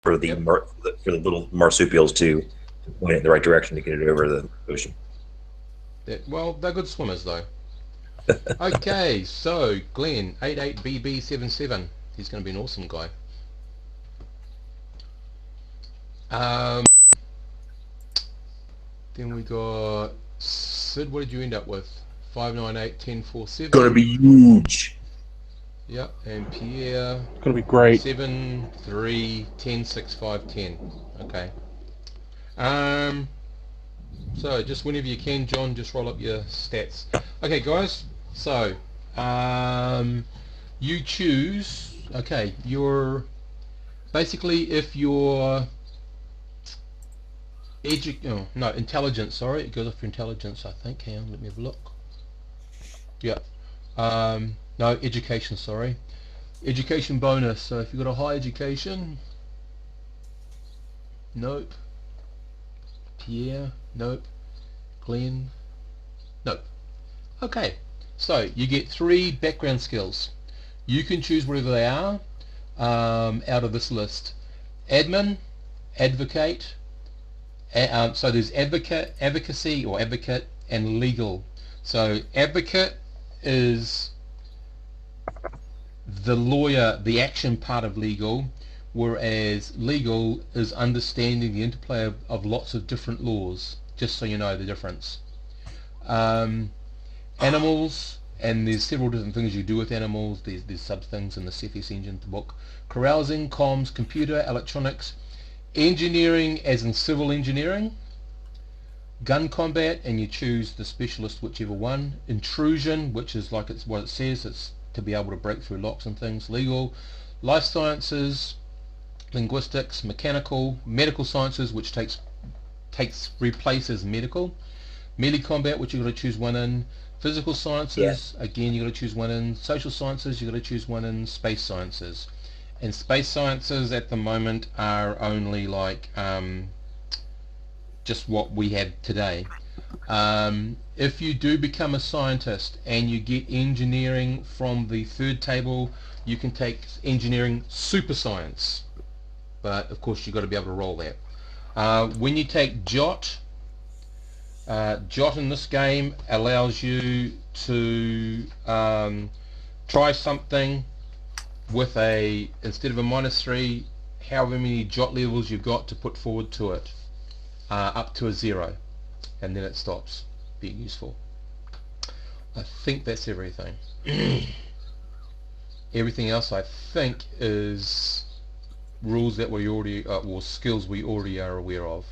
for the Yep. for the little marsupials to point it in the right direction to get it over the ocean. Well, they're good swimmers though. Okay, so Glenn, 88BB77. He's going to be an awesome guy. Um, then we got Sid. What did you end up with? 5981047. Going to be huge. Yep, and Pierre, It's going to be great. 73106510. Okay. Um, so just whenever you can, John, just roll up your stats. Okay, guys. So, you choose. Okay, you're basically if you're intelligence. Sorry, it goes off for intelligence. I think. Hang on, let me have a look. Yeah. No, education. Sorry, education bonus. So if you've got a high education, nope. Pierre, nope. Glenn, nope. Okay. So you get 3 background skills. You can choose whatever they are out of this list. Admin, advocate. So there's advocacy or advocate, and legal. So advocate is the lawyer, the action part of legal, whereas legal is understanding the interplay of lots of different laws, just so you know the difference. Animals, and there's several different things you do with animals. There's sub things in the CFS engine, the book. Carousing, comms, computer, electronics, engineering as in civil engineering, gun combat, and you choose the specialist, whichever one. Intrusion, which is like it's what it says, it's to be able to break through locks and things. Legal, life sciences, linguistics, mechanical, medical sciences, which replaces medical. Melee combat, which you've got to choose one in. Physical sciences, again you've got to choose one in. Social sciences, you've got to choose one in. Space sciences. And space sciences at the moment are only like just what we have today. If you do become a scientist and you get engineering from the third table, you can take engineering super science. But of course you've got to be able to roll that. When you take JOT, JOT in this game allows you to try something with instead of a -3, however many JOT levels you've got to put forward to it, up to a 0, and then it stops being useful. I think that's everything. Everything else I think is rules that we already, or skills we already are aware of.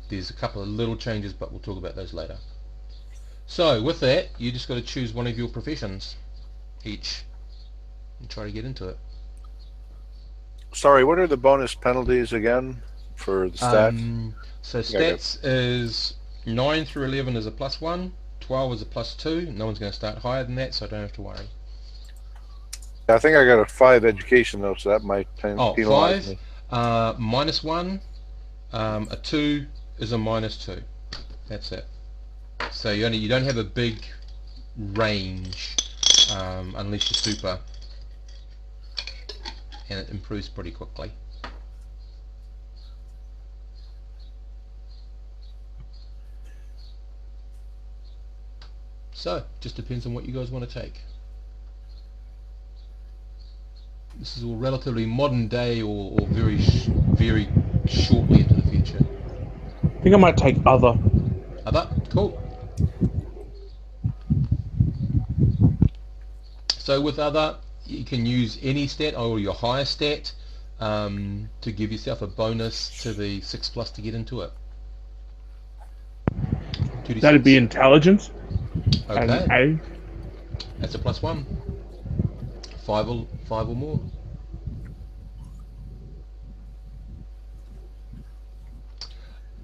There's a couple of little changes, but we'll talk about those later. So with that, you just got to choose one of your professions each and try to get into it. Sorry, what are the bonus penalties again for the stats? So stats is 9 through 11 is a +1, 12 is a +2. No one's going to start higher than that, so I don't have to worry. I think I got a 5 education though, so that might penalize me. 5, -1, a 2 is a -2. That's it. So you don't have a big range unless you're super, and it improves pretty quickly. So just depends on what you guys want to take. This is all relatively modern day, or very very shortly into the future. I think I might take other. Other? Cool. So with other, you can use any stat or your higher stat to give yourself a bonus to the 6+ to get into it. 2d6. That'd be intelligence. Okay. And That's a +1. 5 or more.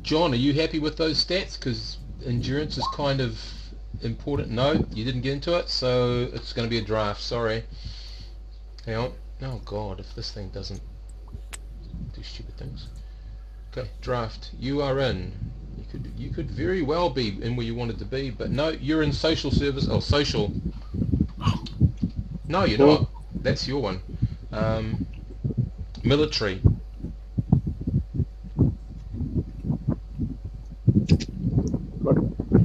John, are you happy with those stats? Because endurance is kind of important. No, you didn't get into it, so it's going to be a draft. Sorry. Hang on. Oh God, if this thing doesn't do stupid things. Okay, draft. You are in. You could very well be in where you wanted to be, but no, you're in social service or social. No, you're not. That's your one. Military.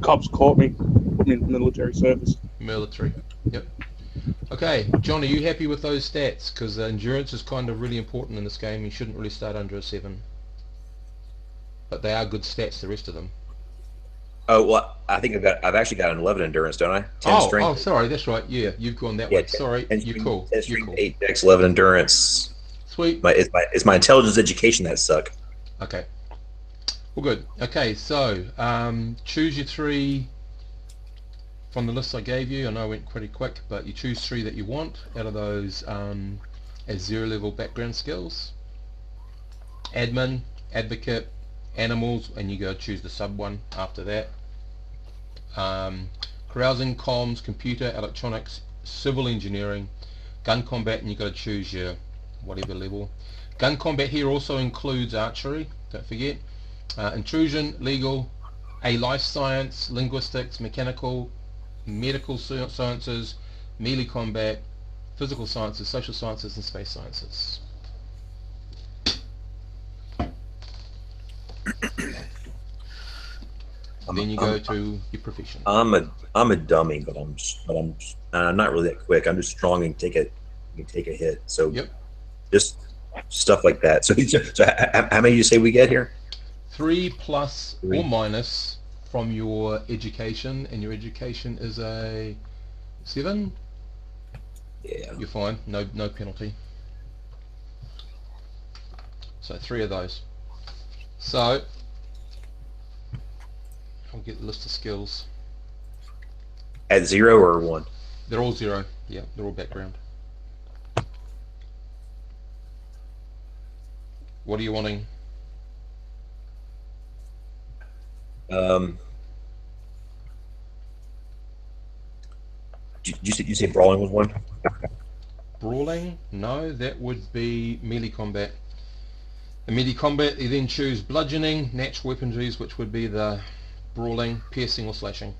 cops caught me, put me in military service. Military. Yep. Okay, John, are you happy with those stats? Because endurance is kind of really important in this game. You shouldn't really start under a 7. But they are good stats, the rest of them. Oh well, I think I've actually got an 11 endurance, don't I? 10 Oh, strength. sorry, that's right. Yeah, you've gone that Yeah, way. Sorry, 10 you're strength, cool. 10 You're strength, cool. 8 dex, 11 endurance. Sweet. It's my intelligence education that suck. Okay. Well, good. Okay, so choose your 3 from the list I gave you. I know I went pretty quick, but you choose 3 that you want out of those as 0 level background skills. Admin, advocate, animals, and you go choose the sub one after that. Carousing, comms, computer, electronics, civil engineering, gun combat, and you got to choose your whatever level. Gun combat here also includes archery, don't forget. Intrusion, legal, a life science, linguistics, mechanical, medical sciences, melee combat, physical sciences, social sciences, and space sciences. Then you go to your profession. I'm a dummy, but I'm not really that quick. I'm just strong and take a hit. So Yep. just stuff like that. So how many do you say we get here? 3 plus 3. or minus from your education, and your education is a 7. Yeah. You're fine. No penalty. So 3 of those. So I'll get the list of skills. At 0 or 1? They're all 0. Yeah, they're all background. What are you wanting? You say brawling was 1? Brawling? No, that would be melee combat. In melee combat, you then choose bludgeoning, natural weaponries, which would be the brawling, piercing, or slashing.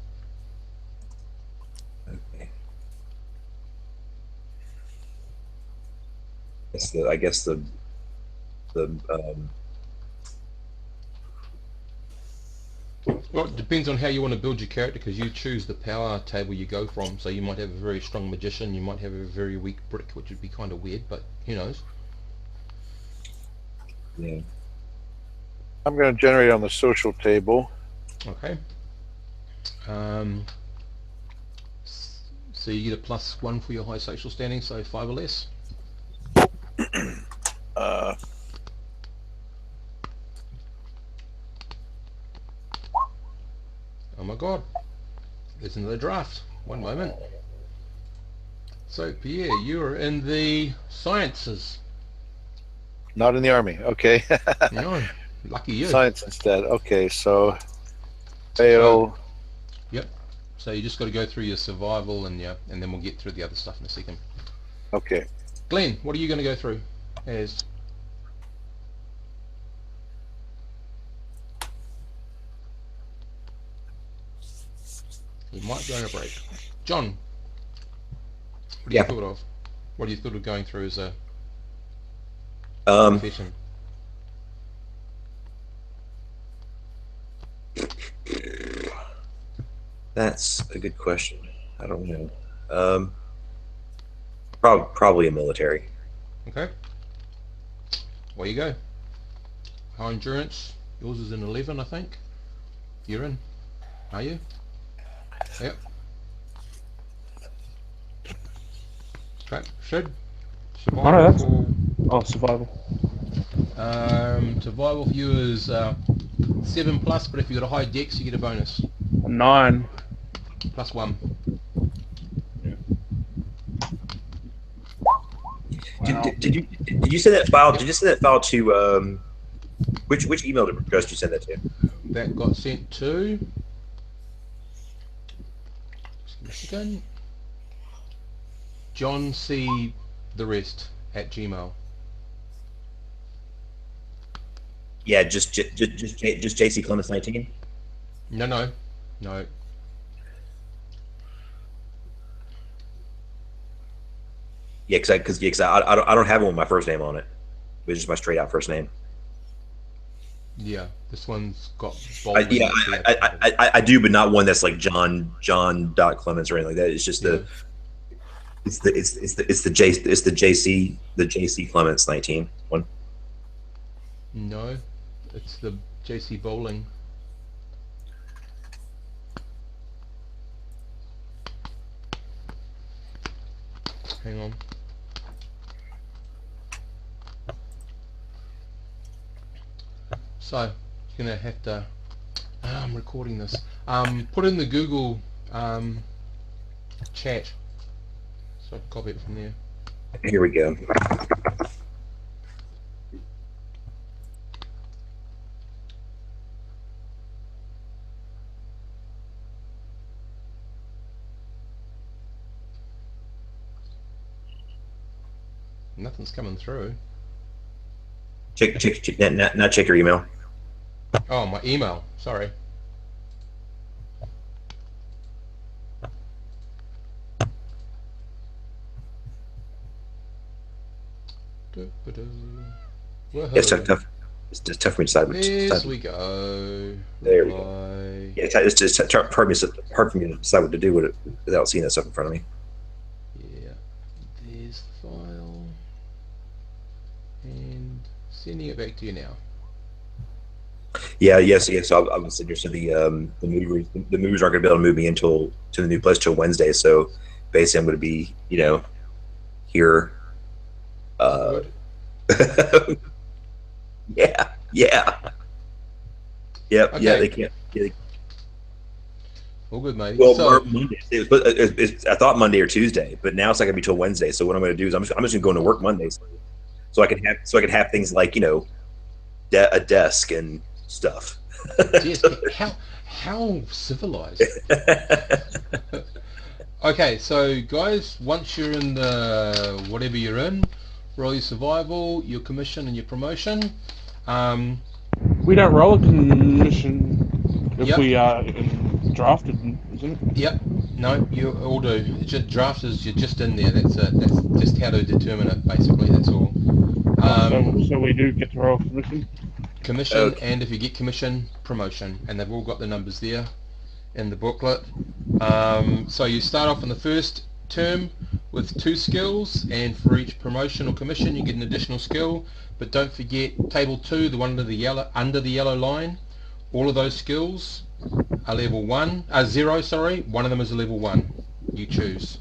Okay. I guess the Well, it depends on how you want to build your character, because you choose the power table you go from. So you might have a very strong magician, you might have a very weak brick, which would be kind of weird, but who knows? yeah. I'm going to generate on the social table. Okay. So you get a +1 for your high social standing, so 5 or less. Oh my god, there's another draft. One moment. So Pierre, you're in the sciences. Not in the army. Okay. No, lucky you. Science instead. Okay, so fail. Yep. So you just got to go through your survival and then we'll get through the other stuff in a second. Okay. Glenn, what are you going to go through as? He might be on a break. John, what do you thought of? What do you thought of going through as a profession? That's a good question. I don't know. Probably a military. Okay. Away you go. High endurance. Yours is an 11, I think. You're in. Are you? Yep. Okay. Sid. Oh, no, that's... Survival. Oh, survival. Survival for you is 7+, but if you got a high dex, you get a bonus. 9. +1. Wow. Did you send that file? Did you send that file to which email address did you send that to? That got sent to Michigan. John C. the rest at Gmail. Yeah, just JC Clements 19. No. Yeah, because I don't have one with my first name on it. It's just my straight out first name. Yeah, this one's got I, bowling. yeah, That's the I, other I, I, I do, but not one that's like John dot Clemens or anything like that. It's just yeah. it's the JC Clemens 19 one. No, it's the JC Bowling. Hang on. So you're gonna have to. I'm recording this. Put in the Google chat, so I can copy it from there. Here we go. Nothing's coming through. Check now check your email. Oh, my email. Sorry. It's tough. It's just tough for me to decide. Yes, we go. There we go. Reply. Yeah, it's just hard for me to decide what to do with it without seeing that stuff in front of me. Yeah, there's the file, and sending it back to you now. Yeah, yes. So I was sitting here. So the movies aren't going to be able to move me to the new place till Wednesday. So basically, I'm going to be here. Good. Yeah. Yep. Okay. Yeah. They can't. Yeah, All good, mate. well, So, Monday. I thought Monday or Tuesday, but now it's not going to be till Wednesday. So what I'm going to do is I'm just going to go into work Mondays, so I can have things like a desk and stuff. yes, how civilized. Okay, so guys, once you're in the whatever you're in, roll your survival, your commission, and your promotion. We don't roll a commission if Yep. we are drafted, isn't it? Yep. No, you all do. It's just draft is you're just in there. That's it. That's just how to determine it. Basically, that's all. So we do get to roll commission. Commission, Okay. and if you get commission, promotion, and they've all got the numbers there in the booklet. So you start off in the first term with 2 skills, and for each promotion or commission you get an additional skill. But don't forget table 2, the one under the yellow line. All of those skills are level 0. Sorry, one of them is a level 1. You choose.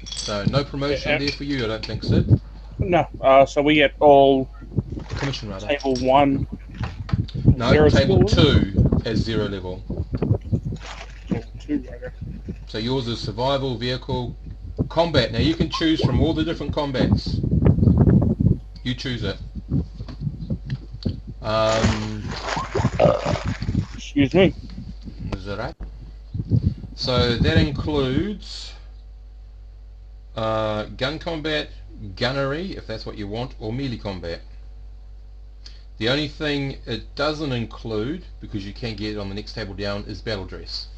So no promotion Yeah. there for you, I don't think, Sid. No, so we get all Commission rather. table 1. No, 0 table skill. 2 has 0 level. Table 2, okay. So yours is survival, vehicle, combat. Now you can choose from all the different combats. You choose it. Excuse me. Is that right? So that includes gun combat, gunnery, if that's what you want, or melee combat. The only thing it doesn't include, because you can't get it on the next table down, is battle dress.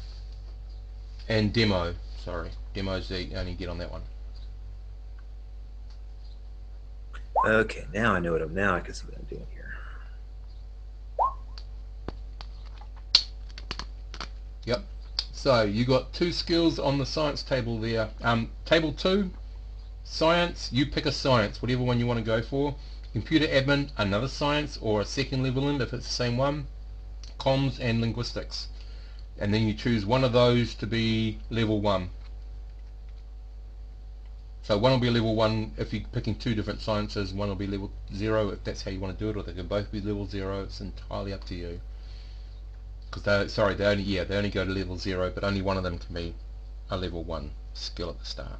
And demo. Sorry, demo's the only get on that one. Okay, now I know now I can see what I'm doing here. Yep. So you got 2 skills on the science table there. Table 2, science. You pick a science, whatever one you want to go for. Computer admin, another science, or a second level in if it's the same one. Comms and linguistics. And then you choose one of those to be level 1. So one will be level 1 if you're picking 2 different sciences, one will be level 0 if that's how you want to do it, or they can both be level 0. It's entirely up to you. Because they only go to level 0, but only one of them can be a level 1 skill at the start.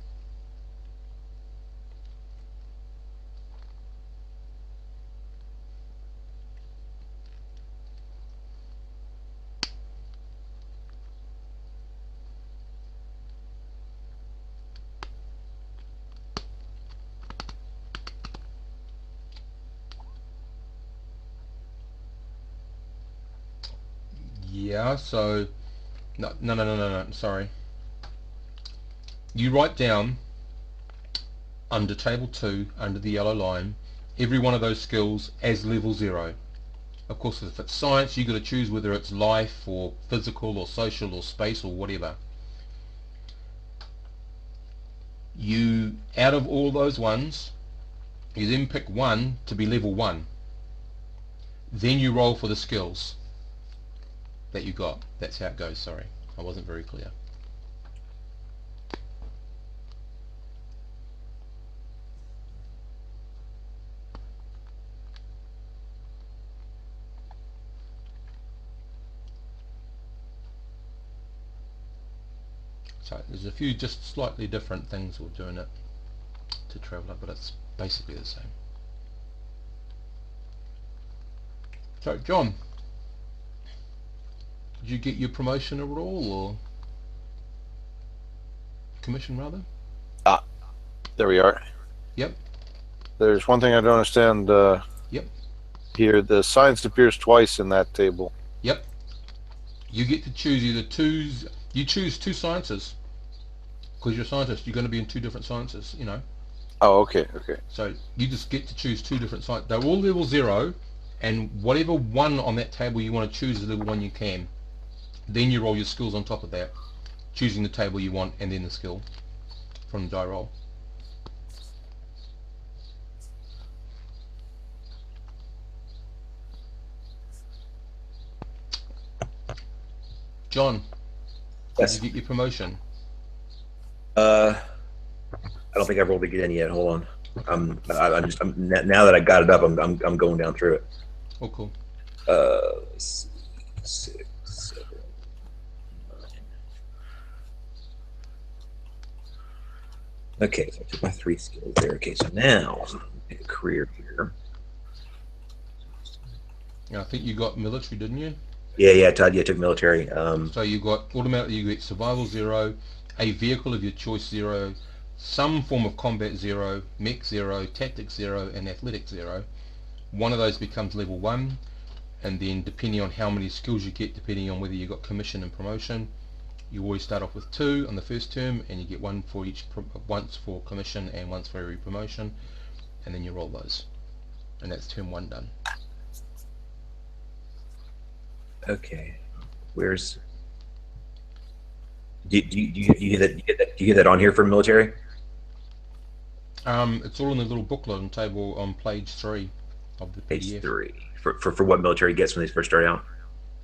Yeah, so no, sorry. You write down under table 2, under the yellow line, every one of those skills as level 0. Of course, if it's science, you've got to choose whether it's life or physical or social or space or whatever. You, out of all those ones, you then pick one to be level 1. Then you roll for the skills that you got. That's how it goes, sorry. I wasn't very clear. So there's a few just slightly different things we're doing it to Traveller, but it's basically the same. So John, did you get your promotion at all, or commission rather? There we are. Yep. There's one thing I don't understand. Yep. Here, the science appears twice in that table. Yep. You get to choose either you choose 2 sciences, because you're a scientist. You're going to be in 2 different sciences, you know. Oh, okay, okay. So you just get to choose 2 different sciences. They're all level 0, and whatever one on that table you want to choose is level 1 you can. Then you roll your skills on top of that, choosing the table you want and then the skill from the die roll. John, Yes. did you get your promotion? I don't think I've rolled again yet. Hold on. Now that I got it up, I'm going down through it. Oh, cool. Let's see, 6, 7, 9. Okay, so I took my 3 skills there. Okay, so now pick a career here. Yeah, I think you got military, didn't you? Yeah, Todd. Yeah, I took military. So you got automatically you get survival 0, a vehicle of your choice 0, some form of combat 0, mech 0, tactics 0, and athletics 0. One of those becomes level 1, and then depending on how many skills you get, depending on whether you got commission and promotion, you always start off with 2 on the first term, and you get 1 for each, once for commission and once for every promotion, and then you roll those, and that's term 1 done. Okay, where's? Do you hear that? Do you hear that on here for military? It's all in the little booklet on table on page 3 of the PDF. Page 3 for what military gets when they first start out.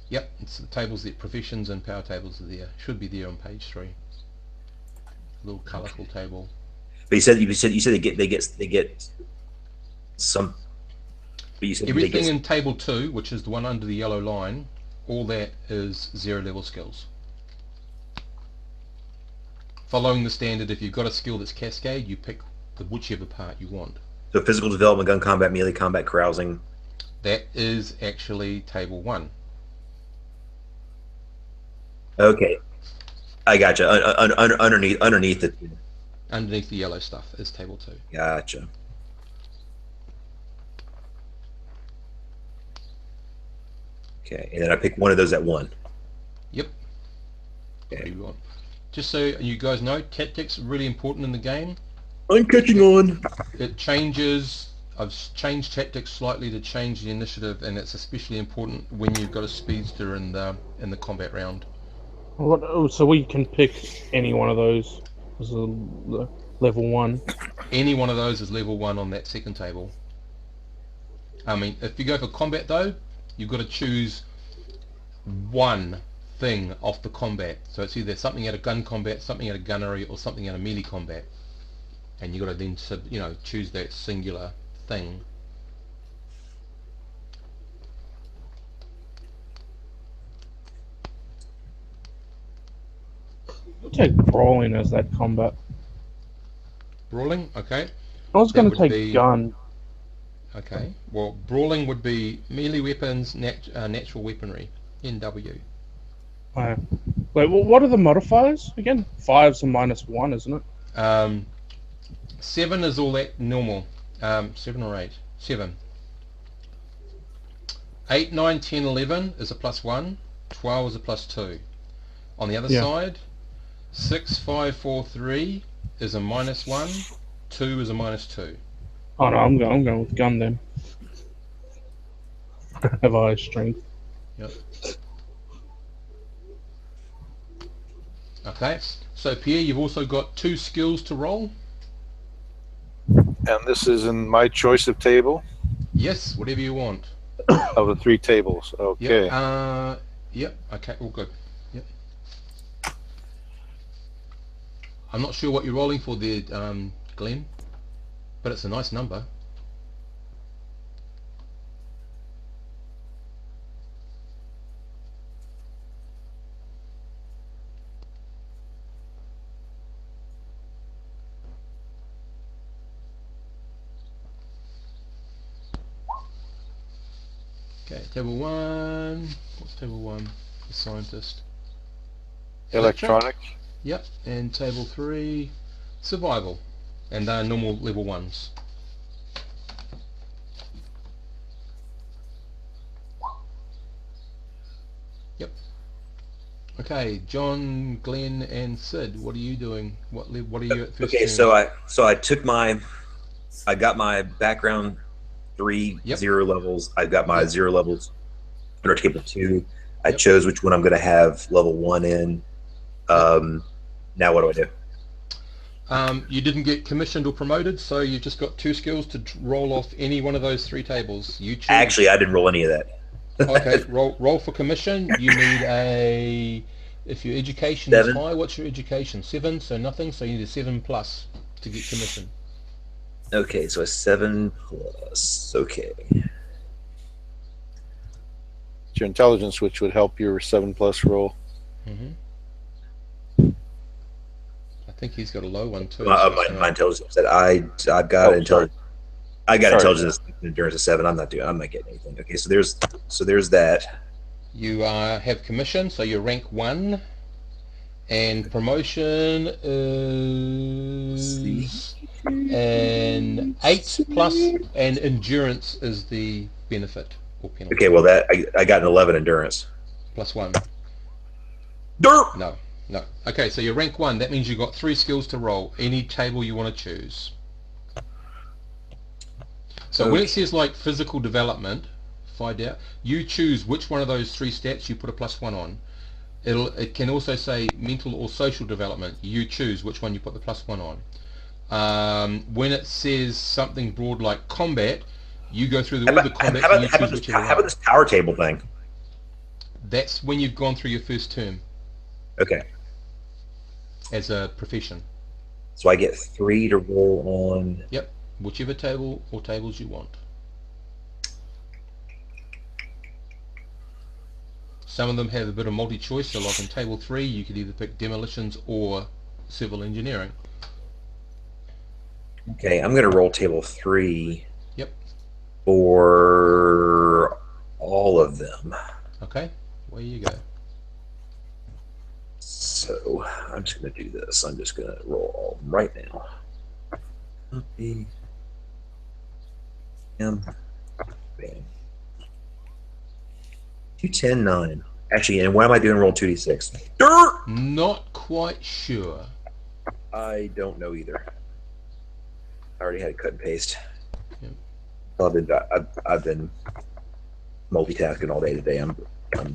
Yep, it's the tables that professions and power tables are there. Should be there on page 3. Little colourful table. But you said they get some. But you said Everything in table 2, which is the one under the yellow line, all that is 0 level skills. Following the standard, if you've got a skill that's cascade, you pick whichever part you want. So physical development, gun combat, melee combat, carousing. That is actually table 1. Okay, I gotcha. Underneath it. Underneath the yellow stuff is table 2. Gotcha. Okay, and then I pick one of those at 1. Yep. Okay. What do you want? Just so you guys know, tactics are really important in the game. I'm catching on. It changes. I've changed tactics slightly to change the initiative, and it's especially important when you've got a speedster in the combat round. What? Oh, so we can pick any one of those as a level 1. Any one of those is level 1 on that second table. I mean, if you go for combat though, you've got to choose one thing off the combat. So it's either something out of gun combat, something out of gunnery, or something out of melee combat. And you've got to then, choose that singular thing. We'll take brawling as that combat. Brawling, okay. I was going to would take be- gun. Okay. Well, brawling would be melee weapons, natural weaponry, NW. Wait, well, what are the modifiers again? 5's a -1, isn't it? 7 is all that normal. 7 or 8? 7. 8, 9, 10, 11 is a +1. 12 is a +2. On the other Yeah. side, 6, 5, 4, 3 is a -1. 2 is a -2. Oh no, I'm going with gun then. Have I strength? Yep. Okay. So Pierre, you've also got 2 skills to roll. And this is in my choice of table Yes, whatever you want. of the 3 tables. Okay. Yep. Yep. Okay. All good. Yep. I'm not sure what you're rolling for there, Glenn, but it's a nice number. Okay, table 1. What's table 1? The scientist. Electronic. Yep, and table 3, survival, and normal level 1s. Yep. Okay, John, Glenn, and Sid, what are you doing? What are you at first? Okay, so I got my background 3 Yep. 0 levels. I've got my Yep. 0 levels under table 2. I Yep. chose which one I'm going to have level 1 in. Now what do I do? You didn't get commissioned or promoted, so you've just got 2 skills to roll off any one of those 3 tables. You choose. Actually, I didn't roll any of that. Okay, roll for commission. You need if your education 7. is high, what's your education? 7, so nothing, so you need a 7 plus to get commission. Okay, so a 7 plus. Okay. It's your intelligence, which would help your 7+ roll. I think he's got a low one too. My intelligence that I've got intelligence. I got intelligence and endurance of 7. I'm not getting anything. Okay, so there's that. You have commission, so you're rank 1, and promotion is an 8 plus, and endurance is the benefit or penalty. Okay, well that I got an 11 endurance. Plus 1. Derp! No. Okay, so you're rank 1. That means you've got 3 skills to roll. Any table you want to choose. So when it says like physical development, find out, you choose which one of those 3 stats you put a +1 on. It can also say mental or social development. You choose which one you put the +1 on. When it says something broad like combat, you go through all the combat and you choose whichever one. How about this power table thing? That's when you've gone through your first term. Okay. As a profession. So I get 3 to roll on. Yep. Whichever table or tables you want. Some of them have a bit of multi-choice, so like in table 3 you could either pick demolitions or civil engineering. Okay, I'm going to roll table 3. Yep. For all of them. Okay, where you go. So I'm just going to do this. I'm just going to roll all of them right now. Copy. Bam. 2, 10, 9. Actually, and what am I doing? Roll 2d6. Dirt! Not quite sure. I don't know either. I already had it cut and paste. Yep. I've been multitasking all day today. I'm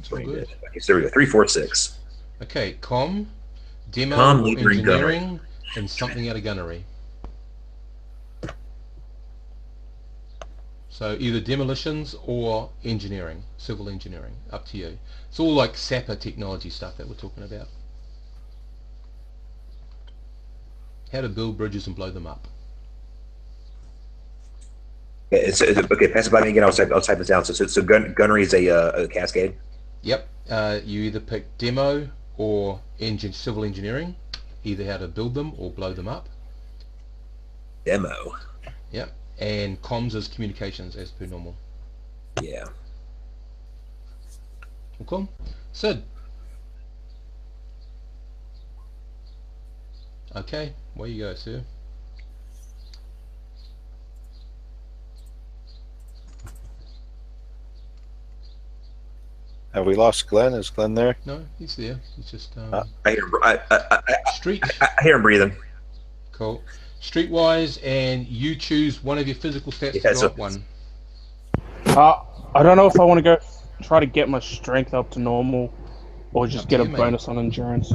brain good. dead. Okay, so there we go. 3, 4, 6. Okay, demo, Com, or labor, and engineering, and something out of gunnery. So either demolitions or engineering, civil engineering, up to you. It's all like SAPA technology stuff that we're talking about. How to build bridges and blow them up. Okay, okay, pass it by me again. I'll type this down. So gunnery is a cascade? Yep. You either pick demo or civil engineering, either how to build them or blow them up. Demo. Yep. And comms is communications as per normal. Yeah. Cool. Sid. Okay, where you go, sir? Have we lost Glenn? Is Glenn there? No, he's there. He's just I hear him. street. I hear him breathing. Cool. Streetwise, and you choose one of your physical stats Yeah, to go so- up one. I don't know if I want to go try to get my strength up to normal, or just Up to get a you, mate. bonus on endurance.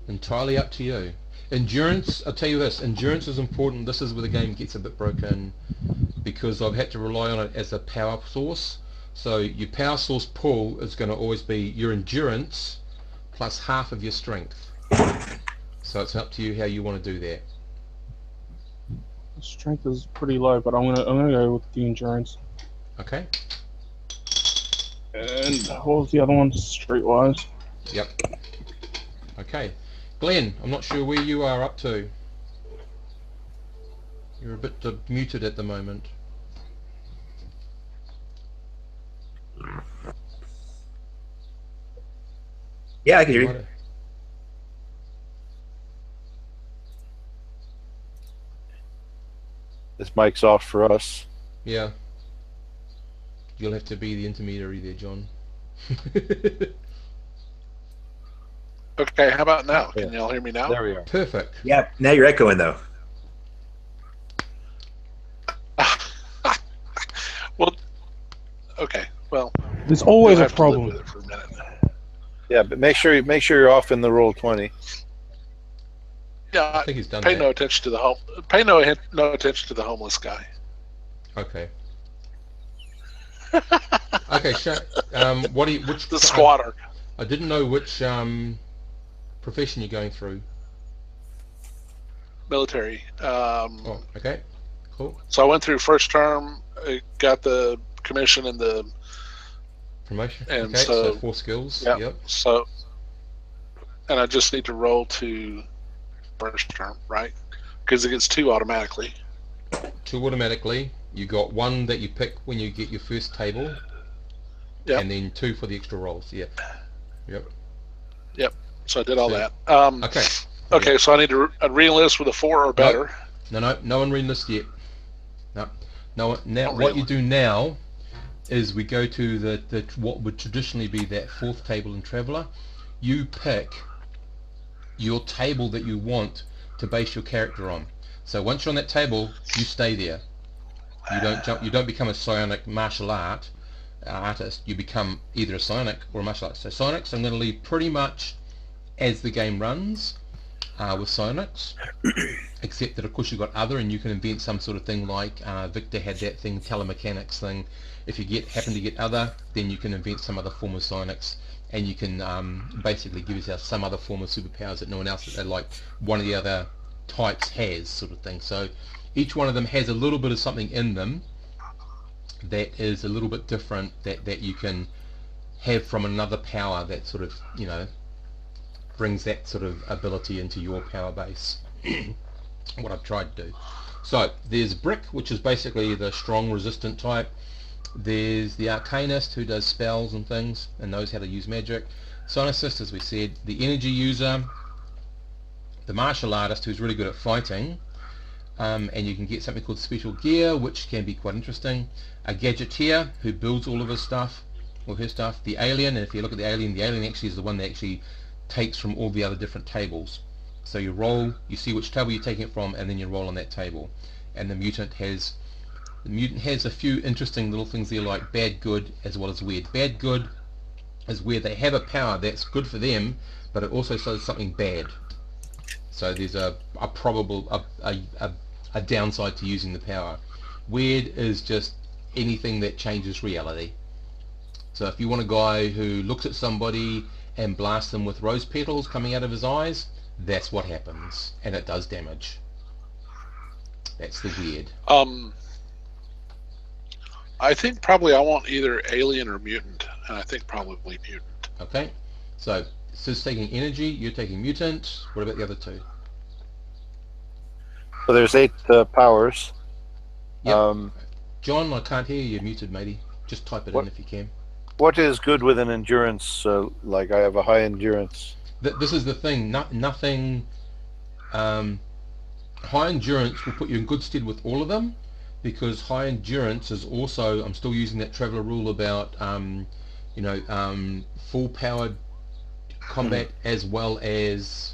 Entirely up to you. Endurance, I'll tell you this, endurance is important. This is where the game gets a bit broken, because I've had to rely on it as a power source. So your power source pull is going to always be your endurance plus half of your strength. So it's up to you how you want to do that. Strength is pretty low, but I'm gonna go with the endurance. Okay? And what was the other one? Streetwise. Yep. Okay. Glenn, I'm not sure where you are up to. You're a bit muted at the moment. Yeah, I can hear you. This mic's off for us. Yeah. You'll have to be the intermediary there, John. Okay, how about now? Yeah. Can y'all hear me now? There we are. Perfect. Yeah, now you're echoing though. Well, okay. Well, There's always you'll a have to live problem. with it for a minute. Yeah, but make sure you're off in the roll 20. Yeah, I think he's done pay that. no attention to the home. Pay no attention to the homeless guy. Okay. Okay, what do you, which The squatter. I didn't know which profession you're going through. Military. Oh, okay. Cool. So I went through first term, got the commission and the Promotion. And okay, so so- 4 skills. yeah. Yep. So, and I just need to roll to first term, right? Because it gets 2 automatically. 2 automatically. You got 1 that you pick when you get your first table. Yep. And then 2 for the extra rolls. Yep. Yep. So I did all Sweet. that. Okay. Okay, so I need to re-enlist with a 4 or better. No one re-enlist yet. No. Now, Not what really. you do now is we go to the what would traditionally be that 4th table in Traveller. You pick your table that you want to base your character on. So once you're on that table, you stay there. You don't jump. You don't become a psionic martial artist. You become either a psionic or a martial artist. So psionics, I'm going to leave pretty much as the game runs with psionics, except that of course you've got other, and you can invent some sort of thing like Victor had that thing, telemechanics thing. If you happen to get other, then you can invent some other form of psionics, and you can basically give yourself some other form of superpowers that no one else, like one of the other types has, sort of thing. So each one of them has a little bit of something in them that is a little bit different, that you can have from another power that sort of, brings that sort of ability into your power base. What I've tried to do. So there's Brick, which is basically the strong resistant type. There's the Arcanist, who does spells and things and knows how to use magic. Sonicist, as we said, the energy user, the martial artist, who's really good at fighting, and you can get something called special gear, which can be quite interesting. A gadgeteer, who builds all of his stuff or her stuff. The alien, and if you look at the alien actually is the one that actually takes from all the other different tables. So you roll, you see which table you're taking it from, and then you roll on that table. And the mutant has a few interesting little things there, like bad, good, as well as weird. Bad, good is where they have a power that's good for them, but it also does something bad. So there's a downside to using the power. Weird is just anything that changes reality. So if you want a guy who looks at somebody and blasts them with rose petals coming out of his eyes, that's what happens, and it does damage. That's the weird. I think probably I want either alien or mutant, and I think probably mutant. Okay, so Sis taking energy, you're taking mutant. What about the other 2? So there's 8 powers. Yep. John, I can't hear you. You're muted, matey. Just type it What? in if you can. What is good with an endurance? Like I have a high endurance. This is the thing. Nothing. High endurance will put you in good stead with all of them, because high endurance is also. I'm still using that Traveller rule about full powered combat as well as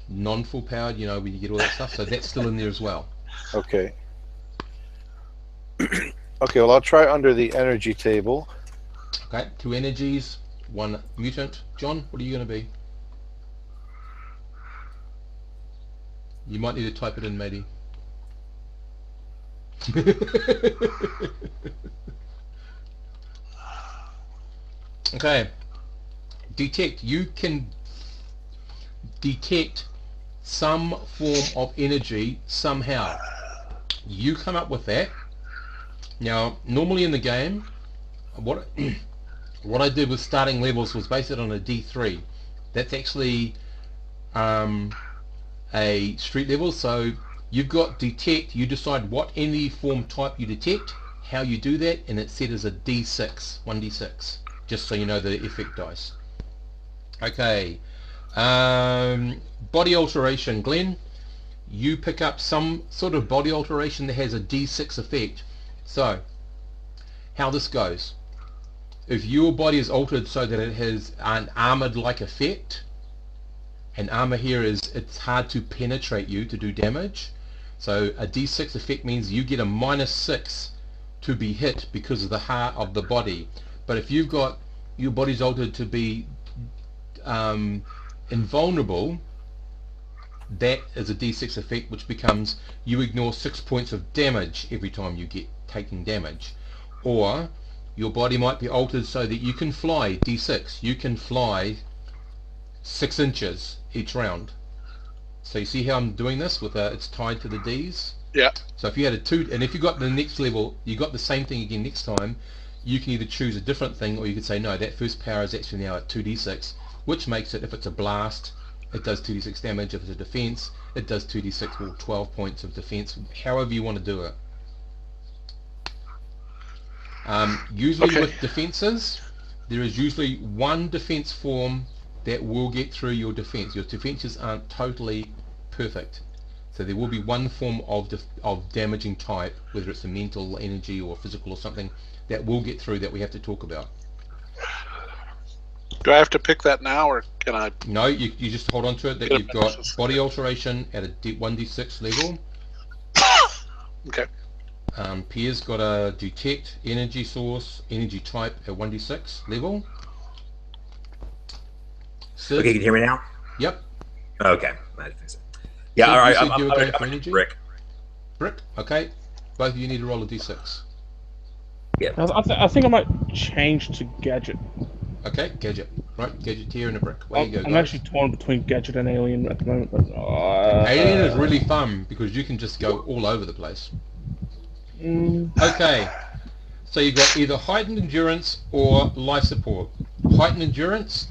non-full powered, you know, when you get all that stuff. So that's still in there as well. Okay. Okay, well, I'll try under the energy table. Okay, 2 energies, 1 mutant. John, what are you going to be? You might need to type it in, matey. Okay. Detect. You can detect some form of energy somehow. You come up with that. Now, normally in the game, what what I did with starting levels was based it on a D3. That's actually a street level. So you've got detect. You decide what energy form type you detect, how you do that, and it's set as a D6, 1D6. Just so you know the effect dice. Okay. Body alteration, Glenn. You pick up some sort of body alteration that has a D6 effect. So, how this goes. If your body is altered so that it has an armored-like effect, and armor here is it's hard to penetrate you to do damage. So a D6 effect means you get a -6 to be hit because of the heart of the body. But if you've got your body's altered to be invulnerable, that is a D6 effect, which becomes you ignore 6 points of damage every time you get taking damage. Or your body might be altered so that you can fly, D6, you can fly 6 inches each round. So you see how I'm doing this with it's tied to the D's? Yeah. So if you had a 2, and if you got the next level, you got the same thing again next time, you can either choose a different thing, or you could say no, that first power is actually now at 2d6, which makes it, if it's a blast, it does 2d6 damage. If it's a defense, it does 2d6 or 12 points of defense, however you want to do it. Usually with defenses, there is usually one defense form that will get through your defense. Your defenses aren't totally perfect. So there will be one form of damaging type, whether it's a mental, energy, or physical or something, that will get through that we have to talk about. Do I have to pick that now, or can I? No, you just hold on to it, that you've got body alteration at a 1d6 level. Okay. Pierre's got a detect energy source, energy type at 1d6 level. Sid? Okay, can you hear me now? Yep. Okay, I had to fix it. Yeah, Sid, all right. you said I'm you were gonna going for do energy? brick. Brick? Okay. Both of you need to roll a d6. Yeah. I think I might change to gadget. Okay, gadget. Right, gadgeteer and a brick. Way you go, I'm guys. actually torn between gadget and alien at the moment. But, Alien is really fun because you can just go all over the place. Okay, so you've got either heightened endurance or life support. Heightened endurance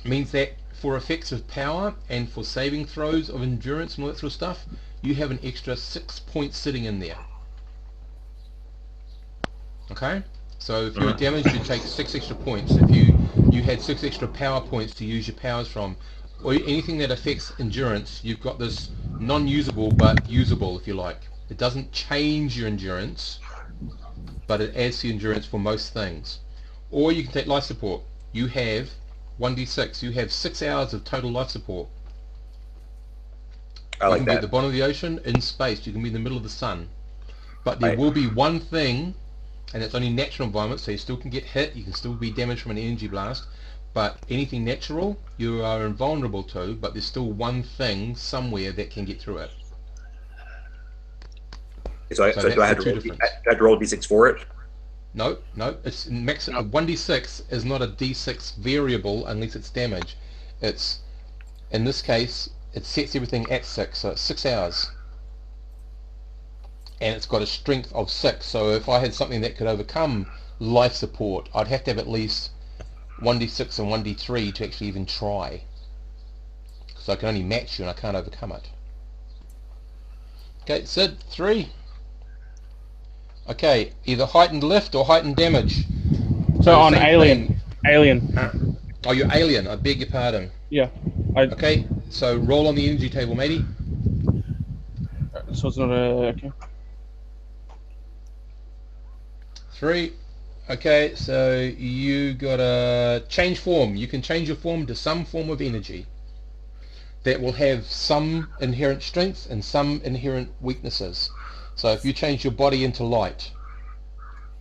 means that for effects of power and for saving throws of endurance and all that sort of stuff, you have an extra 6 points sitting in there. Okay? So if you were damaged, you take 6 extra points. If you had 6 extra power points to use your powers from, or anything that affects endurance, you've got this non-usable but usable, if you like. It doesn't change your endurance, but it adds to your endurance for most things. Or you can take life support. You have 1d6. You have 6 hours of total life support. I like you can be at that. the bottom of the ocean, in space. You can be in the middle of the sun. But there Right. will be one thing, and it's only natural environment, so you still can get hit, you can still be damaged from an energy blast, but anything natural you are invulnerable to, but there's still one thing somewhere that can get through it. So So do I have that's the to two roll? difference. Do I have to roll d6 for it? No, it's max. No. 1d6 is not a d6 variable unless it's damage. It's, in this case, it sets everything at 6, so it's 6 hours. And it's got a strength of 6, so if I had something that could overcome life support, I'd have to have at least 1d6 and 1d3 to actually even try. So I can only match you and I can't overcome it. Okay, Sid, 3. Okay, either heightened lift or heightened damage. So on same alien, thing. alien. Oh, you're alien, I beg your pardon. Yeah. Okay, so roll on the energy table, matey. So it's not a okay. 3. Okay, so you got a change form. You can change your form to some form of energy. that will have some inherent strengths and some inherent weaknesses. So if you change your body into light,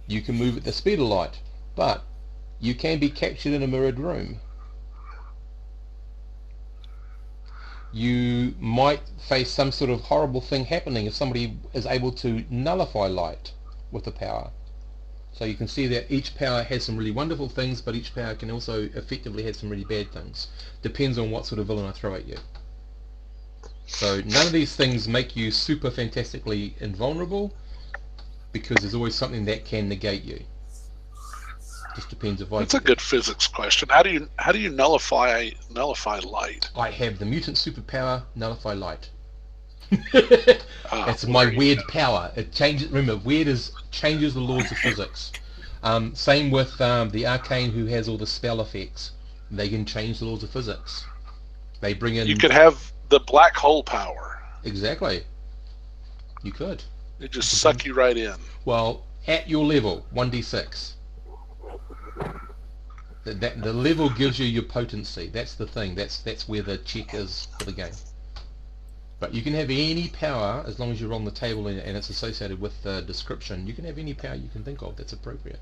you can move at the speed of light, but you can be captured in a mirrored room. You might face some sort of horrible thing happening if somebody is able to nullify light with the power. So you can see that each power has some really wonderful things, but each power can also effectively have some really bad things. Depends on what sort of villain I throw at you. So none of these things make you super fantastically invulnerable, because there's always something that can negate you. Just depends if I. That's a good physics question. How do you nullify light? I have the mutant superpower, nullify light. Ah, That's my there you weird go. power. It changes. Remember, changes the laws of physics. Same with the arcane, who has all the spell effects. They can change the laws of physics. They bring in. You could have the black hole power. Exactly. You could. It just suck you right in. Well, at your level, 1d6. The level gives you your potency. That's the thing. That's where the check is for the game. But you can have any power as long as you're on the table and it's associated with the description. You can have any power you can think of that's appropriate.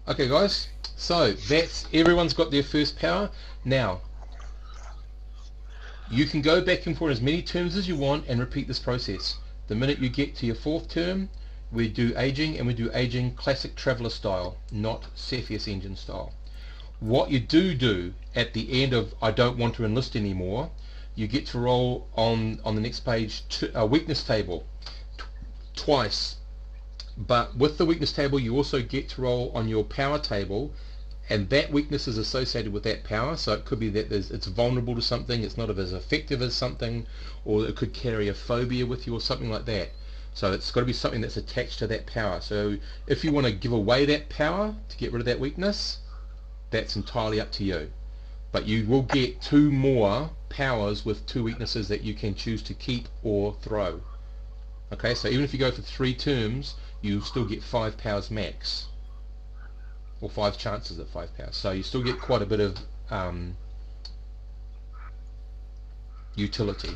Okay, guys. So that's everyone's got their first power. Now, you can go back and forth as many terms as you want and repeat this process. The minute you get to your fourth term, we do aging, and we do aging classic traveller style, not Cepheus engine style. What you do at the end of I don't want to enlist anymore, you get to roll on the next page a weakness table twice. But with the weakness table, you also get to roll on your power table, and that weakness is associated with that power. So it could be that it's vulnerable to something, it's not as effective as something, or it could carry a phobia with you or something like that. So it's got to be something that's attached to that power. So if you want to give away that power to get rid of that weakness, that's entirely up to you. But you will get 2 more powers with 2 weaknesses that you can choose to keep or throw. Okay, so even if you go for 3 terms, you still get 5 powers max. Or 5 chances at 5 powers. So you still get quite a bit of utility.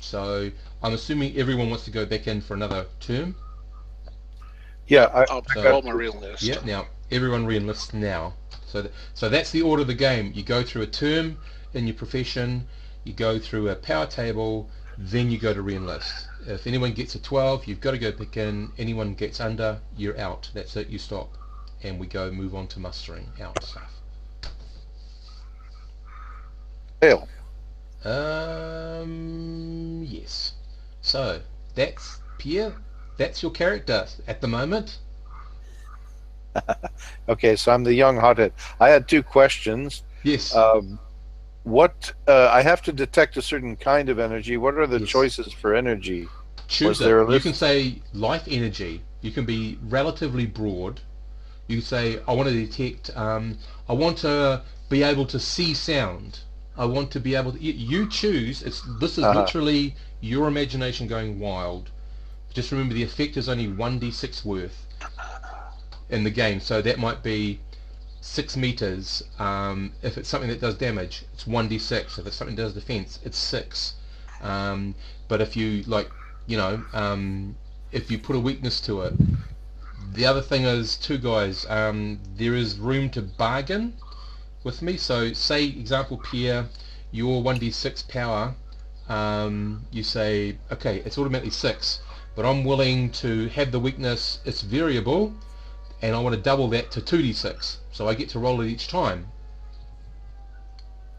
So I'm assuming everyone wants to go back in for another term. Yeah, I'll So- roll my real list. Yeah, now everyone re-enlists now. So that's the order of the game. You go through a term in your profession, you go through a power table, then you go to re-enlist. If anyone gets a 12, you've got to go back in. Anyone gets under, you're out. That's it, you stop. And we go move on to mustering out stuff. Dale. Yes. So that's Pierre. That's your character at the moment. Okay, so I'm the young hothead. I had 2 questions. Yes. What I have to detect a certain kind of energy. What are the Yes. choices for energy? Choose was there a it. You list? can say life energy. You can be relatively broad. You can say, I want to detect, I want to be able to see sound. I want to be able to, you choose. This is literally your imagination going wild. Just remember the effect is only 1d6 worth in the game. So that might be 6 meters. If it's something that does damage, it's 1d6. If it's something that does defense, it's 6. But if you if you put a weakness to it. The other thing is, too, guys, there is room to bargain with me. So say, example, Pierre, your 1d6 power, you say, okay, it's automatically 6, but I'm willing to have the weakness, it's variable, and I want to double that to 2d6, so I get to roll it each time.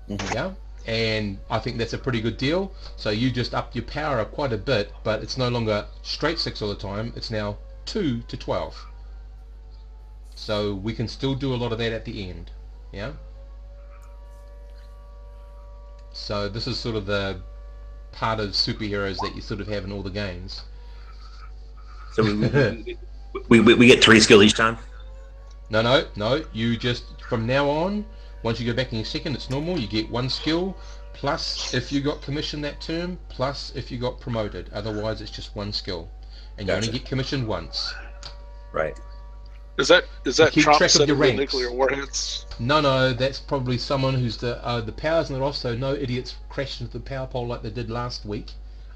Yeah, and I think that's a pretty good deal. So you just upped your power quite a bit, but it's no longer straight 6 all the time, it's now 2 to 12. So we can still do a lot of that at the end. Yeah. So this is sort of the part of superheroes that you sort of have in all the games. So we get 3 skills each time. No. You just, from now on, once you go back in your second, it's normal. You get 1 skill, plus if you got commissioned that term, plus if you got promoted. Otherwise, it's just 1 skill, and you only Gotcha. get commissioned once. Right. Is that keep Trump track of your setting the ranks. nuclear warheads? No, that's probably someone who's the powers, and they're also no idiots crashed into the power pole like they did last weekend.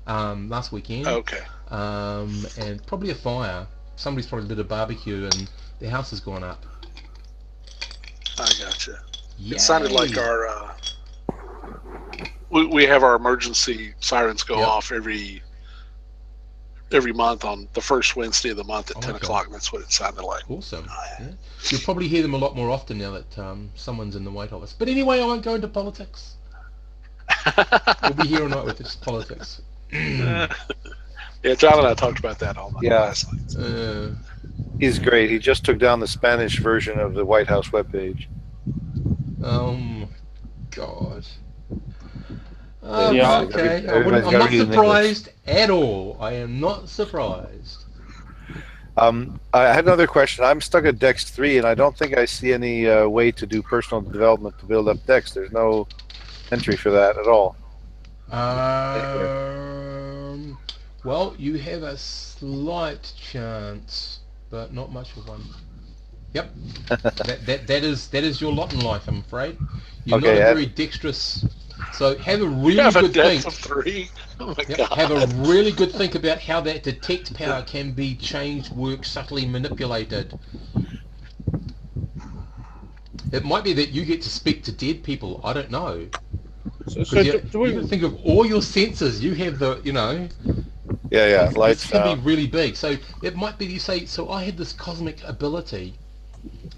Okay. And probably a fire. Somebody's probably lit a barbecue and their house has gone up. I gotcha. Yay. It sounded like our we have our emergency sirens go Yep. off every month on the first Wednesday of the month at 10 Okay. o'clock. That's what it sounded like. Awesome. Yeah. You'll probably hear them a lot more often now that someone's in the White Office. But anyway, I won't go into politics. We'll be here all night with this politics. Yeah, John and I talked about that all night Yeah. last night. He's great. He just took down the Spanish version of the White House webpage. Oh my God. Yeah. Okay. Everybody's I'm gotta not read it in surprised at all. I am not surprised. I had another question. I'm stuck at Dex 3, and I don't think I see any way to do personal development to build up Dex. There's no entry for that at all. Well, you have a slight chance, but not much of one. Yep. that is your lot in life, I'm afraid. You're Okay, not a very dexterous. So have a really You have a good depth think. of 3. Oh my Yep, God. have a really good think about how that detect power can be changed, worked, subtly manipulated. It might be that you get to speak to dead people. I don't know. So 'Cause do you we? can think of all your senses. You have the, Yeah, lights, This can sound. be really big. So it might be you say, so I had this cosmic ability.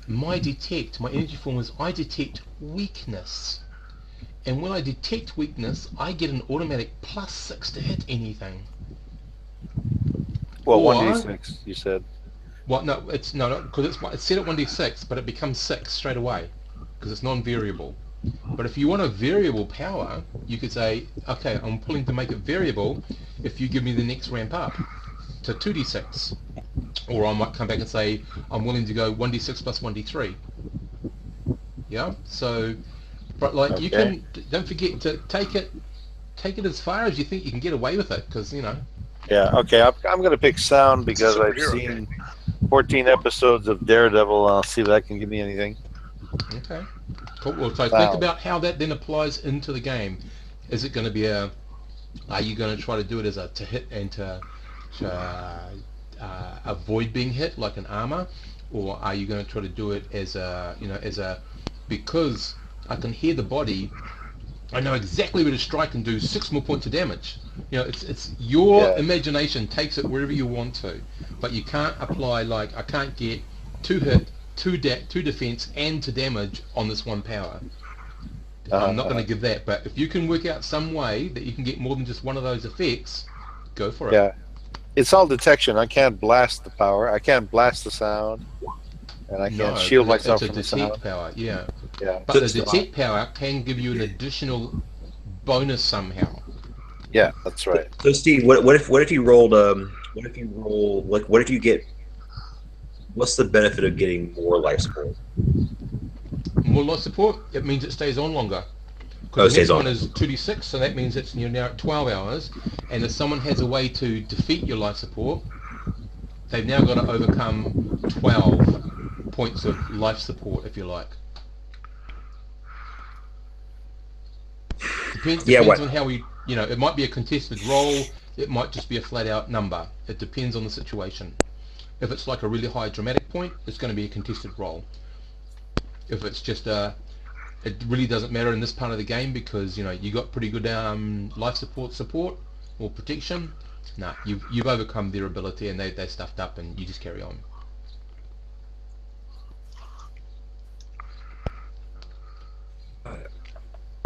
My energy form is I detect weakness. And when I detect weakness, I get an automatic +6 to hit anything. Well, Or- 1d6, you said. Well, no, because it's set at 1d6, but it becomes 6 straight away because it's non-variable. But if you want a variable power, you could say, okay, I'm pulling to make it variable if you give me the next ramp up to 2d6. Or I might come back and say, I'm willing to go 1d6 plus 1d3. Yeah? So, but like you Okay. can, don't forget to take it as far as you think you can get away with it, because, Yeah, okay. I'm going to pick sound because I've Superhero seen 14 episodes of Daredevil. I'll see if that can give me anything. Okay. Cool. Well, so Wow. think about how that then applies into the game. Is it going to be are you going to try to do it as a to hit and to avoid being hit like an armor, or are you going to try to do it as because I can hear the body, I know exactly where to strike and do 6 more points of damage. It's your Yeah. imagination takes it wherever you want to, but you can't apply I can't get 2 hit, 2 defense, and 2 damage on this one power. I'm not going to give that, but if you can work out some way that you can get more than just one of those effects, go for it. Yeah. It's all detection. I can't blast the power. I can't blast the sound. And I can't shield myself it's from a the detect sound. power, yeah. Yeah. But the detect power can give you an additional bonus somehow. Yeah, that's right. So Steve, what if you rolled what if you get, what's the benefit of getting more life support? More life support, it means it stays on longer. Oh, it Because the stays next on. one is 2d6, so that means you're now at 12 hours, and if someone has a way to defeat your life support, they've now got to overcome 12 points of life support, if you like. Depends on how it might be a contested roll, it might just be a flat out number. It depends on the situation. If it's like a really high dramatic point, it's going to be a contested roll. If it's just it really doesn't matter in this part of the game because you got pretty good life support or protection. Nah, you've overcome their ability and they stuffed up and you just carry on.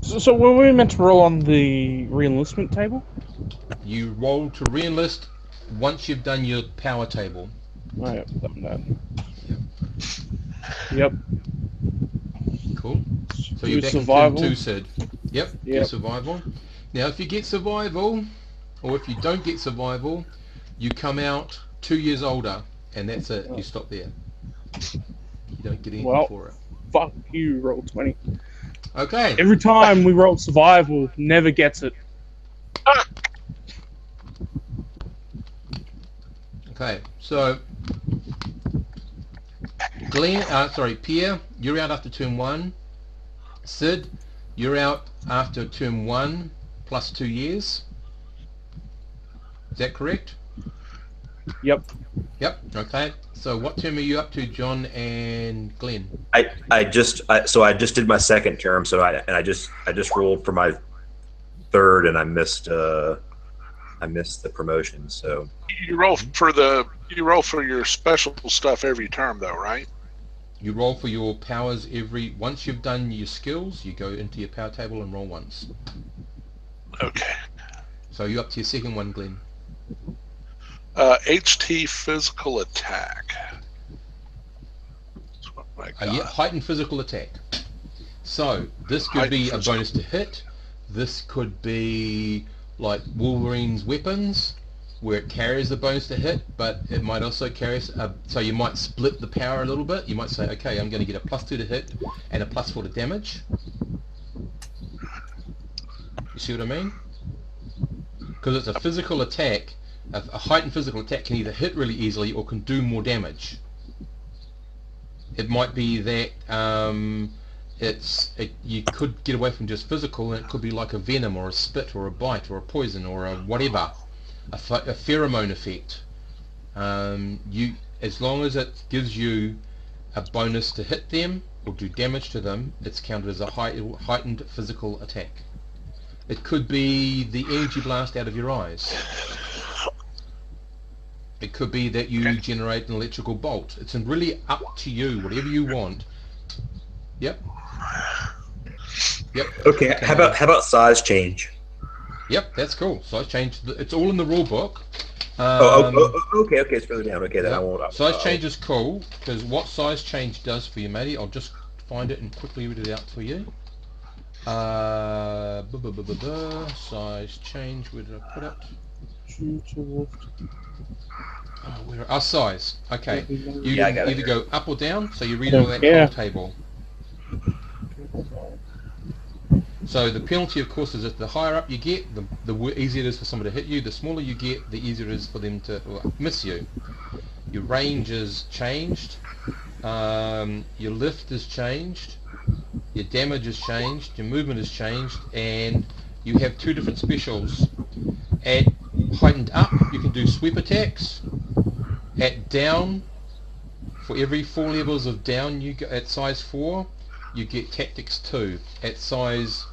So were we meant to roll on the re-enlistment table? You roll to re-enlist once you've done your power table. Oh, yep, done that. Yep. Cool. So Do you're back survival. in turn 2, Sid. Yep. Your survival. Now, if you get survival, or if you don't get survival, you come out 2 years older, and that's it. You stop there. You don't get anything for it. Fuck you, roll 20. Okay. Every time we roll survival, never gets it. Okay. So Pierre, you're out after turn 1. Sid, you're out after turn 1 plus 2 years. Is that correct? Yep. Yep. Okay. So what term are you up to, John and Glenn? I just did my second term, so I just rolled for my third, and I missed the promotion. So You roll for your special stuff every term, though, right? You roll for your powers once you've done your skills, you go into your power table and roll once. Okay. So you're up to your second one, Glenn. HT physical attack. That's what I got. Yeah, heightened physical attack. So this could be a bonus to hit. This could be like Wolverine's weapons, where it carries the bonus to hit, but it might also carry, so you might split the power a little bit. You might say, okay, I'm going to get a +2 to hit and a +4 to damage. You see what I mean? Because it's a physical attack. A heightened physical attack can either hit really easily or can do more damage. It might be that you could get away from just physical, and it could be like a venom or a spit or a bite or a poison or a whatever. A pheromone effect. As long as it gives you a bonus to hit them or do damage to them, it's counted as a heightened physical attack. It could be the energy blast out of your eyes. It could be that you generate an electrical bolt. It's really up to you, whatever you want. Yep. okay. How about size change? Yep, that's cool. Size change. It's all in the rule book. Okay. It's further down. Okay, then I won't. Size change is cool, because what size change does for you, matey, I'll just find it and quickly read it out for you. Size change. Where did I put it? Size. Okay. You can either go up or down. So you read all that whole table. So the penalty, of course, is that the higher up you get, the easier it is for someone to hit you. The smaller you get, the easier it is for them to miss you. Your range is changed. Your lift is changed. Your damage is changed. Your movement is changed. And you have 2 different specials. At heightened up, you can do sweep attacks. At down, for every 4 levels of down you get at size 4, you get tactics 2. At size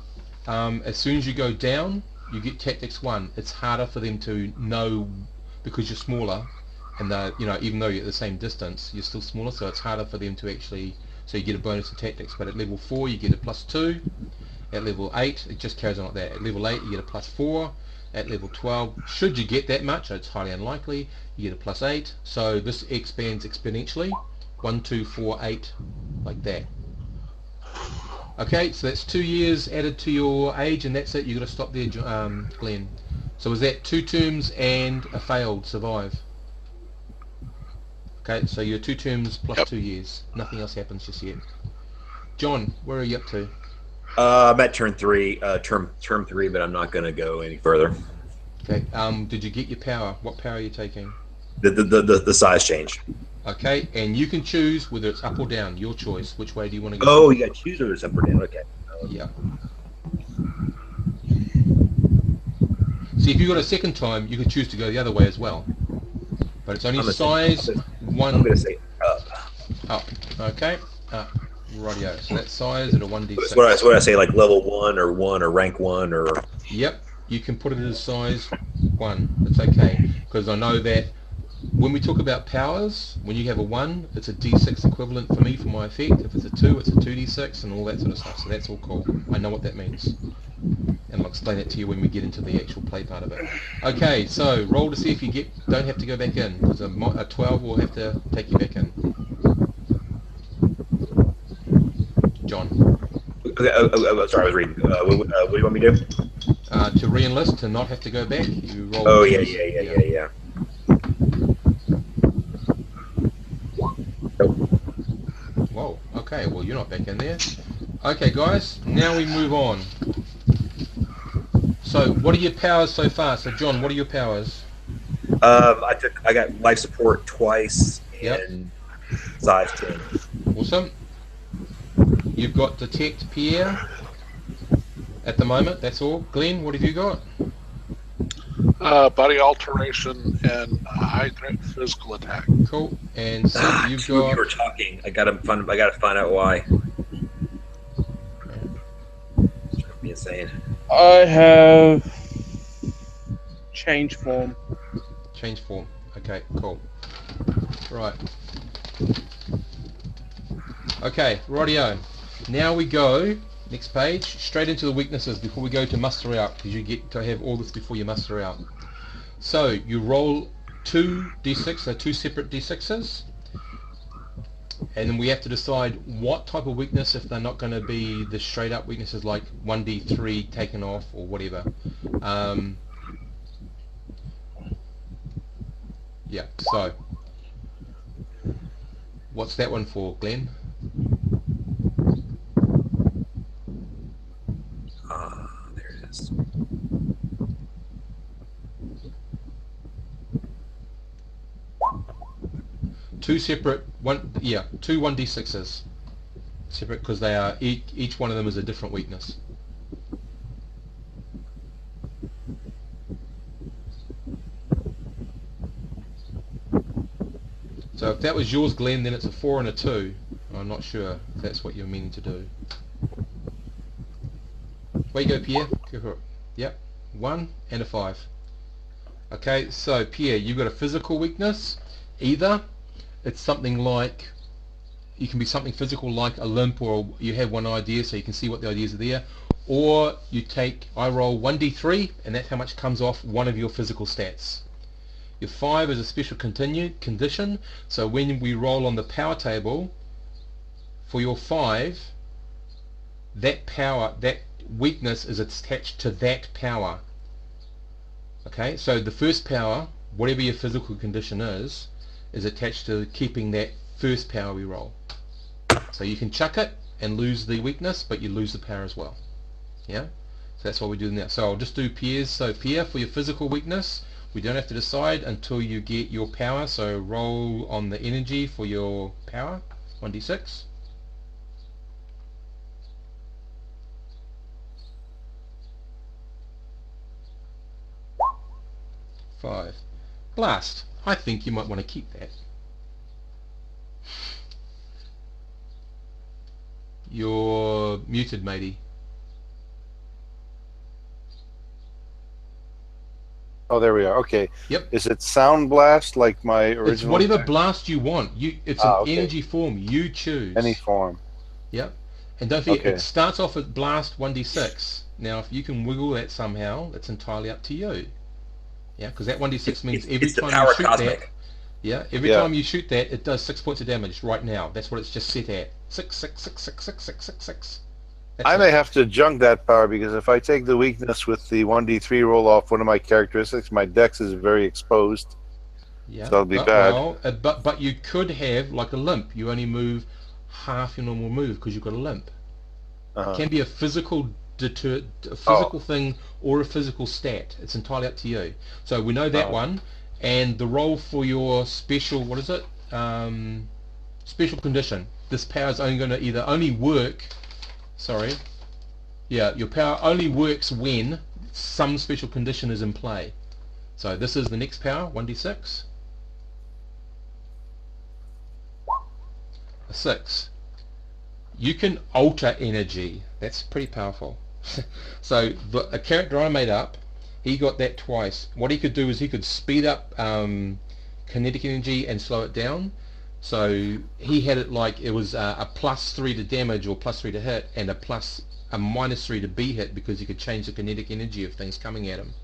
as soon as you go down, you get tactics 1. It's harder for them to know because you're smaller, and even though you're at the same distance, you're still smaller, so it's harder for them to actually. So you get a bonus to tactics, but at level 4 you get a +2. At level 8 it just carries on like that. At level 8 you get a +4. At level 12, should you get that much, it's highly unlikely, you get a +8. So this expands exponentially. 1, 2, 4, 8, like that. Okay, so that's 2 years added to your age, and that's it. You've got to stop there, Glenn. So was that 2 terms and a failed survive? Okay, so you're 2 terms plus 2 years. Nothing else happens just yet. John, where are you up to? I'm at turn 3, term 3, but I'm not going to go any further. Okay. Did you get your power? What power are you taking? The size change. Okay, and you can choose whether it's up or down. Your choice. Which way do you want to go? Oh, you got to choose whether it's up or down. Okay. Yeah. See, if you got a second time, you could choose to go the other way as well. But it's only size 1. I'm going to say up. Up. Okay. Up. Rightio. So that's size at a 1d6. That's what I say, like level 1 or rank 1 or. Yep. You can put it as size 1. It's okay, because I know that when we talk about powers, when you have a 1, it's a d6 equivalent for me for my effect. If it's a 2, it's a 2d6 and all that sort of stuff. So that's all cool. I know what that means. And I'll explain it to you when we get into the actual play part of it. Okay, so roll to see if you don't have to go back in, because a 12 will have to take you back in. John. Okay, sorry, I was reading. What do you want me to do? To re-enlist, to not have to go back, you roll. Oh, yeah. Whoa, okay, well you're not back in there. Okay guys, now we move on. So what are your powers so far? So John, what are your powers? I got life support twice and size change. Awesome. You've got detect Pierre at the moment. That's all. Glenn, what have you got? Body alteration and high threat physical attack. Cool. And Sid, you've Two of got. you are talking. I gotta find out why. It's driving me insane. I have change form. Change form. Okay, cool. Right. Okay, rightio. Now we go, next page, straight into the weaknesses before we go to muster out, because you get to have all this before you muster out. So, you roll 2 d6, so 2 separate d6s, and then we have to decide what type of weakness, if they're not going to be the straight up weaknesses like 1d3 taken off or whatever. Yeah, so what's that one for, Glenn? There it is. Two separate two 1d6s separate, because they are each one of them is a different weakness. So if that was yours, Glenn, then it's a 4 and a 2. I'm not sure if that's what you're meaning to do. Where you go, Pierre? Go for it. Yep, 1 and a 5. Okay, so Pierre, you've got a physical weakness. Either it's something like, you can be something physical like a limp, or you have one idea so you can see what the ideas are there, or you take, I roll 1d3 and that's how much comes off one of your physical stats. Your 5 is a special condition, so when we roll on the power table for your 5, that power, that weakness is attached to that power. Okay, so the first power, whatever your physical condition is attached to keeping that first power we roll. So you can chuck it and lose the weakness, but you lose the power as well. Yeah, so that's what we do now. So I'll just do Pierre's. So Pierre, for your physical weakness, we don't have to decide until you get your power, so roll on the energy for your power, 1d6. Five. Blast. I think you might want to keep that. You're muted, matey. Oh, there we are. Okay. Yep. Is it sound blast like my original? It's whatever blast you want. It's an okay. energy form. You choose. Any form. Yep. And don't forget, Okay. it starts off at blast 1d6. Now, if you can wiggle that somehow, it's entirely up to you. Yeah, because that 1d6 means every time you shoot cosmic. that. Yeah, every time you shoot that, it does 6 points of damage right now. That's what it's just set at. 6, 6, 6, 6, 6, 6, 6, 6. I may have to junk that power, because if I take the weakness with the 1d3 roll off one of my characteristics, my dex is very exposed. Yeah, so that'll be bad. Well, but you could have like a limp. You only move half your normal move because you've got a limp. It can be a physical thing or a physical stat. It's entirely up to you. So we know that one, and the roll for your special, what is it? Special condition. This power is only going to either only work. Sorry. Yeah, your power only works when some special condition is in play. So this is the next power, 1d6. A 6. You can alter energy. That's pretty powerful. So a character I made up, he got that twice. What he could do is he could speed up kinetic energy and slow it down. So he had it like it was a +3 to damage or +3 to hit, and a -3 to be hit, because he could change the kinetic energy of things coming at him.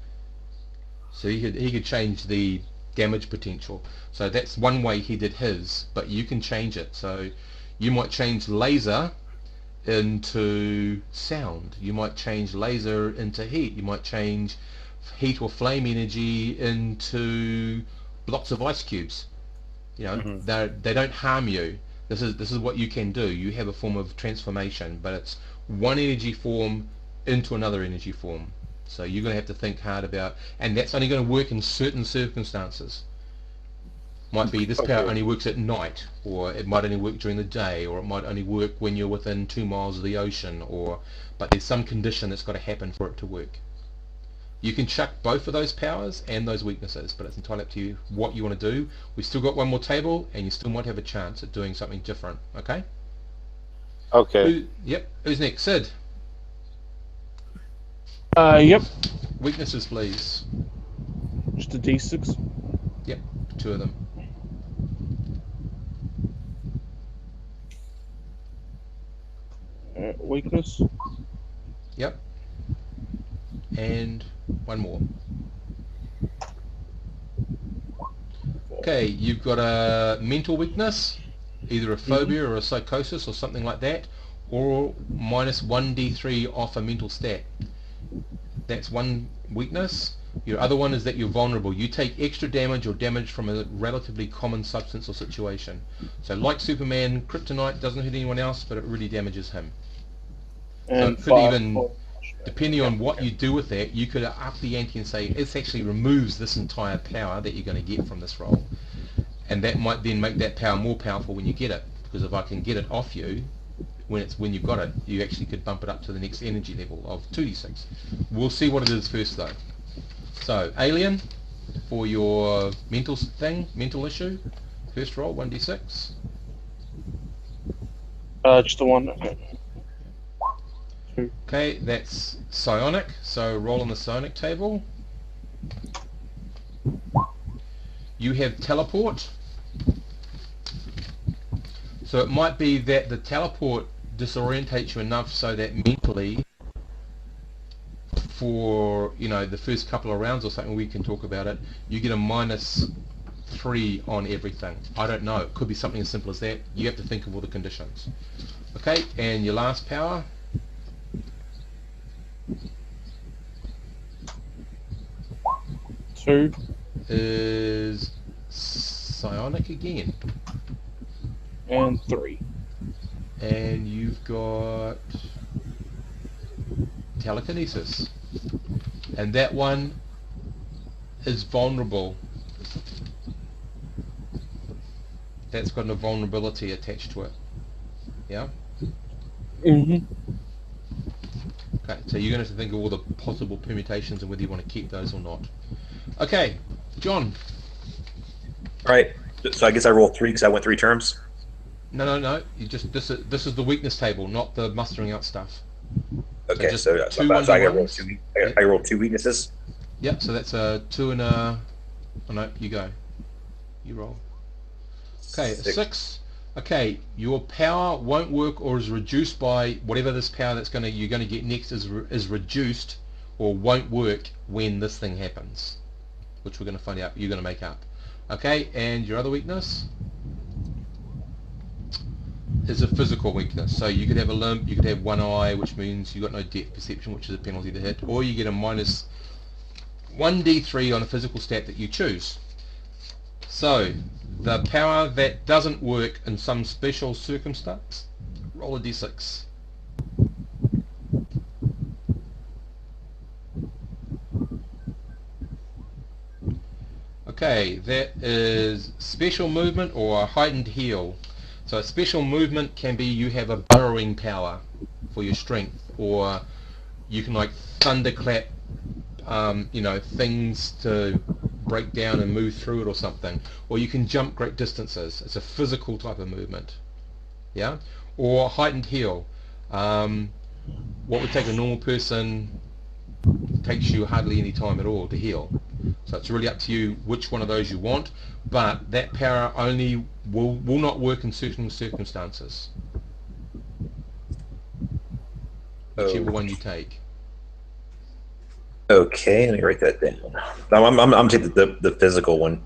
So he could change the damage potential. So that's one way he did his, but you can change it. So you might change laser into sound. You might change laser into heat. You might change heat or flame energy into blocks of ice cubes. You know, they don't harm you. This is what you can do. You have a form of transformation, but it's one energy form into another energy form. So you're going to have to think hard about, and that's only going to work in certain circumstances. Might be this power Okay. only works at night, or it might only work during the day, or it might only work when you're within 2 miles of the ocean, but there's some condition that's got to happen for it to work. You can chuck both of those powers and those weaknesses, but it's entirely up to you what you want to do. We've still got one more table, and you still might have a chance at doing something different, okay? Okay. Who's next? Sid, Yep. weaknesses please. Just a D6. Yep, 2 of them. Weakness. Yep. And one more. Okay, you've got a mental weakness, either a phobia or a psychosis or something like that, or minus 1d3 off a mental stat. That's one weakness. Your other one is that you're vulnerable. You take extra damage or damage from a relatively common substance or situation. So like Superman, kryptonite doesn't hurt anyone else, but it really damages him. And it could 5 even- for- Depending on what you do with that, you could up the ante and say it actually removes this entire power that you're going to get from this roll. And that might then make that power more powerful when you get it. Because if I can get it off you, when you've got it, you actually could bump it up to the next energy level of 2d6. We'll see what it is first though. So, Alien, for your mental issue, first roll, 1d6. Just the one. Okay. Okay, that's psionic, so roll on the psionic table. You have teleport. So it might be that the teleport disorientates you enough so that mentally, for the first couple of rounds or something, we can talk about it, you get a -3 on everything. I don't know, it could be something as simple as that. You have to think of all the conditions. Okay, and your last power. Two. Is psionic again, And 3. and you've got telekinesis, and that one is vulnerable. That's got a vulnerability attached to it. Yeah. Mm-hmm. Okay, so you're going to have to think of all the possible permutations and whether you want to keep those or not. Okay, John. All right. So I guess I roll 3 because I went 3 terms. No. You just this is the weakness table, not the mustering out stuff. Okay, just so two I got to roll underones? 2. I roll 2 weaknesses. Yep. So that's a 2 and a. Oh no, you go. You roll. Okay, 6. Okay, your power won't work or is reduced by whatever this power you're gonna get next is reduced or won't work when this thing happens, which we're gonna find out. You're gonna make up. Okay, and your other weakness is a physical weakness. So you could have a limp, you could have one eye, which means you got no depth perception, which is a penalty to hit, or you get a minus 1d3 on a physical stat that you choose. So the power that doesn't work in some special circumstance, roll a d6. Okay, that is special movement or a heightened heal. So a special movement can be you have a burrowing power for your strength, or you can like thunderclap things to break down and move through it or something, or you can jump great distances. It's a physical type of movement, yeah. Or heightened heal, what would take a normal person takes you hardly any time at all to heal. So it's really up to you which one of those you want, but that power only will not work in certain circumstances, whichever one you take. Okay, let me write that down. I'm taking the physical one.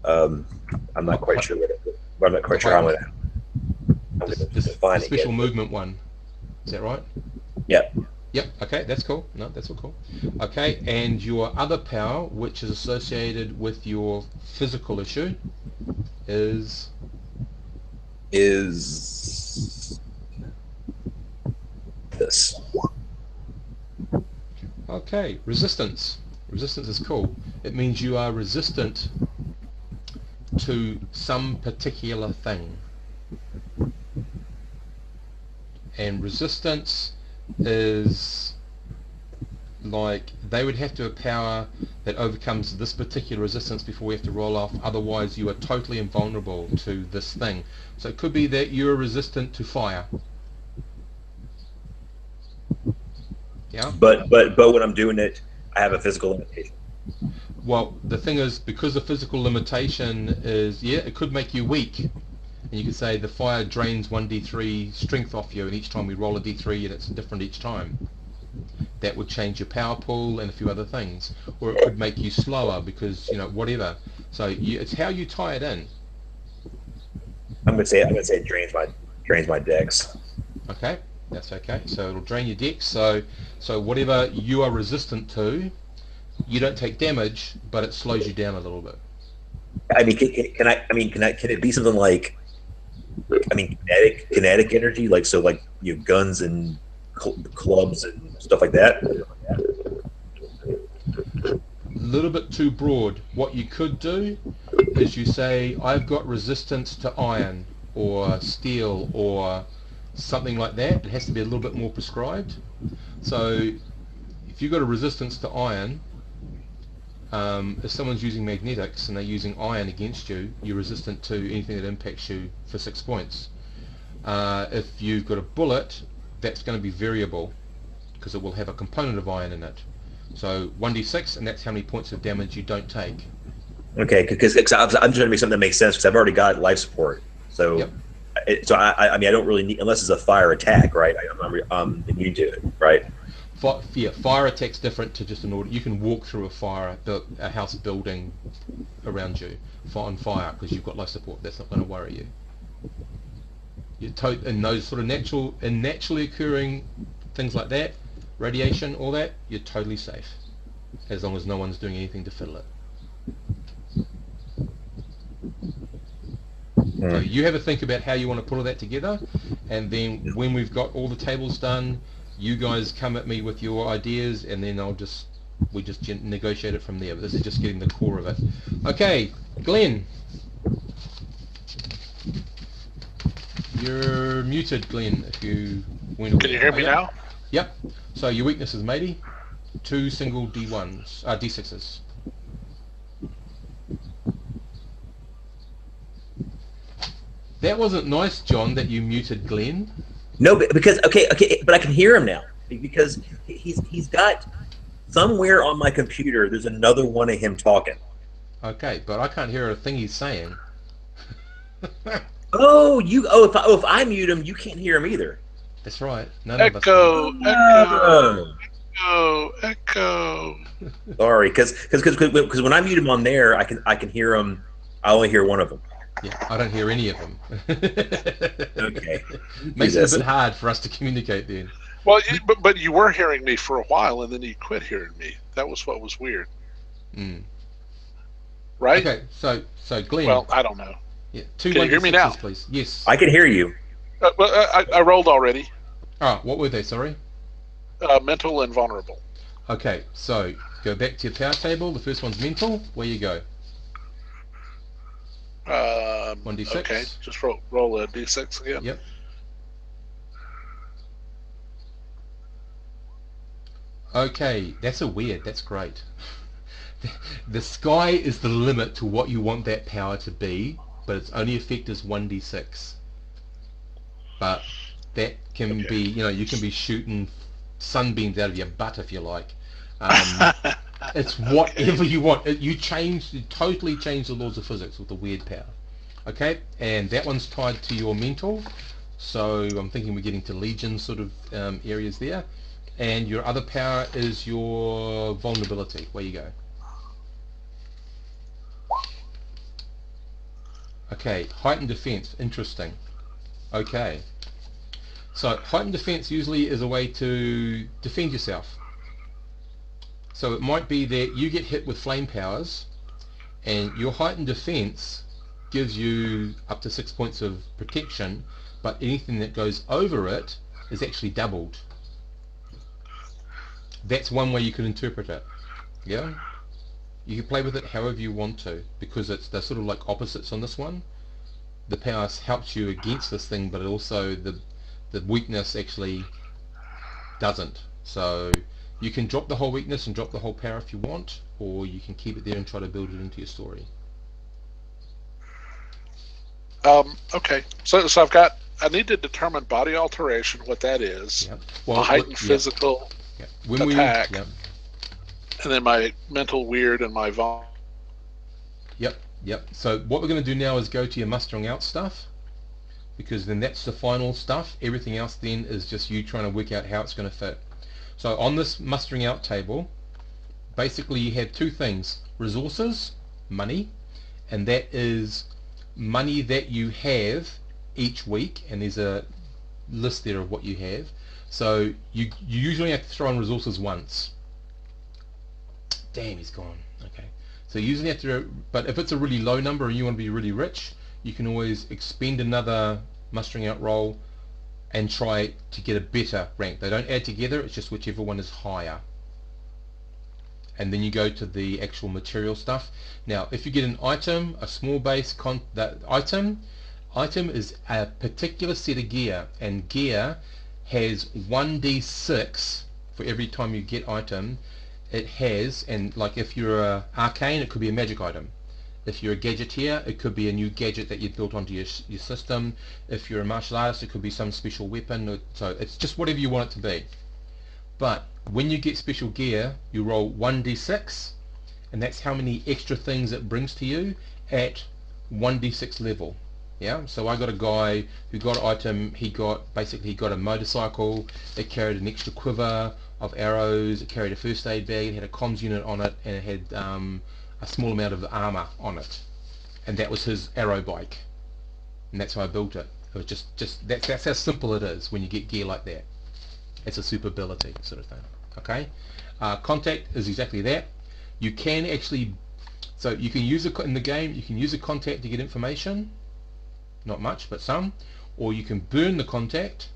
I'm not quite sure I'm not quite sure how I'm going to define the it special yet. movement one. Is that right? Yep. Yep. Okay, that's cool. No, that's all cool. Okay, and your other power, which is associated with your physical issue, is this. okay. Resistance. Resistance is cool. It means you are resistant to some particular thing. And resistance is like they would have to have power that overcomes this particular resistance before we have to roll off, otherwise you are totally invulnerable to this thing. So it could be that you're resistant to fire. Yeah. But when I'm doing it, I have a physical limitation. Well, the thing is, because the physical limitation is, yeah, it could make you weak. And you could say the fire drains 1d3 strength off you, and each time we roll a d3 and it's different each time. That would change your power pool and a few other things. Or it could make you slower because, you know, whatever. So it's how you tie it in. I'm gonna say it drains my dex. Okay, that's okay. So it'll drain your dex. So whatever you are resistant to, you don't take damage, but it slows you down a little bit. I mean, can it be something like, I mean, kinetic energy, like so, like you know, guns and clubs and stuff like that? A little bit too broad. What you could do is you say, I've got resistance to iron or steel or something like that. It has to be a little bit more prescribed. So if you've got a resistance to iron, if someone's using magnetics and they're using iron against you, you're resistant to anything that impacts you for 6 points. If you've got a bullet, that's going to be variable because it will have a component of iron in it. So 1d6, and that's how many points of damage you don't take. Okay, because I'm trying to make something that makes sense because I've already got life support. So, Yep. I mean, I don't really need, unless it's a fire attack, right? I'm immune to it, right? Fire attack's different to just an order. You can walk through a house building around you on fire because you've got life support. That's not going to worry you. In those sort of naturally occurring things like that, radiation, all that, you're totally safe as long as no one's doing anything to fiddle it. So you have a think about how you want to put all that together, and then when we've got all the tables done, you guys come at me with your ideas, and then we just negotiate it from there. But this is just getting the core of it. Okay, Glenn. You're muted, Glenn. If you went away. Can you hear me now? Yep. So your weaknesses, matey. 2 single D1s, D6s. That wasn't nice, John, that you muted Glenn. No, because okay, but I can hear him now because he's got somewhere on my computer. There's another one of him talking. Okay, but I can't hear a thing he's saying. If I mute him, you can't hear him either. That's right. None of us Echo, can. echo. Sorry, because when I mute him on there, I can hear him. I only hear one of them. Yeah, I don't hear any of them. Okay. Makes it a bit hard for us to communicate then. Well, but you were hearing me for a while, and then you quit hearing me. That was what was weird. Mm. Right? Okay, so Glenn. Well, I don't know. Yeah, 2 Can you hear me now? please. Yes. I can hear you. I rolled already. Oh, what were they? Sorry. Mental and vulnerable. Okay, so go back to your power table. The first one's mental. Where you go? 1d6. Okay, just roll a d6 again. Yep. Okay, that's that's great. The sky is the limit to what you want that power to be, but its only effect is 1d6. But that can be, you can be shooting sunbeams out of your butt if you like. It's whatever you want. You totally change the laws of physics with the weird power. Okay, and that one's tied to your mental. So I'm thinking we're getting to Legion sort of areas there. And your other power is your vulnerability. Where you go? Okay, heightened defense. Interesting. Okay. So heightened defense usually is a way to defend yourself. So it might be that you get hit with flame powers, and your heightened defense gives you up to 6 points of protection, but anything that goes over it is actually doubled. That's one way you could interpret it. Yeah? You can play with it however you want to, because they're sort of like opposites on this one. The power helps you against this thing, but also the weakness actually doesn't. So you can drop the whole weakness and drop the whole power if you want, or you can keep it there and try to build it into your story. Okay, so I need to determine body alteration, what that is. Yep. A heightened physical attack, and then my mental weird and my Yep. So what we're going to do now is go to your mustering out stuff, because then that's the final stuff. Everything else then is just you trying to work out how it's going to fit. So on this mustering out table, basically you have two things: resources, money, and that is money that you have each week, and there's a list there of what you have. So you usually have to throw in resources once. Damn, he's gone. Okay. So you usually have to, but if it's a really low number and you want to be really rich, you can always expend another mustering out roll and try to get a better rank. They don't add together, it's just whichever one is higher. And then you go to the actual material stuff. Now, if you get an item, a small base, that item is a particular set of gear, and gear has 1d6 for every time you get item. It has, and like if you're a arcane, it could be a magic item. If you're a gadgeteer, it could be a new gadget that you've built onto your system. If you're a martial artist, it could be some special weapon. So it's just whatever you want it to be. But when you get special gear, you roll 1d6, and that's how many extra things it brings to you at 1d6 level. Yeah, so I got a guy who got an item. He got a motorcycle. It carried an extra quiver of arrows. It carried a first aid bag. It had a comms unit on it, and it had a small amount of armor on it. And that was his arrow bike. And that's how I built it. It was just that's how simple it is when you get gear like that. It's a super ability sort of thing. Okay, contact is exactly that. You can actually, so you can use it in the game. You can use a contact to get information. Not much, but some. Or you can burn the contact,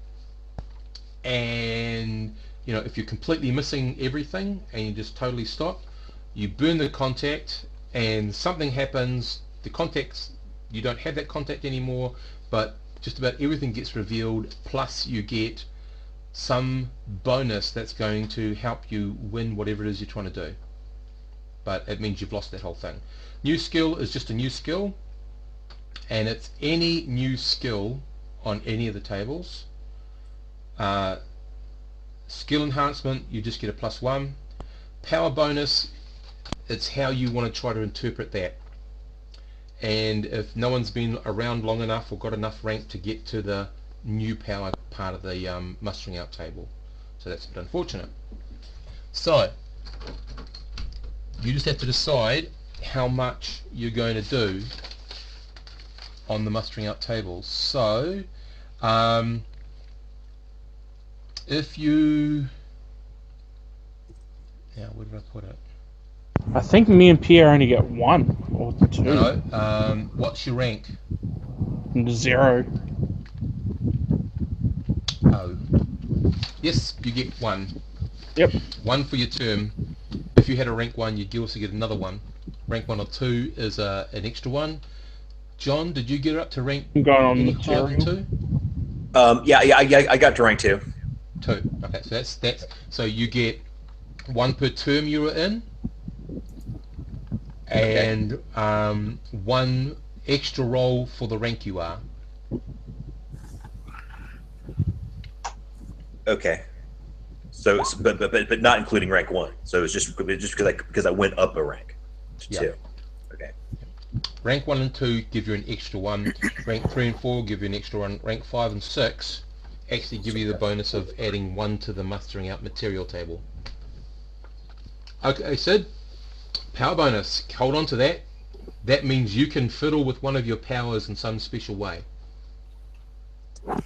and you know, if you're completely missing everything and you just totally stop, you burn the contact and something happens. The contacts, you don't have that contact anymore, but just about everything gets revealed, plus you get some bonus that's going to help you win whatever it is you're trying to do. But it means you've lost that whole thing. New skill is just a new skill, and it's any new skill on any of the tables. Skill enhancement, you just get a +1. Power bonus, it's how you want to try to interpret that. And if no one's been around long enough or got enough rank to get to the new power part of the mustering out table. So that's a bit unfortunate. So you just have to decide how much you're going to do on the mustering out tables. So if you, now where did I put it? I think me and Pierre only get 1 or 2. No, what's your rank? 0. Oh, yes, you get 1. Yep. 1 for your term. If you had a rank 1, you'd also get another 1. Rank 1 or 2 is an extra 1. John, did you get up to rank I'm going on any material. higher than 2? I got to rank 2. 2. Okay, so that's so you get 1 per term you were in, and 1 extra roll for the rank you are. Okay. So, but not including rank 1. So it's just because I went up a rank to 2. Okay. Rank 1 and 2 give you an extra 1. Rank 3 and 4 give you an extra 1. Rank 5 and 6 actually give you the bonus of adding 1 to the mustering out material table. Okay, Sid, power bonus. Hold on to that. That means you can fiddle with one of your powers in some special way. But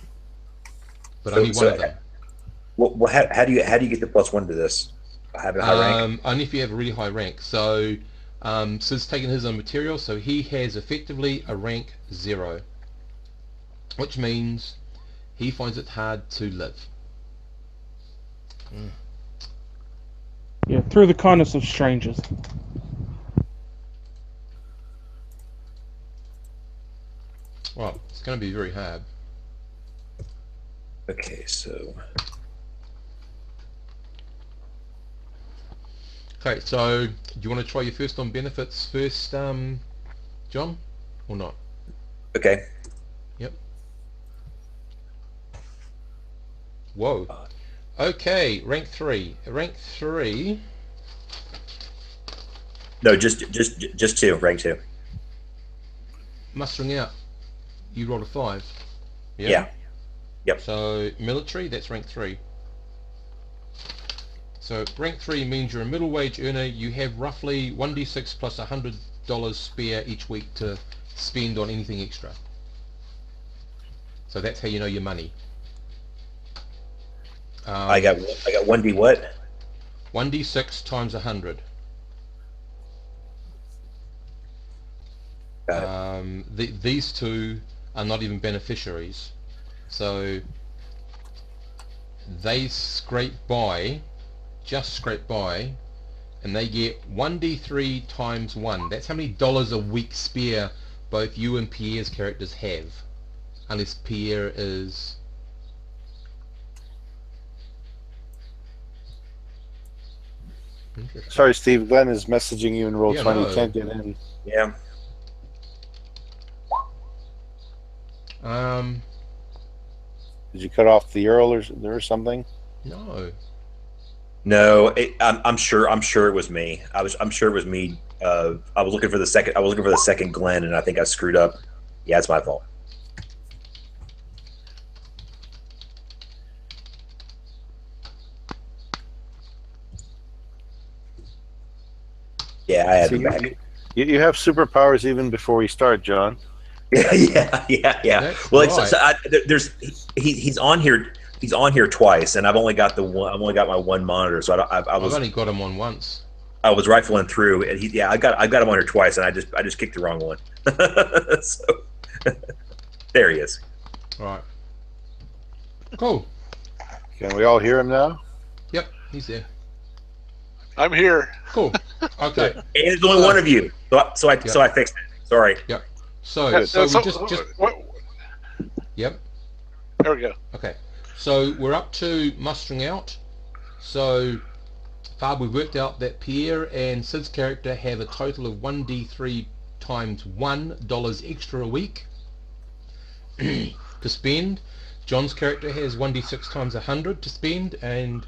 only one of them. Well, how do you get the +1 to this? Having a high rank? Only if you have a really high rank. So Sid's taken his on material, so he has effectively a rank 0, which means he finds it hard to live. Yeah, through the kindness of strangers. Well, it's going to be very hard. Okay, so Okay, so do you want to try your first on benefits first, John, or not? okay. Whoa. Okay, rank 3. Rank 3. No, just 2, rank 2. Mustering out. You rolled a 5. Yeah. Yep. So military, that's rank 3. So rank 3 means you're a middle wage earner. You have roughly 1d6 plus $100 spare each week to spend on anything extra. So that's how you know your money. I got 1d what? 1d6 times 100. Got it. These two are not even beneficiaries, so they just scrape by, and they get 1d3 times 1. That's how many dollars a week spare both you and Pierre's characters have, unless Pierre is... Sorry, Steve. Glenn is messaging you in Roll20. Yeah, no. You can't get in. Yeah. Did you cut off the Earl or something? No. No, I'm sure it was me. I'm sure it was me. I was looking for the second Glenn, and I think I screwed up. Yeah, it's my fault. Yeah, I had See, it back. you have superpowers even before we start, John. Yeah. That's Well, right. he's on here. He's on here twice, and I've only got my one monitor, so I've only got him on once. I was rifling through, and I got him on here twice, and I just kicked the wrong one. So there he is. All right. Cool. Can we all hear him now? Yep, he's there. I'm here. Cool. Okay. And there's only one of you, so I fixed it. Sorry. Yep. So we just yep. There we go. Okay. So we're up to mustering out. So far we've worked out that Pierre and Sid's character have a total of 1d3 times $1 extra a week to spend. John's character has 1d6 times 100 to spend, and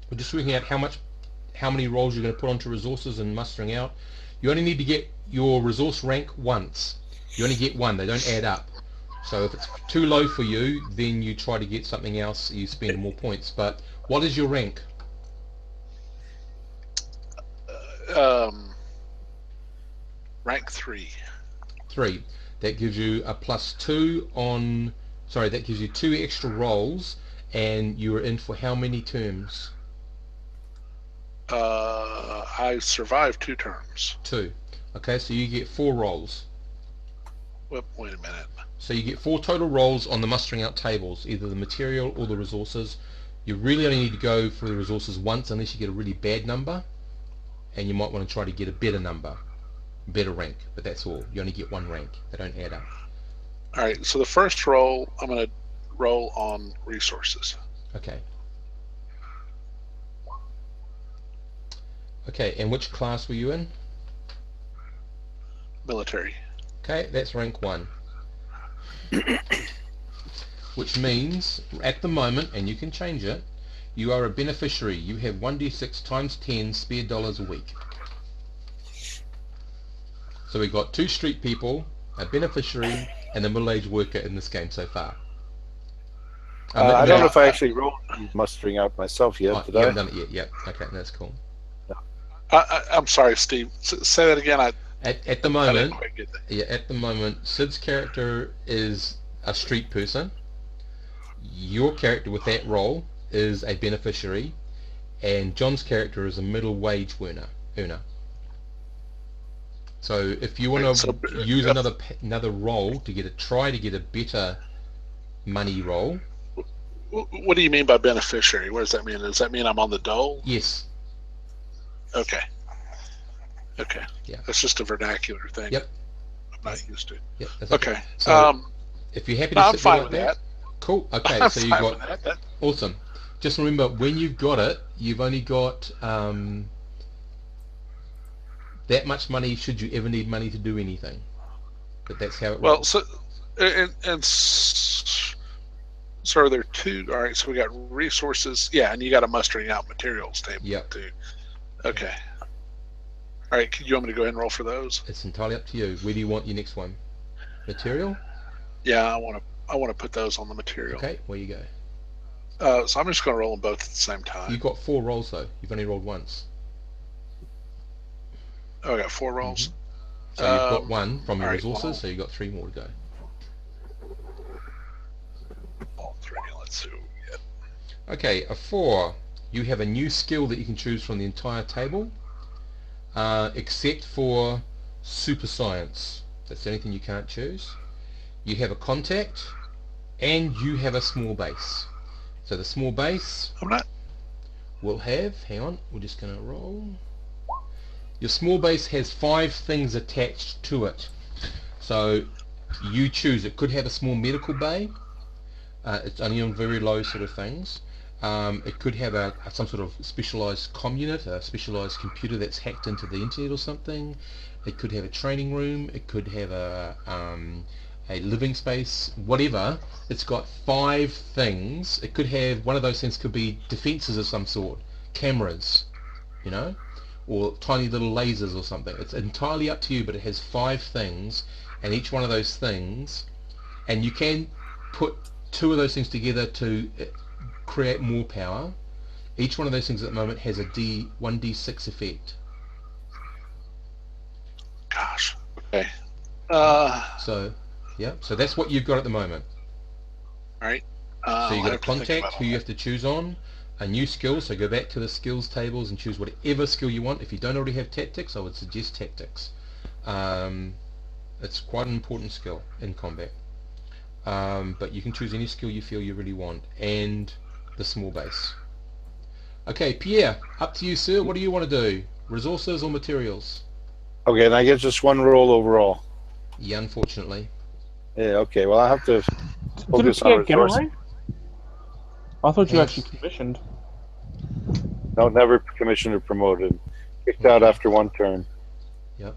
we're just working out how many rolls you're going to put onto resources and mustering out. You only need to get your resource rank once. You only get one. They don't add up. So if it's too low for you, then you try to get something else. You spend more points. But what is your rank? Rank 3. 3. That gives you a +2 on... Sorry, that gives you 2 extra rolls, and you are in for how many terms? I survived 2 terms. 2. Okay, so you get 4 rolls. Wait a minute. So you get 4 total rolls on the mustering out tables, either the material or the resources. You really only need to go for the resources once unless you get a really bad number, and you might want to try to get a better number, better rank, but that's all. You only get 1 rank. They don't add up. Alright, so the first roll, I'm going to roll on resources. Okay. Okay, and which class were you in? Military. Okay, that's rank 1. Which means, at the moment, and you can change it, you are a beneficiary. You have 1d6 times 10 spare dollars a week. So we've got 2 street people, a beneficiary, and a middle-aged worker in this game so far. I don't know if I actually rolled mustering out myself yet. You haven't done it yet. Yep. Okay, that's cool. I'm sorry, Steve. Say that again. At the moment, at the moment, Sid's character is a street person. Your character with that role is a beneficiary, and John's character is a middle wage earner. So if you want to use another role to try to get a better money roll. What do you mean by beneficiary? What does that mean? Does that mean I'm on the dole? Yes. Okay. Yeah. That's just a vernacular thing. Yep. not used to. Yeah, that's Okay. So if you're happy to I'm sit there fine like with that. cool. Okay, I'm so you fine got with that. awesome. Just remember, when you've got it, you've only got that much money should you ever need money to do anything. But that's how it Well, rolls. so so are there two? All right, so we got resources. Yeah, and you got a mustering out materials table Yep. too. Okay. All right, you want me to go ahead and roll for those? It's entirely up to you. Where do you want your next one? Material? Yeah, I want to put those on the material. Okay, where you go. So I'm just going to roll them both at the same time. You've got 4 rolls though. You've only rolled once. Oh, I got 4 rolls. So you've got 1 from your all right, resources, well, so you've got 3 more to go. all 3. Let's see what we get. Okay, a 4. You have a new skill that you can choose from the entire table, except for super science. That's the only thing you can't choose. You have a contact, and you have a small base. So the small base I'm not. will have, hang on, we're just going to roll. Your small base has 5 things attached to it. So you choose. It could have a small medical bay. It's only on very low sort of things. It could have some sort of specialized comm unit, a specialized computer that's hacked into the internet or something. It could have a training room. It could have a living space, whatever. It's got 5 things. It could have, one of those things could be defenses of some sort, cameras, you know, or tiny little lasers or something. It's entirely up to you, but it has 5 things, and each one of those things, and you can put 2 of those things together to create more power. Each one of those things at the moment has a 1d6 effect. Gosh. Okay. So that's what you've got at the moment. All right. So you've got I'll a have to think contact about who you have to choose on, a new skill, so go back to the skills tables and choose whatever skill you want. If you don't already have tactics, I would suggest tactics. It's quite an important skill in combat. But you can choose any skill you feel you really want, and the small base. Okay, Pierre, up to you, sir. What do you want to do? Resources or materials? Okay, and I get just 1 roll overall. Yeah, unfortunately. Yeah, okay. Well, I have to Didn't focus you on get gamma resources. ray? I thought you Yes. actually commissioned. No, never commissioned or promoted. Kicked out after 1 turn. Yep.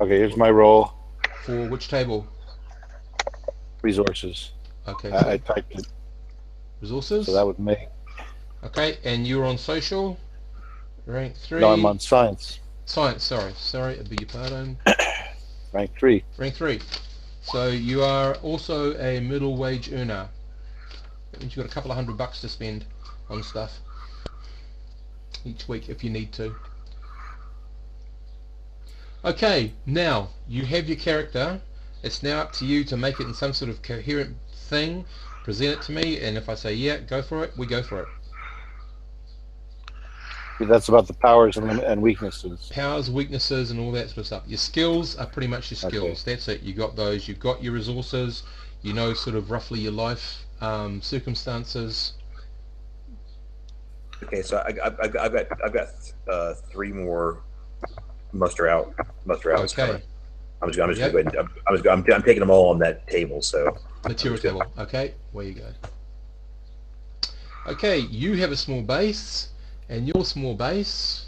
Okay, here's my roll. For which table? Resources. Okay, I typed it, resources. so that would make. Okay, and you're on social. Rank 3. No, I'm on science. Science, sorry, I beg your pardon. Rank 3. Rank 3. So you are also a middle wage earner. That means you've got a couple of $100 to spend on stuff each week if you need to. Okay, now you have your character. It's now up to you to make it in some sort of coherent thing, present it to me, and if I say yeah, go for it, we go for it. That's about the powers and weaknesses. Powers, weaknesses, and all that sort of stuff. Your skills are pretty much your skills. Okay. That's it. You got those. You've got your resources. You know sort of roughly your life circumstances. Okay, so I've got 3 more muster out. Okay. I'm just gonna go ahead. I'm taking them all on that table. So Material table. Okay, where you go. Okay, you have a small base, and your small base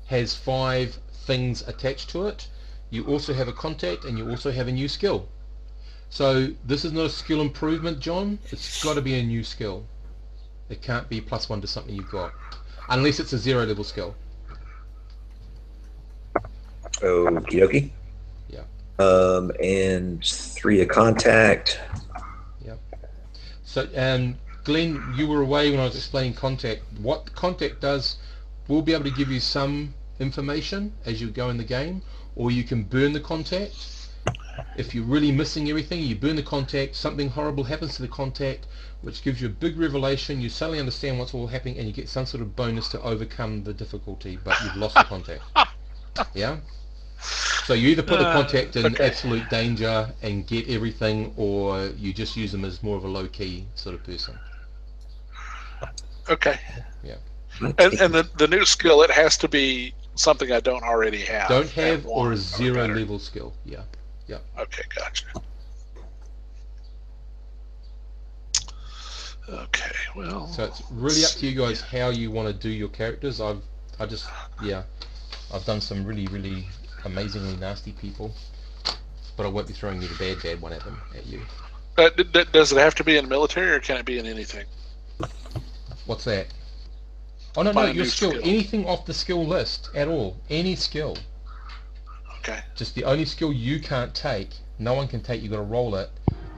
has 5 things attached to it. You also have a contact, and you also have a new skill. So this is not a skill improvement, John. It's got to be a new skill. It can't be +1 to something you've got, unless it's a 0 level skill. okie dokie. Yeah. And 3 to contact. Yep. So, Glenn, you were away when I was explaining contact. What contact does, we'll be able to give you some information as you go in the game, or you can burn the contact. If you're really missing everything, you burn the contact, something horrible happens to the contact, which gives you a big revelation, you suddenly understand what's all happening, and you get some sort of bonus to overcome the difficulty, but you've lost the contact. Yeah? So you either put the contact in absolute danger and get everything, or you just use them as more of a low-key sort of person. Okay. Yeah. And the new skill, it has to be something I don't already have. Don't at have or one a 0 better. level skill. Yeah. Okay, gotcha. Okay, well. So it's really up to you guys how you want to do your characters. I've done some really amazingly nasty people, but I won't be throwing you the bad one at you. Does it have to be in military, or can it be in anything? What's that? Oh no, Find your new skill. skill. Anything off the skill list at all. Any skill. Okay. Just the only skill you can't take, no one can take, you got to roll it,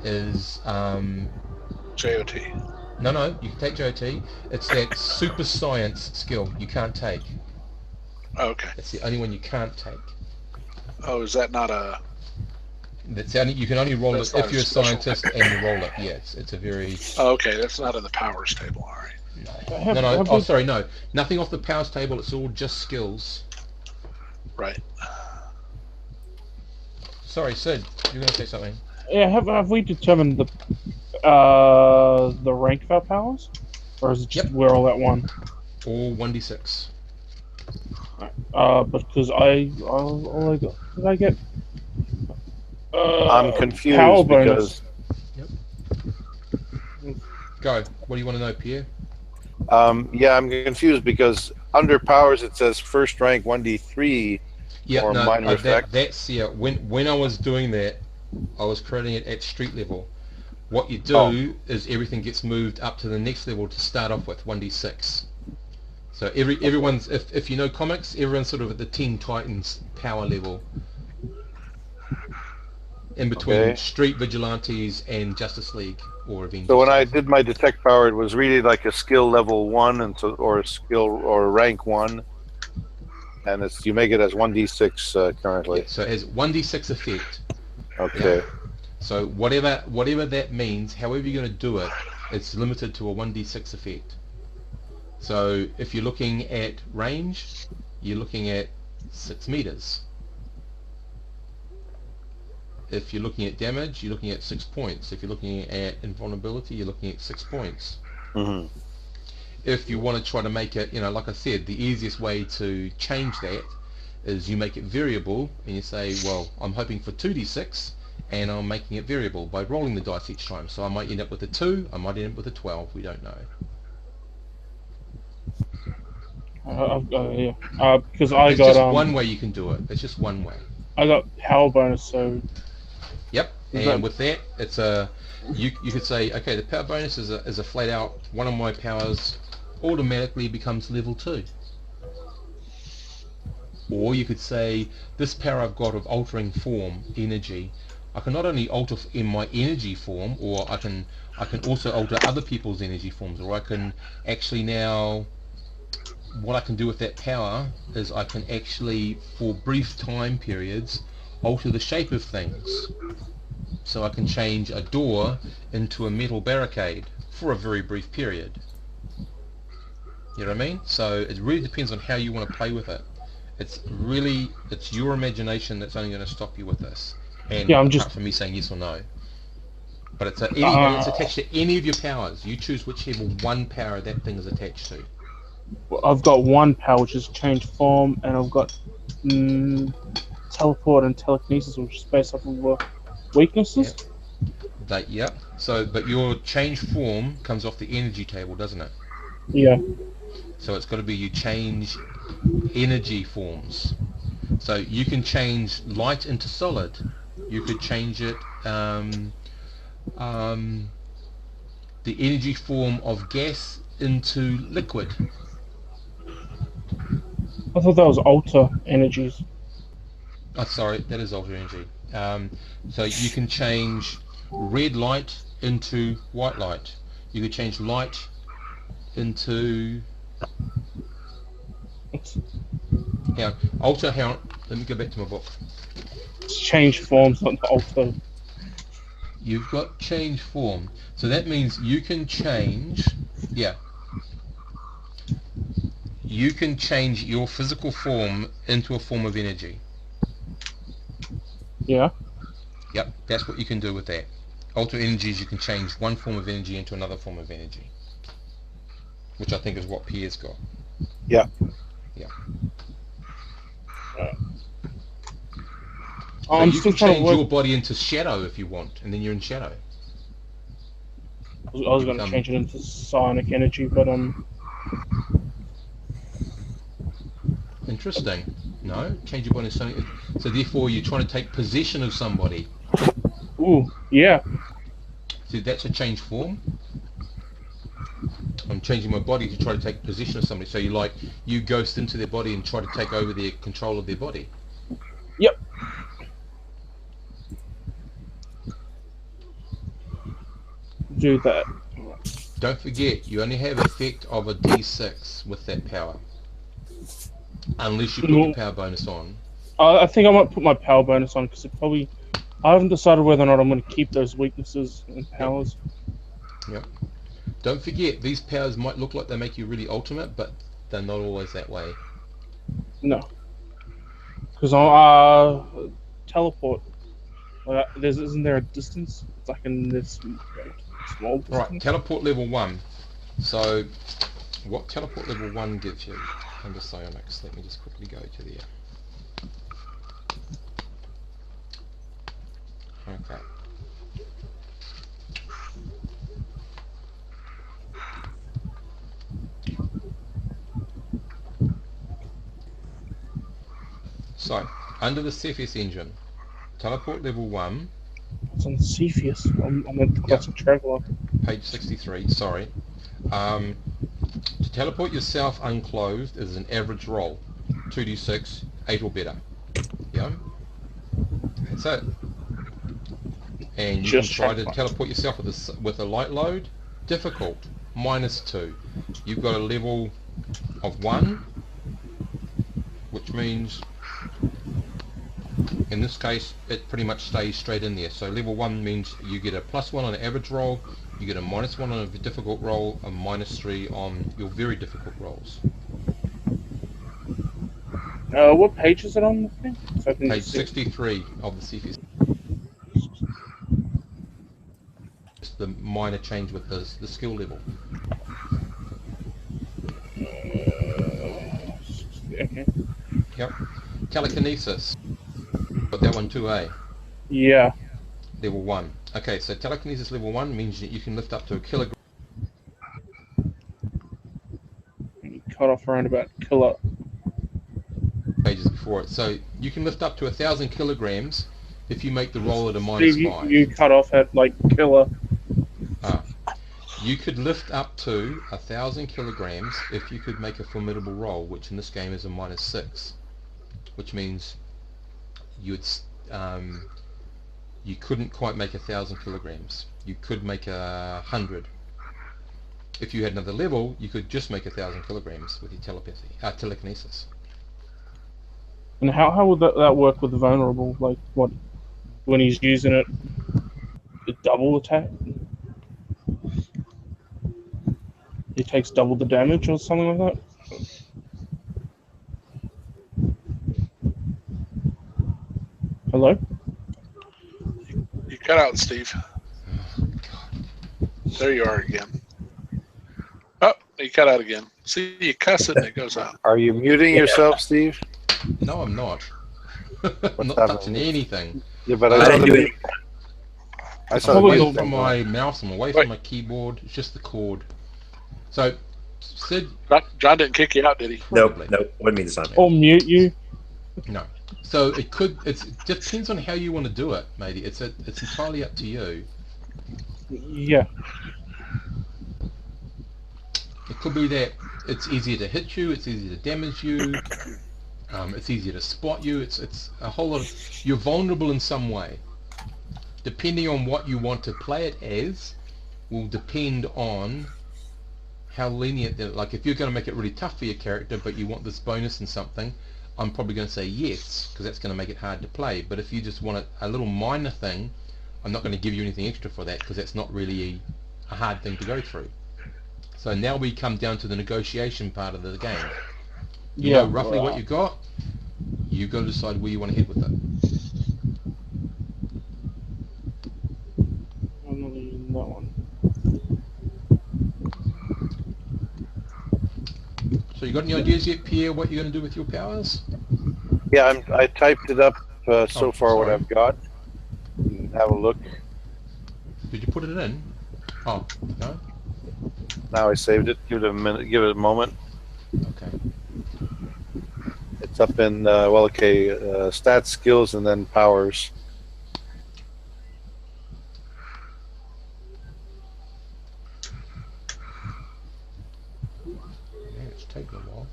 is JOT. No, you can take JOT. It's that super science skill you can't take. Oh, okay. It's the only one you can't take. Oh, is that not a? That's only, you can only roll That's it not if a you're a special- scientist and you roll it. Yes, it's a very Oh, okay, that's not in the powers table. All right. no. Nothing off the powers table. It's all just skills. Right. Sorry, Sid, you're going to say something. Yeah, have we determined the rank of our powers, or is it just we're all at one? All 1d6. Because all I got, did I get? I'm Power confused bonus. because Go. What do you want to know, Pierre? yeah, I'm confused because under powers it says first rank 1d3 or minor effect. That's when I was doing that, I was creating it at street level. What you do is everything gets moved up to the next level to start off with 1d6. So everyone's if you know comics, everyone's sort of at the Teen Titans power level. In between Street Vigilantes and Justice League or Avengers. So when I did my detect power, it was really like a skill level 1 and so, or a skill or rank 1, and it's you make it as 1d6 currently. Yeah, so it has 1d6 effect. Okay. Yeah. So whatever that means, however you're going to do it, it's limited to a 1d6 effect. So if you're looking at range, you're looking at 6 meters. If you're looking at damage, you're looking at 6 points. If you're looking at invulnerability, you're looking at 6 points. Mm-hmm. If you want to try to make it, like I said, the easiest way to change that is you make it variable and you say, well, I'm hoping for 2d6 and I'm making it variable by rolling the dice each time. So I might end up with a 2, I might end up with a 12, we don't know. Because I It's got just one way you can do it. It's just one way. I got power bonus, so Yep, and with that, it's a you could say, okay, the power bonus is a flat out one of my powers automatically becomes level 2. Or you could say this power I've got of altering form, energy, I can not only alter in my energy form, or I can also alter other people's energy forms, or I can actually now, what I can do with that power is I can actually, for brief time periods, alter the shape of things. So I can change a door into a metal barricade for a very brief period. You know what I mean? So it really depends on how you want to play with it. It's your imagination that's only going to stop you with this. And Yeah, apart from me saying yes or no. But it's it's attached to any of your powers. You choose whichever one power that thing is attached to. I've got one power which is change form, and I've got teleport and telekinesis, which is based off of weaknesses. Yep. So, but your change form comes off the energy table, doesn't it? Yeah. So it's got to be you change energy forms. So you can change light into solid. You could change it, the energy form of gas into liquid. I thought that was alter energies. Oh, sorry, that is alter energy. So you can change red light into white light. You could change light into... alter, hang on, let me go back to my book. It's change forms, not alter. You've got change form. So that means you can change, you can change your physical form into a form of energy. Yeah. Yep, that's what you can do with that. Alter energies, you can change one form of energy into another form of energy. Which I think is what Pierre's got. Yeah. Yeah. So I'm you still can trying to change work. your body into shadow if you want, and then you're in shadow. I was you going to become- change it into psionic energy, but Interesting. No, change your body into something. So therefore, you're trying to take possession of somebody. ooh, yeah. So that's a change form. I'm changing my body to try to take possession of somebody. So you ghost into their body and try to take over their control of their body. Yep. Do that. Don't forget, you only have effect of a D6 with that power. Unless you put your power bonus on. I think I might put my power bonus on because it probably. I haven't decided whether or not I'm going to keep those weaknesses and powers. Yep. Don't forget, these powers might look like they make you really ultimate, but they're not always that way. No. Because I teleport. Isn't there a distance? It's like in this small distance. Right, teleport level 1. So, what teleport level 1 gives you under psionics? Let me just quickly go to there. Okay. So, under the Cepheus engine, teleport level 1, It's on Cepheus. I'm at the Classic Traveler. page 63, sorry. To teleport yourself unclothed is an average roll. 2d6, 8 or better. Yeah? That's it. And you Just can try to checkpoint. teleport yourself with a light load. Difficult, -2. You've got a level of 1, which means in this case it pretty much stays straight in there. So level 1 means you get a +1 on an average roll, you get a -1 on a difficult roll, a -3 on your very difficult rolls. What page is it on? So I can Page just see. 63 of the Cepheus. Just the minor change with the skill level. Okay. Yep. Telekinesis. Got that one too, eh? Yeah. Level 1. Okay, so telekinesis level 1 means that you can lift up to a kilogram. Cut off around about killer. Pages before it. So you can lift up to 1,000 kilograms if you make the roll at a Steve, -5. you cut off at like killer. You could lift up to 1,000 kilograms if you could make a formidable roll, which in this game is a -6, which means you couldn't quite make 1,000 kilograms. You could make 100. If you had another level, you could just make 1,000 kilograms with your telekinesis. And how would that work with the vulnerable? Like what? When he's using it, double attack. He takes double the damage or something like that. Hello? You cut out, Steve. Oh, God. There you are again. Oh, you cut out again. See, you cuss it and it goes out. Are you muting yourself, Steve? No, I'm not. I'm not happening? touching anything. Yeah, but I I didn't don't do know. it. I I'm saw the away mute from thing my going. mouse, I'm away Wait. from my keyboard, it's just the cord. So, Sid, John didn't kick you out, did he? Nope, probably. nope. Wouldn't mean this time. Or mute you? No. So it depends on how you want to do it, matey. It's entirely up to you. Yeah. It could be that it's easier to hit you, it's easier to damage you, it's easier to spot you, it's a whole lot of... You're vulnerable in some way. Depending on what you want to play it as, will depend on how lenient... Like, if you're going to make it really tough for your character, but you want this bonus and something, I'm probably going to say yes, because that's going to make it hard to play. But if you just want a little minor thing, I'm not going to give you anything extra for that, because that's not really a hard thing to go through. So now we come down to the negotiation part of the game. You know roughly what you got. You've got to decide where you want to head with it. I'm not using that one. So you got any ideas yet, Pierre, what you're going to do with your powers? Yeah, I typed it up so Oh, far. What sorry. I've got. You can have a look. Did you put it in? Oh, no? Now I saved it. Give it a minute. Give it a moment. Okay. It's up in well, okay, stats, skills, and then powers. Yeah, it's taking a while.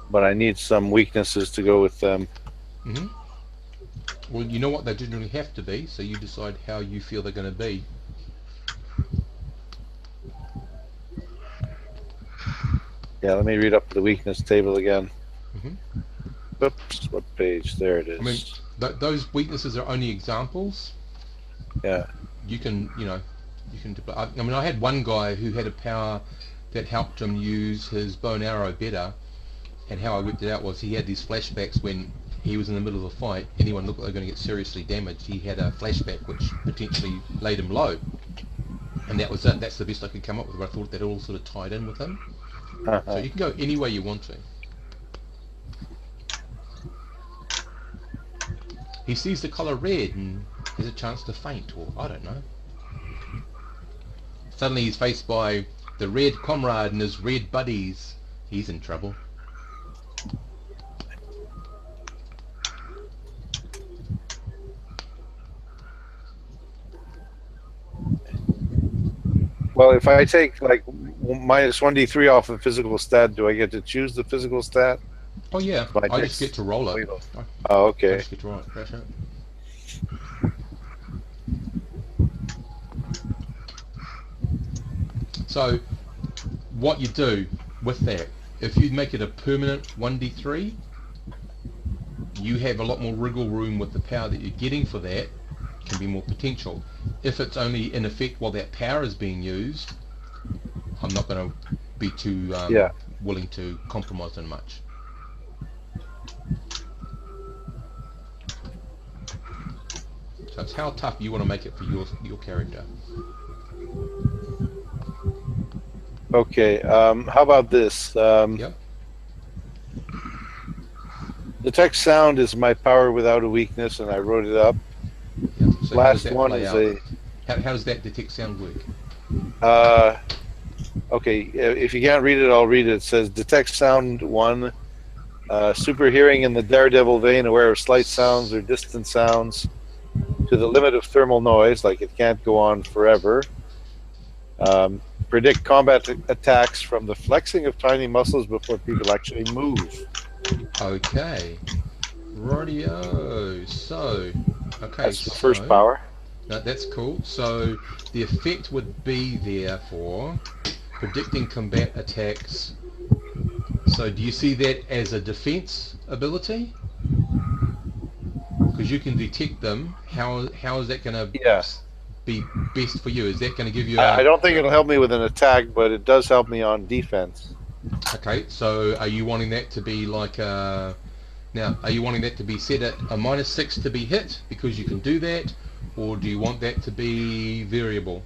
But I need some weaknesses to go with them. Hmm. Well, you know what? They generally have to be, so you decide how you feel they're going to be. Yeah, let me read up the weakness table again. Mhm. Oops, what page? There it is. I mean, those weaknesses are only examples. Yeah. You can, I mean, I had one guy who had a power that helped him use his bow and arrow better, and how I worked it out was he had these flashbacks when he was in the middle of a fight. Anyone looked like they were going to get seriously damaged, he had a flashback which potentially laid him low. And that was it. That's the best I could come up with. But I thought that all sort of tied in with him. So you can go any way you want to. He sees the colour red and has a chance to faint, or I don't know. Suddenly he's faced by the red comrade and his red buddies. He's in trouble. Well, if I take like minus 1d3 off of physical stat, do I get to choose the physical stat? Oh yeah, My I dex- just get to roll it. Oh, I okay. just get to roll it. Crash it. So, what you do with that, if you make it a permanent 1d3, you have a lot more wriggle room with the power that you're getting for that, can be more potential. If it's only in effect while that power is being used, I'm not going to be too willing to compromise on much. So it's how tough you want to make it for your character. Okay. How about this? Yep. Detect sound is my power without a weakness, and I wrote it up. Yep. So how does Last that one play is out? How does that detect sound work? Okay, if you can't read it, I'll read it. It says detect sound 1, super hearing in the daredevil vein, aware of slight sounds or distant sounds to the limit of thermal noise, like it can't go on forever. Predict combat attacks from the flexing of tiny muscles before people actually move. Okay. Rightio. So, okay. That's the first power. No, that's cool. So the effect would be there for predicting combat attacks. So do you see that as a defense ability? Because you can detect them. How is that going to be best for you? Is that going to give you I don't think it'll help me with an attack, but it does help me on defense. Okay, so are you wanting that to be like a... Now, are you wanting that to be set at a -6 to be hit because you can do that? Or do you want that to be variable?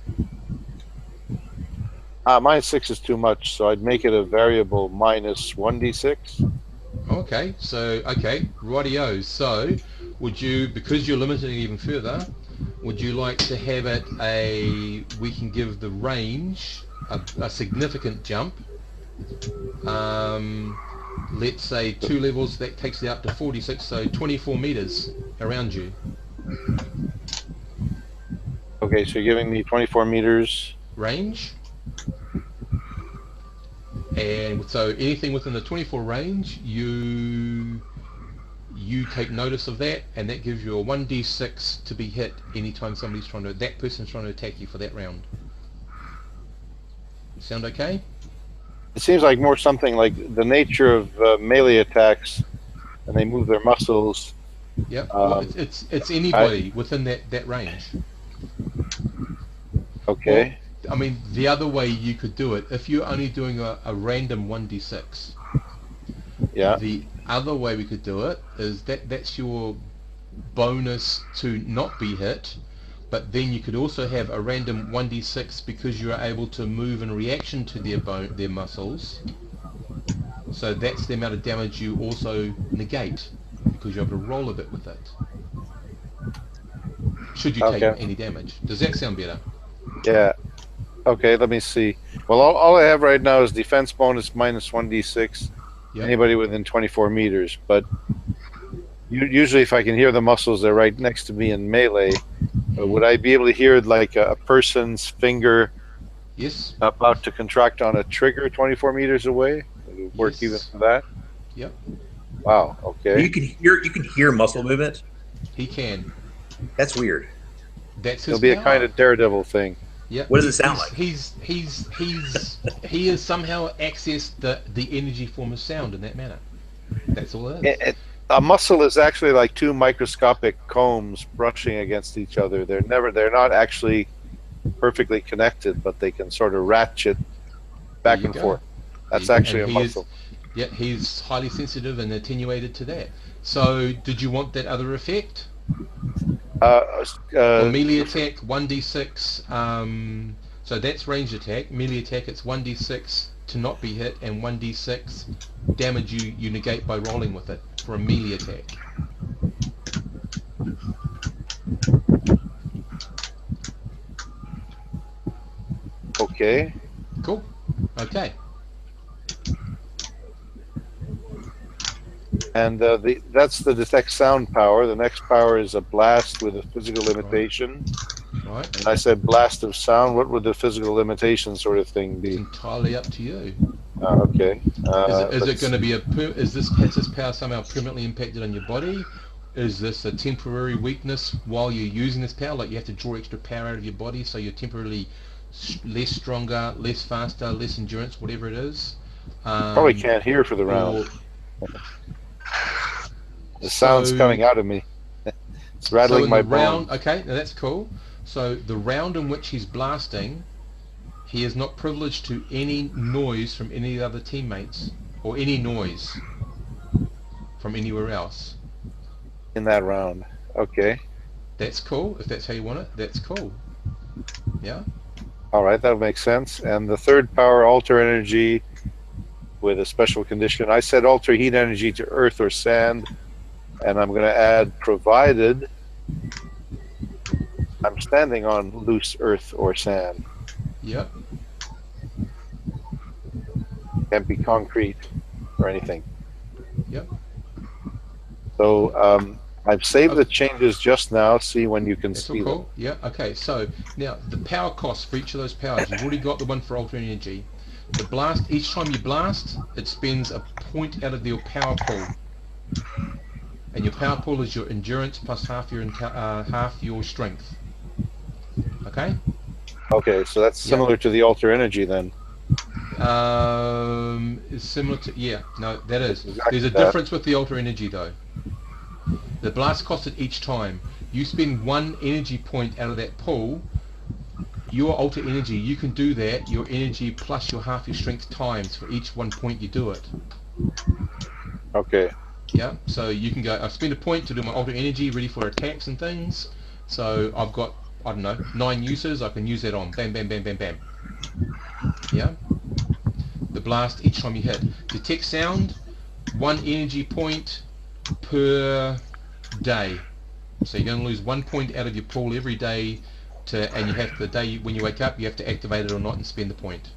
-6 is too much, so I'd make it a variable minus 1d6. Okay, so, rightio. So, would you, because you're limiting it even further, would you like to have it we can give the range a significant jump? Let's say 2 levels, that takes it up to 46, so 24 meters around you. Okay, so you're giving me 24 meters. Range. And so anything within the 24 range, you take notice of that, and that gives you a 1d6 to be hit anytime that person's trying to attack you for that round. Sound okay? It seems like more something like the nature of melee attacks, and they move their muscles. Yep. Well, it's anybody within that range. Okay. Well, I mean, the other way you could do it, if you're only doing a random 1d6. Yeah. The other way we could do it is that's your bonus to not be hit, but then you could also have a random 1d6 because you're able to move in reaction to their muscles. So that's the amount of damage you also negate, because you're able to roll a bit with it. Should you take Okay. any damage. Does that sound better? Yeah. Okay, let me see. Well, all I have right now is defense bonus minus 1d6. Yep. Anybody within 24 meters. But usually if I can hear the muscles, they're right next to me in melee. Would I be able to hear like a person's finger Yes. about to contract on a trigger 24 meters away? Would it work Yes. even for that? Yep. Wow, okay. You can hear muscle movement. He can. That's weird. That's his It'll be a power. kind of Daredevil thing. Yep. What does it sound like? He has somehow accessed the energy form of sound in that manner. That's all it is. A muscle is actually like two microscopic combs brushing against each other. They're not actually perfectly connected, but they can sort of ratchet back There you and go. forth. That's And actually a he muscle. Yeah, he's highly sensitive and attenuated to that. So, did you want that other effect? Or melee attack, 1d6. So that's ranged attack. Melee attack, it's 1d6 to not be hit, and 1d6 damage you negate by rolling with it for a melee attack. Okay. Cool. Okay. And that's the detect sound power. The next power is a blast with a physical limitation. Right. And I said blast of sound. What would the physical limitation sort of thing It's be? entirely up to you. Okay. Is it going to be has this power somehow permanently impacted on your body? Is this a temporary weakness while you're using this power? Like you have to draw extra power out of your body, so you're temporarily less stronger, less faster, less endurance, whatever it is. Probably can't hear for the round. The sound's coming out of me. It's rattling my bones. Okay, now that's cool. So the round in which he's blasting, he is not privileged to any noise from any other teammates, or any noise from anywhere else. In that round. Okay. That's cool. If that's how you want it, that's cool. Yeah. All right, that makes sense. And the third power, alter energy with a special condition. I said alter heat energy to earth or sand, and I'm going to add provided I'm standing on loose earth or sand. Yep. Can't be concrete or anything. Yep. So I've saved the changes just now. See when you can That's all see them. cool. Yeah. Okay. So now the power cost for each of those powers. You've already got the one for alter energy. The blast. Each time you blast, it spends a point out of your power pool. And your power pool is your endurance plus half your strength. Okay. Okay, so that's similar to the alter energy then. It's similar to no, that is. Exactly There's a that. difference with the alter energy though. The blast costed each time. You spend one energy point out of that pool. Your alter energy, you can do that. Your energy plus your half your strength times for each 1 point you do it. Okay. Yeah. So you can go. I spend a point to do my alter energy ready for attacks and things. So I've got, I don't know, 9 uses. I can use that on. Bam, bam, bam, bam, bam. Yeah. The blast each time you hit. Detect sound, 1 energy point per day. So you're going to lose 1 point out of your pool every day, and you have the day when you wake up, you have to activate it or not and spend the point.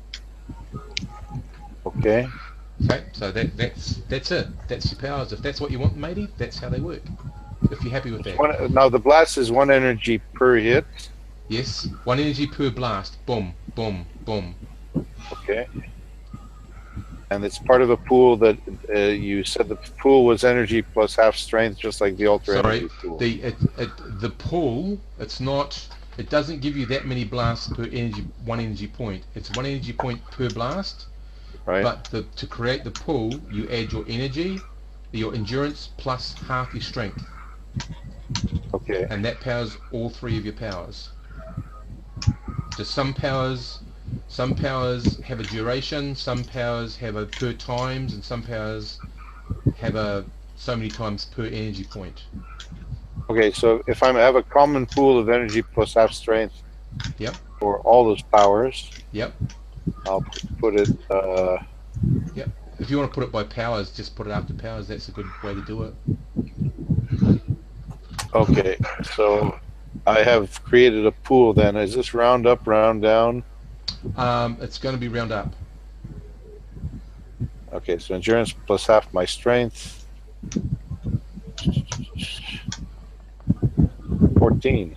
Okay. Okay, so that's it. That's your powers. If that's what you want, matey, that's how they work. If you're happy with that. Now the blast is 1 energy per hit. Yes, 1 energy per blast. Boom, boom, boom. Okay. And it's part of a pool that you said the pool was energy plus half strength, just like the alter energy pool. The pool, it's not. It doesn't give you that many blasts per energy. 1 energy point. It's 1 energy point per blast. Right. But to create the pool, you add your energy, your endurance plus half your strength. Okay. And that powers all 3 of your powers. Just some powers have a duration, some powers have a per times, and some powers have a so many times per energy point. Okay, so if I have a common pool of energy plus half strength Yep. for all those powers, Yep. I'll put it. Yep. If you want to put it by powers, just put it after powers. That's a good way to do it. Okay, so I have created a pool then. Is this round up, round down? It's going to be round up. Okay, so endurance plus half my strength. 14.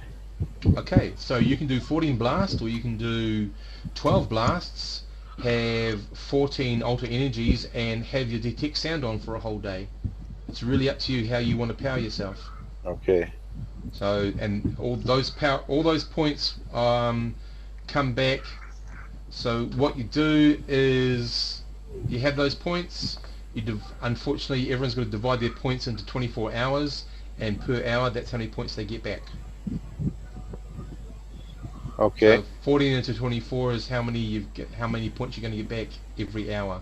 Okay, so you can do 14 blasts, or you can do 12 blasts, have 14 alter energies, and have your detect sound on for a whole day. It's really up to you how you want to power yourself. Okay. So, and all those points come back. So what you do is you have those points. Unfortunately, everyone's got to divide their points into 24 hours, and per hour, that's how many points they get back. Okay. So 14 into 24 is how many points you're going to get back every hour.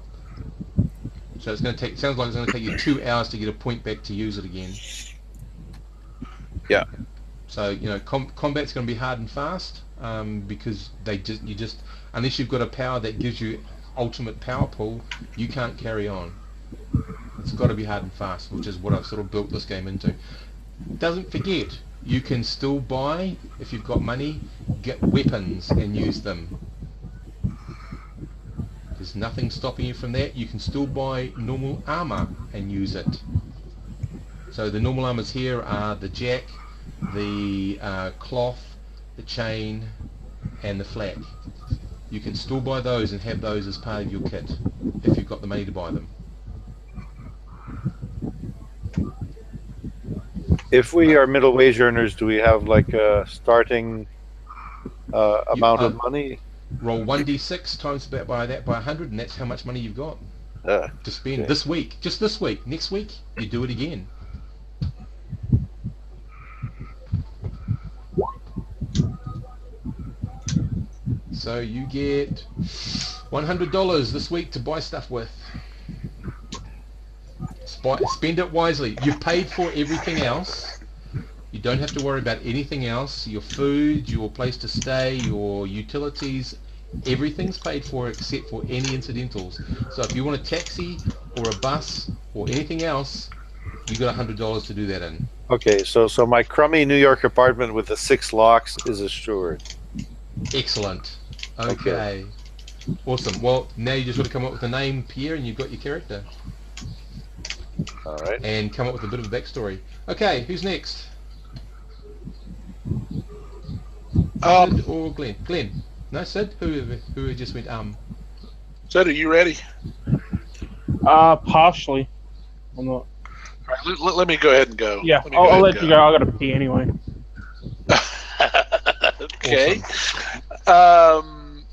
So it's going to take. Sounds like it's going to take you 2 hours to get a point back to use it again. Yeah. So combat's going to be hard and fast because unless you've got a power that gives you ultimate power pool, you can't carry on. It's got to be hard and fast, which is what I've sort of built this game into. Doesn't forget, you can still buy, if you've got money, get weapons and use them. There's nothing stopping you from that. You can still buy normal armor and use it. So the normal armors here are the jack, the cloth, the chain, and the flak. You can still buy those and have those as part of your kit if you've got the money to buy them. If we are middle wage earners, do we have like a starting amount of money? Roll 1d6 times by 100, and that's how much money you've got to spend okay. this week. Just this week. Next week, you do it again. So you get $100 this week to buy stuff with. Spend it wisely. You've paid for everything else. You don't have to worry about anything else. Your food, your place to stay, your utilities, everything's paid for except for any incidentals. So if you want a taxi or a bus or anything else, you got $100 to do that in. Okay, so my crummy New York apartment with the 6 locks is assured. Excellent. Okay. Awesome. Well, now you just got to come up with a name, Pierre, and you've got your character. All right. And come up with a bit of a backstory. Okay, who's next? Sid or Glenn? Glenn. No, Sid? Who just went Sid, are you ready? Partially. I'm not. All right, let me go ahead and go. Yeah, I'll let you go. I gotta pee anyway. Okay. Awesome.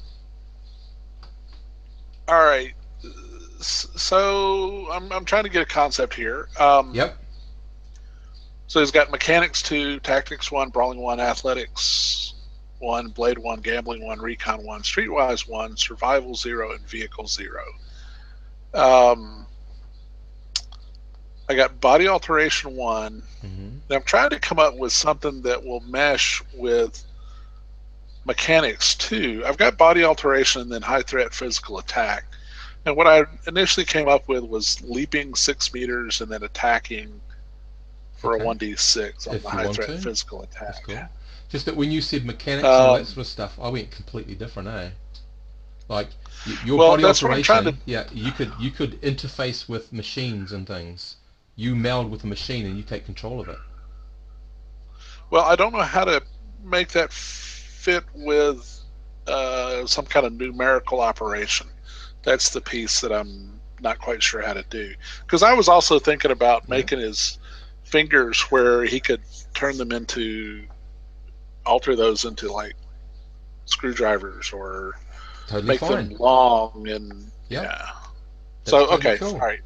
All right. So I'm trying to get a concept here. Yep. So he's got Mechanics 2, Tactics 1, Brawling 1, Athletics 1, Blade 1, Gambling 1, Recon 1, Streetwise 1, Survival 0, and Vehicle 0. I got Body Alteration 1. Mm-hmm. And I'm trying to come up with something that will mesh with Mechanics 2. I've got Body Alteration and then High Threat Physical Attack. And what I initially came up with was leaping 6 meters and then attacking for a 1d6 on If the you high want threat to. physical That's attack. cool. Just that when you said mechanics and all that sort of stuff, I went completely different, eh? Like your body that's what I'm trying alteration, yeah, you could interface with machines and things. You meld with a machine and you take control of it. Well, I don't know how to make that fit with some kind of numerical operation. That's the piece that I'm not quite sure how to do. Because I was also thinking about making his fingers where he could turn them alter those into like screwdrivers or Totally make fine. them long and That's So totally okay, cool. all right.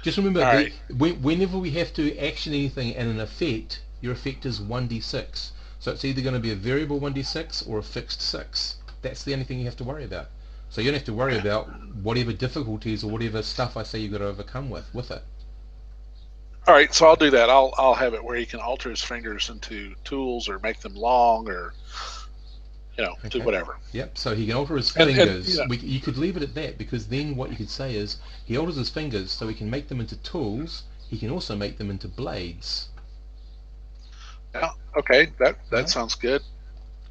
Just remember, All right. whenever we have to action anything and an effect, your effect is 1d6. So it's either going to be a variable 1d6 or a fixed 6. That's the only thing you have to worry about. So you don't have to worry about whatever difficulties or whatever stuff I say you've got to overcome with it. All right, so I'll do that. I'll have it where he can alter his fingers into tools or make them long, or do whatever. Yep. So he can alter his And, fingers. you know, You could leave it at that, because then what you could say is he alters his fingers so he can make them into tools. He can also make them into blades. yeah, okay, that Yeah. sounds good.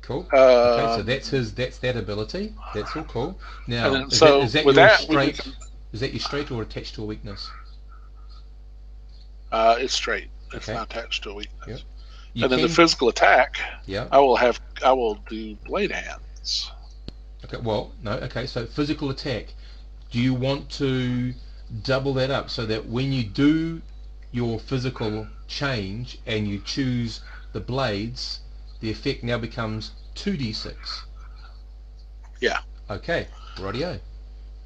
Cool. Okay, so Um, that's that ability. That's all cool. Now, And then, is so that with your that, straight? Is that your straight or attached to a weakness? it's straight. It's Okay. not attached to a weakness. Yep. You And then can, the physical attack, yeah. I will do blade hands. Okay. Well, no. Okay. So physical attack. Do you want to double that up so that when you do your physical change and you choose the blades, the effect now becomes 2d6? Yeah. Okay. Rightio.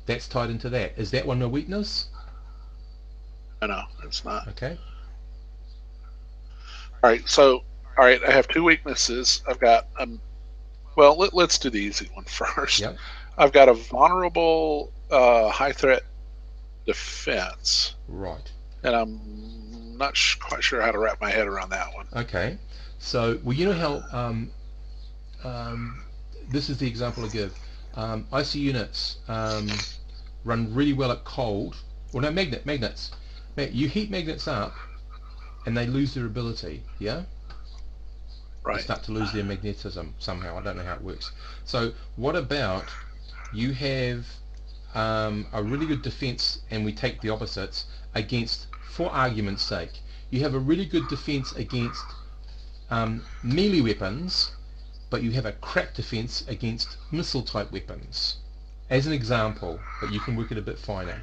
That's tied into that. Is that one a weakness? No, it's not. Okay. All right. I have two weaknesses. I've got well, let's do the easy one first. Yep. I've got a vulnerable high threat defense, Right. and I'm not quite sure how to wrap my head around that one. Okay. So, well, you know how this is the example I give. IC units run really well at cold. Well, no, magnets. You heat magnets up, and they lose their ability. Yeah. They Right. start to lose their magnetism somehow. I don't know how it works. So, what about you have a really good defense, and we take the opposites against, for argument's sake, you have a really good defense against melee weapons, but you have a crap defense against missile type weapons, as an example, but you can work it a bit finer.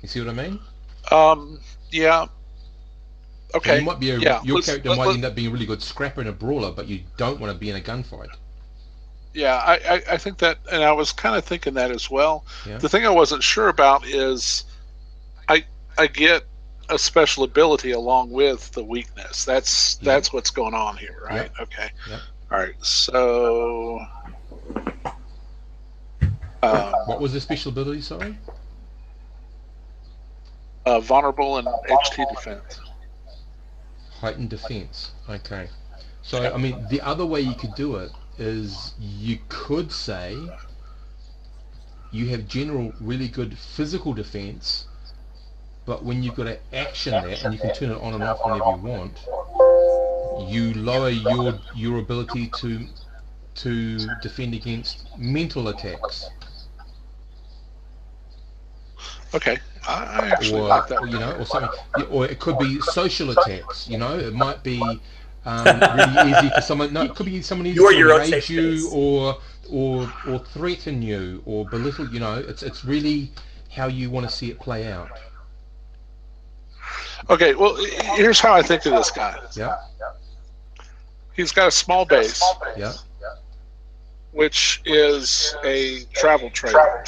You see what I mean? Yeah. So Okay. you might be Yeah, your let's- character let- might let- end up being a really good scrapper and a brawler, but you don't want to be in a gunfight. Yeah, I think that, and I was kind of thinking that as well. Yeah. The thing I wasn't sure about is I get a special ability along with the weakness. That's what's going on here, right? Yep. Okay. Yep. All right. So, What was the special ability? Sorry. vulnerable and HT defense. Heightened defense. Okay. So, I mean, the other way you could do it is you could say you have general really good physical defense, but when you've got to action that, and you can turn it on and off whenever you want, you lower your ability to defend against mental attacks. Okay. I actually like that. Or something, or it could be social attacks. It might be really easy for someone. No, it could be someone easy You are your to own rage safe you space. or threaten you or belittle. It's really how you want to see it play out. Okay. Well, here's how I think of this guy. Yeah, He's got a small base, yeah, which is a travel trailer.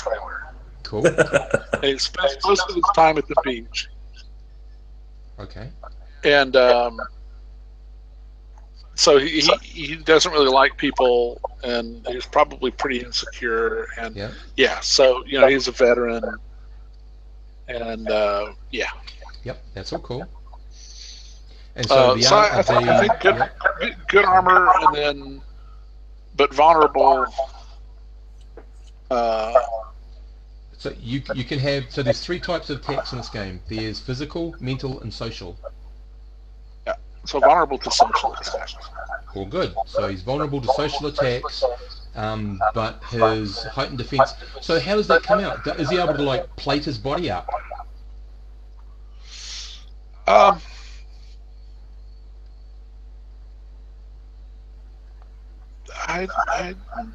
cool. And he spends most of his time at the beach. Okay, And so he doesn't really like people, and he's probably pretty insecure. And yeah, so he's a veteran, and yeah. yep, that's all cool. And so So I think good armor, and then but vulnerable. So you can have, so there's three types of attacks in this game. There's physical, mental, and social. So vulnerable to social attacks. All good. So he's vulnerable to social attacks, but his heightened defense. So how does that come out? Is he able to plate his body up?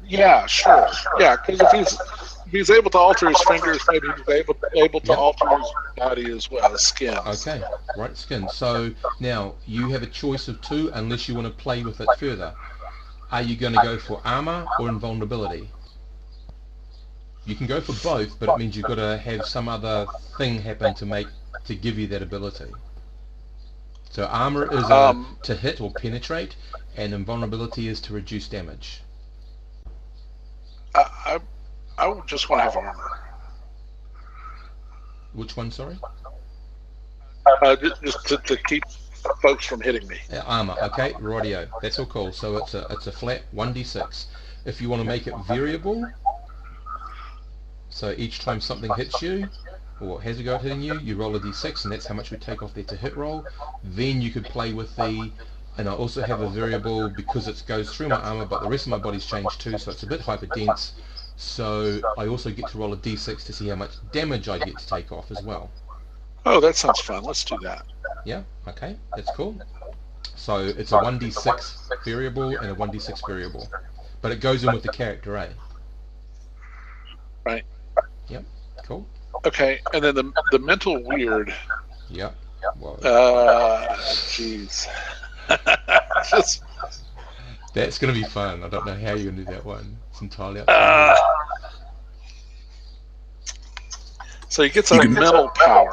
Yeah, sure. Yeah, because if he's able to alter his fingers, maybe he's able to alter his body as well, his skin. Okay, right, skin. So now you have a choice of two, unless you want to play with it further. Are you going to go for armor or invulnerability? You can go for both, but it means you've got to have some other thing happen to give you that ability. So armor is to hit or penetrate, and invulnerability is to reduce damage. I would just want to have armor. Which one, sorry? Just to keep folks from hitting me. Armor. Okay, rightio. That's all cool. So it's a flat 1d6. If you want to make it variable, so each time something hits you, or has a go at hitting you, you roll a d6, and that's how much we take off there to hit roll. Then you could play with the, and I also have a variable because it goes through my armor, but the rest of my body's changed too, so it's a bit hyper dense. So I also get to roll a d6 to see how much damage I get to take off as well. Oh, that sounds fun. Let's do that. Yeah, okay, that's cool. So it's a 1d6 variable and a 1d6 variable. But it goes in with the character, eh? Right. Yep, cool. Okay, and then the mental weird. Yep. Well, jeez. Just, that's going to be fun. I don't know how you're going to do that one. It's entirely up to so he gets a mental power.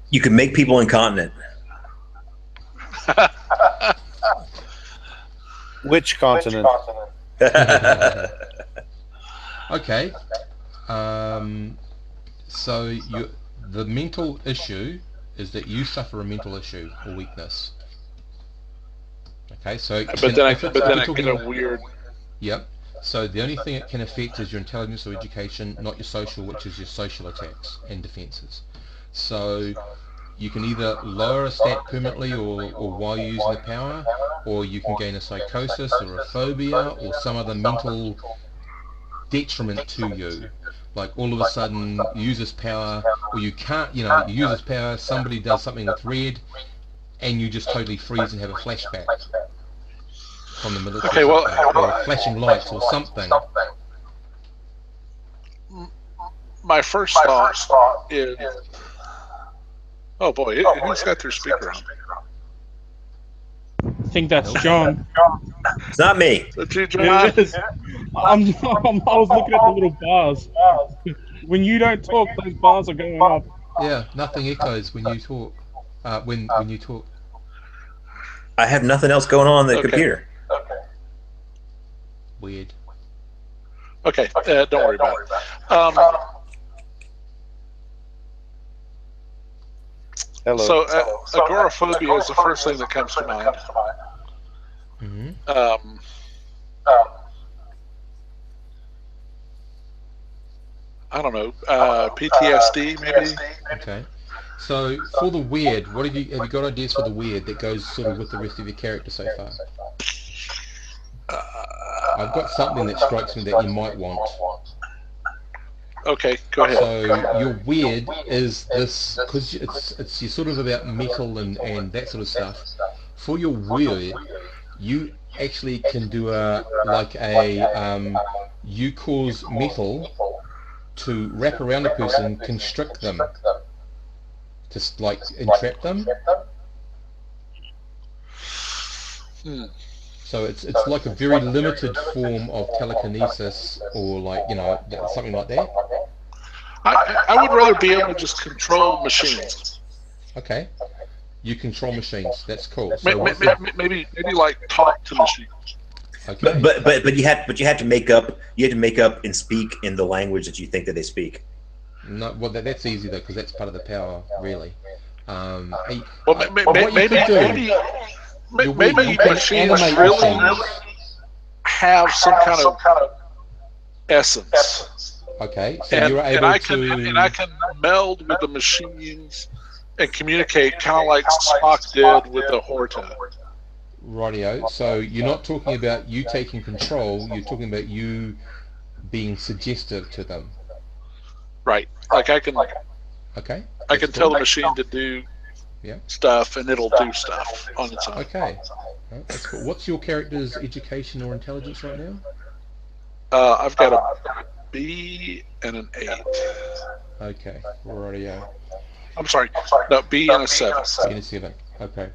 You can make people incontinent. Which continent? Okay. So the mental issue is that you suffer a mental issue or weakness. Okay, so But then I get a weird. Yep. So the only thing it can affect is your intelligence or education, not your social, which is your social attacks and defenses. So you can either lower a stat permanently or while you're using the power, or you can gain a psychosis or a phobia or some other mental detriment to you. Like all of a sudden you use this power, or you can't, you use this power, somebody does something with red, and you just totally freeze and have a flashback from the military. Okay, well, or flashing lights or something. My first thought is, oh boy, who's got their speaker on? I think that's John. It's not me. Is that you, John? It is. I was looking at the little bars. When you don't talk, those bars are going up. Yeah, nothing echoes when you talk. When you talk. I have nothing else going on the computer. Weird. Okay, don't worry about it. Hello. So agoraphobia is the first thing that comes to mind. Mm-hmm. I don't know, PTSD maybe. Okay. So for the weird, what have you got ideas for the weird that goes sort of with the rest of your character so far? I've got something that strikes me that you might want. Okay, go ahead. So your weird is this, because it's you're sort of about metal and that sort of stuff. For your weird, you actually can do you cause metal to wrap around a person, constrict them, just like entrap them. So it's like a very limited form of telekinesis, or something like that. I would rather be able to just control machines. Okay, you control machines. That's cool. So maybe like talk to machines. Okay. But you have to make up and speak in the language that you think that they speak. No, well that's easy though, because that's part of the power, really. Maybe machines really have some kind of essence. Okay, so you're able I can meld with the machines and communicate, kind of like Spock did with the Horta. Rightio. So you're not talking about you taking control. You're talking about you being suggestive to them. Right. Like I can. Okay. I can tell the machine to do stuff, and it'll do stuff on its own. Okay. That's cool. What's your character's education or intelligence right now? I've got a B and an 8. Okay. Rightio. I'm sorry. No, B and a 7. B and a 7. Okay.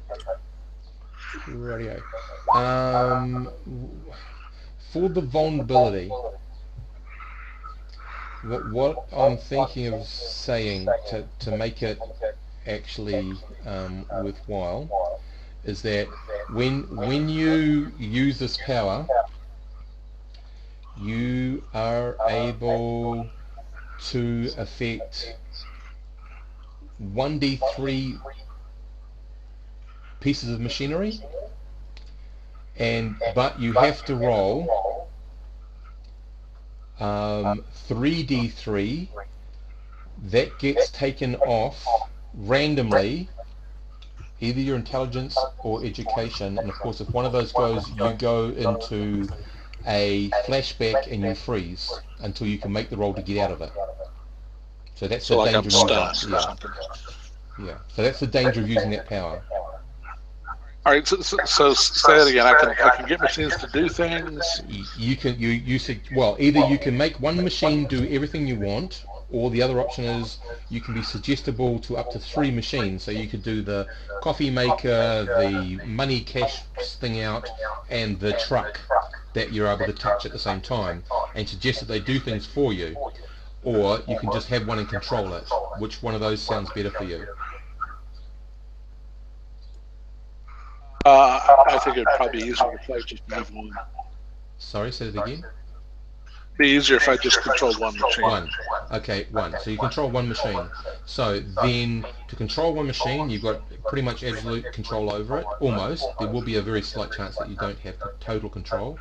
Rightio. For the vulnerability, what I'm thinking of saying to make it actually worthwhile is that when you use this power, you are able to affect 1d3 pieces of machinery, but you have to roll 3d3. That gets taken off randomly, either your intelligence or education, and of course if one of those goes, you go into a flashback and you freeze until you can make the roll to get out of it. So that's So the like I'm danger of stunned using, or something. yeah. So that's the danger of using that power. All right, so say that again. I can get machines to do things. You said, well, either you can make one machine do everything you want, or the other option is you can be suggestible to up to 3 machines. So you could do the coffee maker, the money cash thing out, and the truck that you're able to touch at the same time, and suggest that they do things for you. Or you can just have one and control it. Which one of those sounds better for you? I think it'd probably be easier if I just have one. Sorry, say it again. Be easier if I just controlled one machine. One. Okay, one. So you control one machine. So then, to control one machine, you've got pretty much absolute control over it. Almost. There will be a very slight chance that you don't have total control.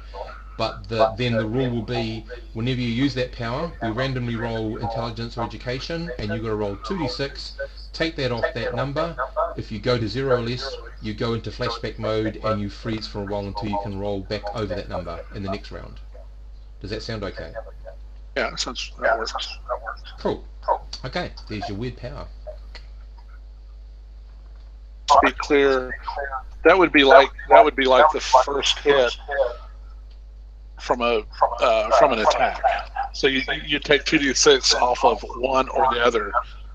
But then the rule will be, whenever you use that power, we randomly roll intelligence or education, and you've got to roll 2d6, take that off that number. If you go to 0 or less, you go into flashback mode and you freeze for a while until you can roll back over that number in the next round. Does that sound okay? Yeah, that works. Cool. Okay, there's your weird power. To be clear, that would be like the first hit from an attack. So you take 2d6 off of one or the other,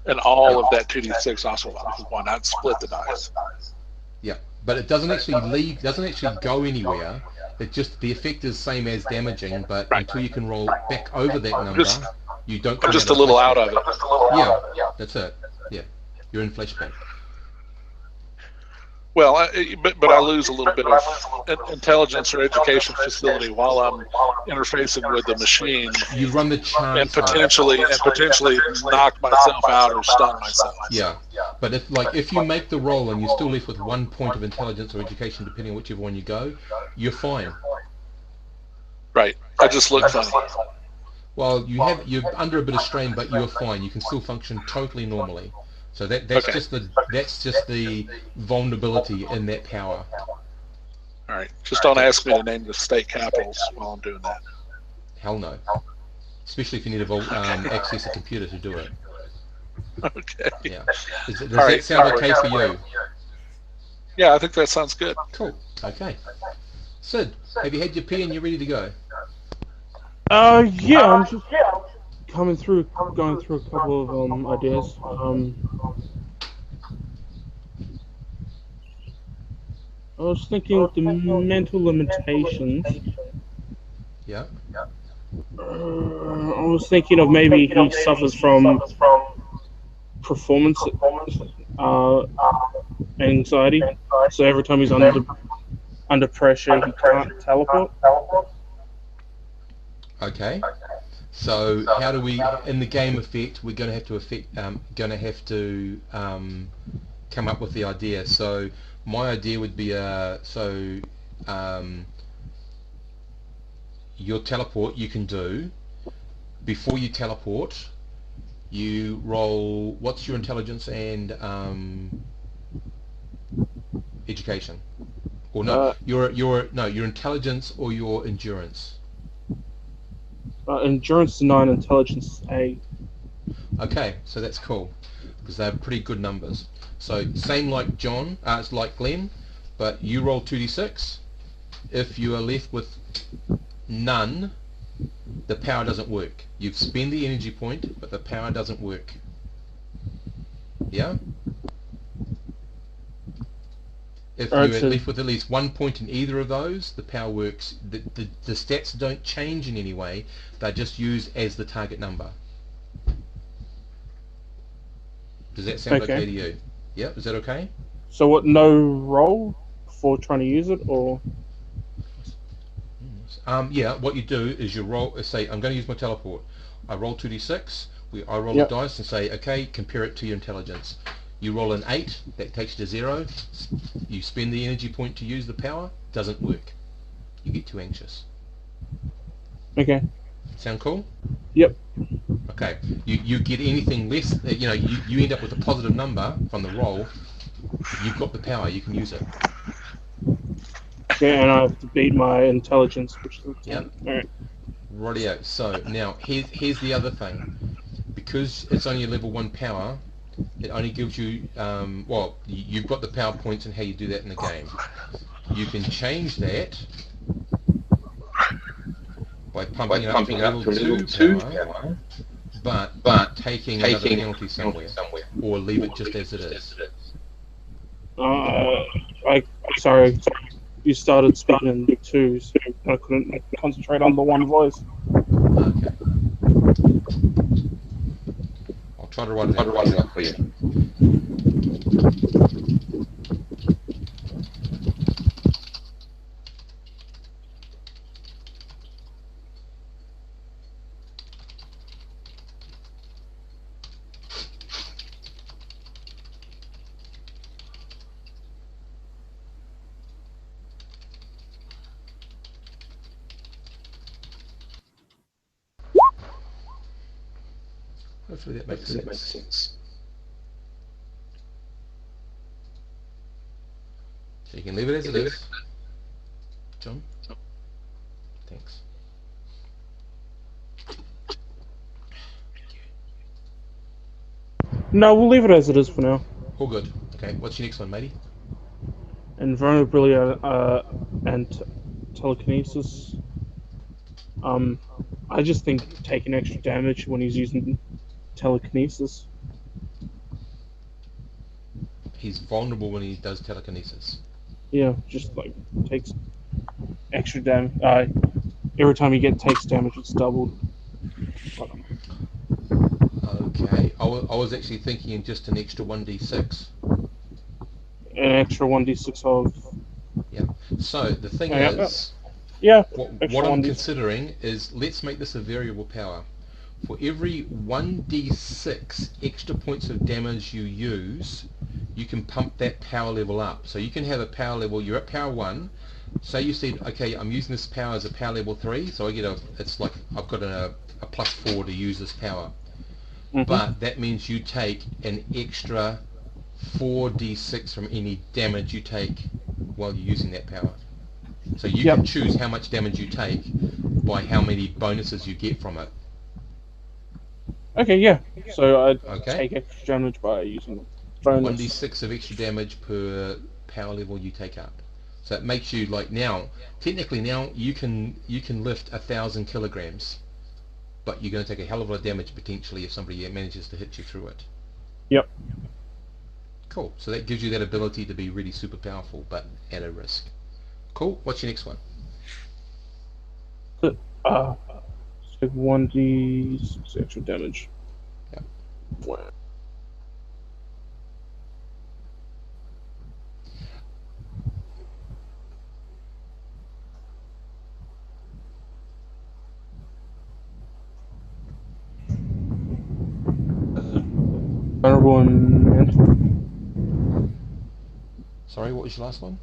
and all of that 2d6 also off of one. I'd split the dice. Yeah, but it doesn't actually go anywhere. It just, the effect is same as damaging, but until you can roll back over that number, you don't. I'm just a little out of it. Yeah, that's it. Yeah, you're in flashback. Well, but I lose a little bit of intelligence or education facility while I'm interfacing with the machine. You run the chance and potentially knock myself out or stun myself. Yeah, but if you make the roll and you're still left with 1 point of intelligence or education, depending on whichever one you go, you're fine. Right. I just look funny. Well, you're under a bit of strain, but you're fine. You can still function totally normally. So that's just the vulnerability in that power. All right. Just don't ask me to name the state capitals while I'm doing that. Hell no. Especially if you need to access a computer to do it. Okay. Yeah. Does that sound okay for you? Yeah, I think that sounds good. Cool. Okay. Sid, have you had your pee and you're ready to go? Yeah, I'm just going through a couple of ideas. I was thinking of the mental limitations. Yeah. I was thinking of maybe he suffers from performance anxiety. So every time he's under pressure, he can't teleport. Okay. So how do we, in the game effect, we're going to have to come up with the idea. So my idea would be your teleport you can do. Before you teleport, you roll. What's your intelligence and education? Or no, your intelligence or your endurance. Endurance is 9, intelligence is 8. Okay, so that's cool because they're pretty good numbers. So same like John, it's like Glenn, but you roll 2d6. If you are left with none, the power doesn't work. You've spent the energy point, but the power doesn't work. Yeah? If you're left with at least 1 point in either of those, the power works. The stats don't change in any way. They're just used as the target number. Does that sound okay to you? Yeah, is that okay? So what, no roll before trying to use it, or? Yeah, what you do is you roll, say, I'm going to use my teleport. I roll 2d6, I roll a dice and say, okay, compare it to your intelligence. You roll an 8, that takes you to 0. You spend the energy point to use the power, doesn't work. You get too anxious. Okay. Sound cool? Yep. Okay. You get anything less, you end up with a positive number from the roll. You've got the power, you can use it. Okay, and I have to beat my intelligence, which is a 10. Yep. Alright. Rightio. So now here's the other thing. Because it's only a level 1 power, it only gives you, you've got the power points and how you do that in the game. You can change that by pumping it up to level 2 power, but taking another penalty somewhere, or leave it just as it is. Sorry, you started speaking in the 2s, and I couldn't concentrate on the one voice. Okay. I'll try to write it out for you. Hopefully that makes sense. So you can leave it as it is. John? Thanks. No, we'll leave it as it is for now. All good. Okay, what's your next one, matey? Invulnerability and telekinesis. I just think taking extra damage when he's using telekinesis. He's vulnerable when he does telekinesis. Yeah, just like takes extra damage. Every time he takes damage, it's doubled. Okay, I was actually thinking just an extra 1d6. An extra 1d6 of. Yeah. So the thing is, yeah. What I'm considering is, let's make this a variable power. For every 1d6 extra points of damage you use, you can pump that power level up. So you can have a power level, you're at power 1, say you said, okay, I'm using this power as a power level 3, so I get it's like I've got a +4 to use this power. Mm-hmm. But that means you take an extra 4d6 from any damage you take while you're using that power. So you can choose how much damage you take by how many bonuses you get from it. Okay, yeah. So I take extra damage by using bonus. 1d6 of extra damage per power level you take up. So it makes you, like, now, technically now you can lift 1,000 kilograms, but you're going to take a hell of a lot of damage potentially if somebody manages to hit you through it. Yep. Cool. So that gives you that ability to be really super powerful, but at a risk. Cool. What's your next one? So 1d6 extra damage. Yeah. Wow. Vulnerable and mental. Sorry, what was your last one?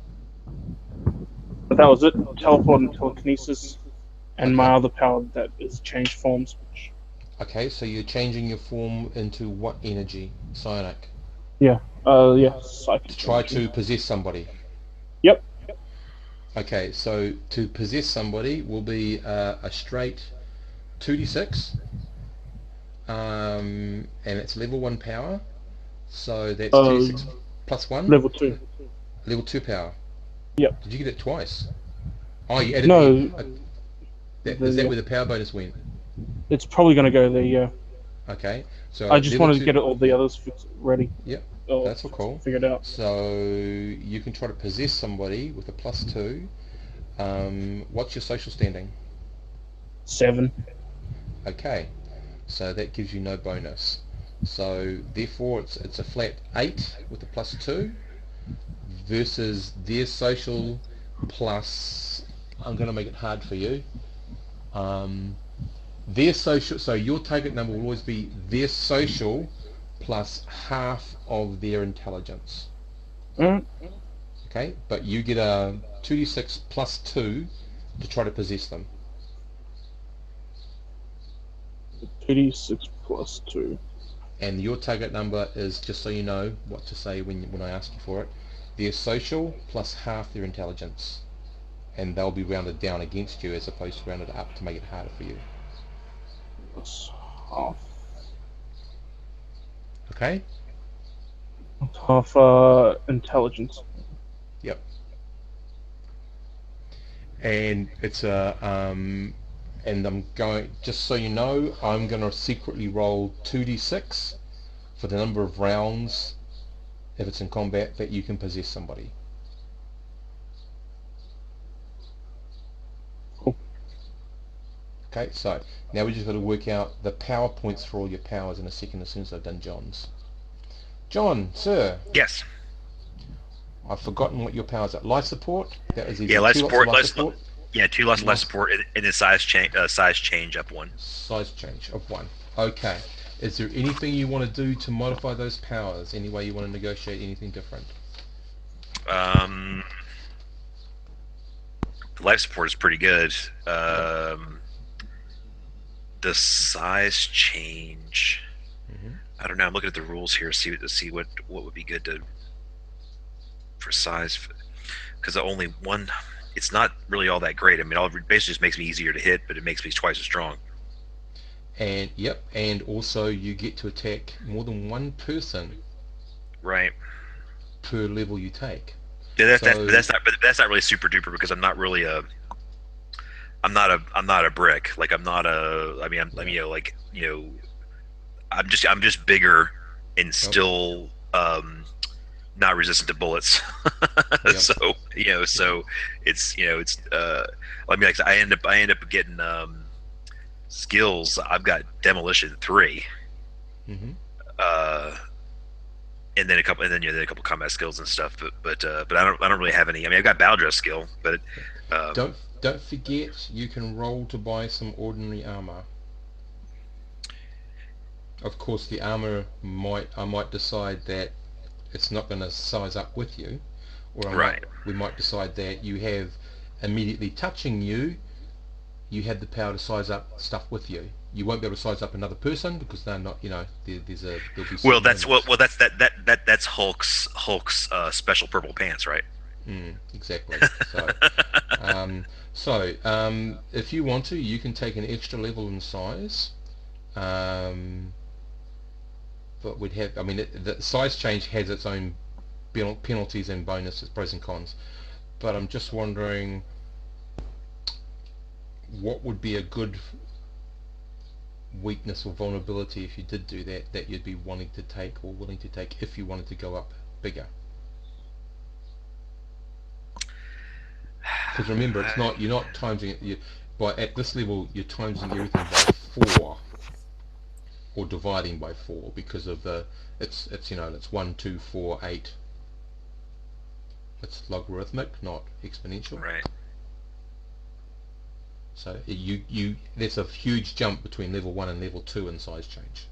But that was it. Teleport and telekinesis, and my other power that is change forms. Okay, so you're changing your form into what energy? Psionic? Yeah. Psychic. To try to possess somebody? Yep. Okay, so to possess somebody will be a straight 2d6. And it's level 1 power, so that's 2d6 plus 1? Level 2. Level 2 power? Yep. Did you get it twice? Oh, you added is that where the power bonus went? It's probably going to go there, yeah. Okay, so I just wanted to get all the others ready. Yep, that's all cool. Figured out. So you can try to possess somebody with a +2. What's your social standing? 7. Okay, so that gives you no bonus. So therefore it's a flat 8 with a +2 versus their social plus, I'm going to make it hard for you, their social, so your target number will always be their social plus half of their intelligence. Alright. Okay, but you get a 2d6 plus 2 to try to possess them. 2d6 plus 2. And your target number is, just so you know what to say when I ask you for it, their social plus half their intelligence. And they'll be rounded down against you as opposed to rounded up to make it harder for you. Plus half. Okay? Half intelligence. Yep. And it's a and I'm going, just so you know, I'm going to secretly roll 2d6 for the number of rounds, if it's in combat, that you can possess somebody. Cool. Okay, so now we just got to work out the power points for all your powers in a second as soon as I've done John's. John, sir, Yes. I've forgotten what your powers are. Life support, that was easy. Yeah, life Two lots of support. life support. Yeah, 2 lots of life support, and then size change up 1. Size change of 1. Okay. Is there anything you want to do to modify those powers? Any way you want to negotiate anything different? The life support is pretty good. The size change. Mhm. I don't know. I'm looking at the rules here to see what would be good for size, because the only one. It's not really all that great. I mean, it basically just makes me easier to hit, but it makes me twice as strong. And yep, and also you get to attack more than one person Right. per level you take. Yeah, So- but that's not really super duper, because I'm not really I'm not a brick. Like I'm not a. I mean, I'm just bigger and still not resistant to bullets. Yep. So it's I mean, like I end up getting skills. I've got demolition 3, Mhm. and then a couple combat skills and stuff. But I don't really have any. I mean, I've got battle dress skill, but Don't forget you can roll to buy some ordinary armor. Of course, the armor I might decide that it's not going to size up with you, or Right. we might decide that you have immediately touching you have the power to size up stuff with you. You won't be able to size up another person because they're not, there'll be well, certain that's limits. that's Hulk's special purple pants, right? Exactly. So, if you want to, you can take an extra level in size. But we'd have, I mean, the size change has its own penalties and bonuses, pros and cons. But I'm just wondering, what would be a good weakness or vulnerability if you did do that you'd be wanting to take or willing to take if you wanted to go up bigger? Because remember, it's not, you're not timesing it, at this level you're timesing everything by 4 or dividing by 4 because of it's 1, 2, 4, 8. It's logarithmic, not exponential. Right. So there's a huge jump between level 1 and level 2 in size change.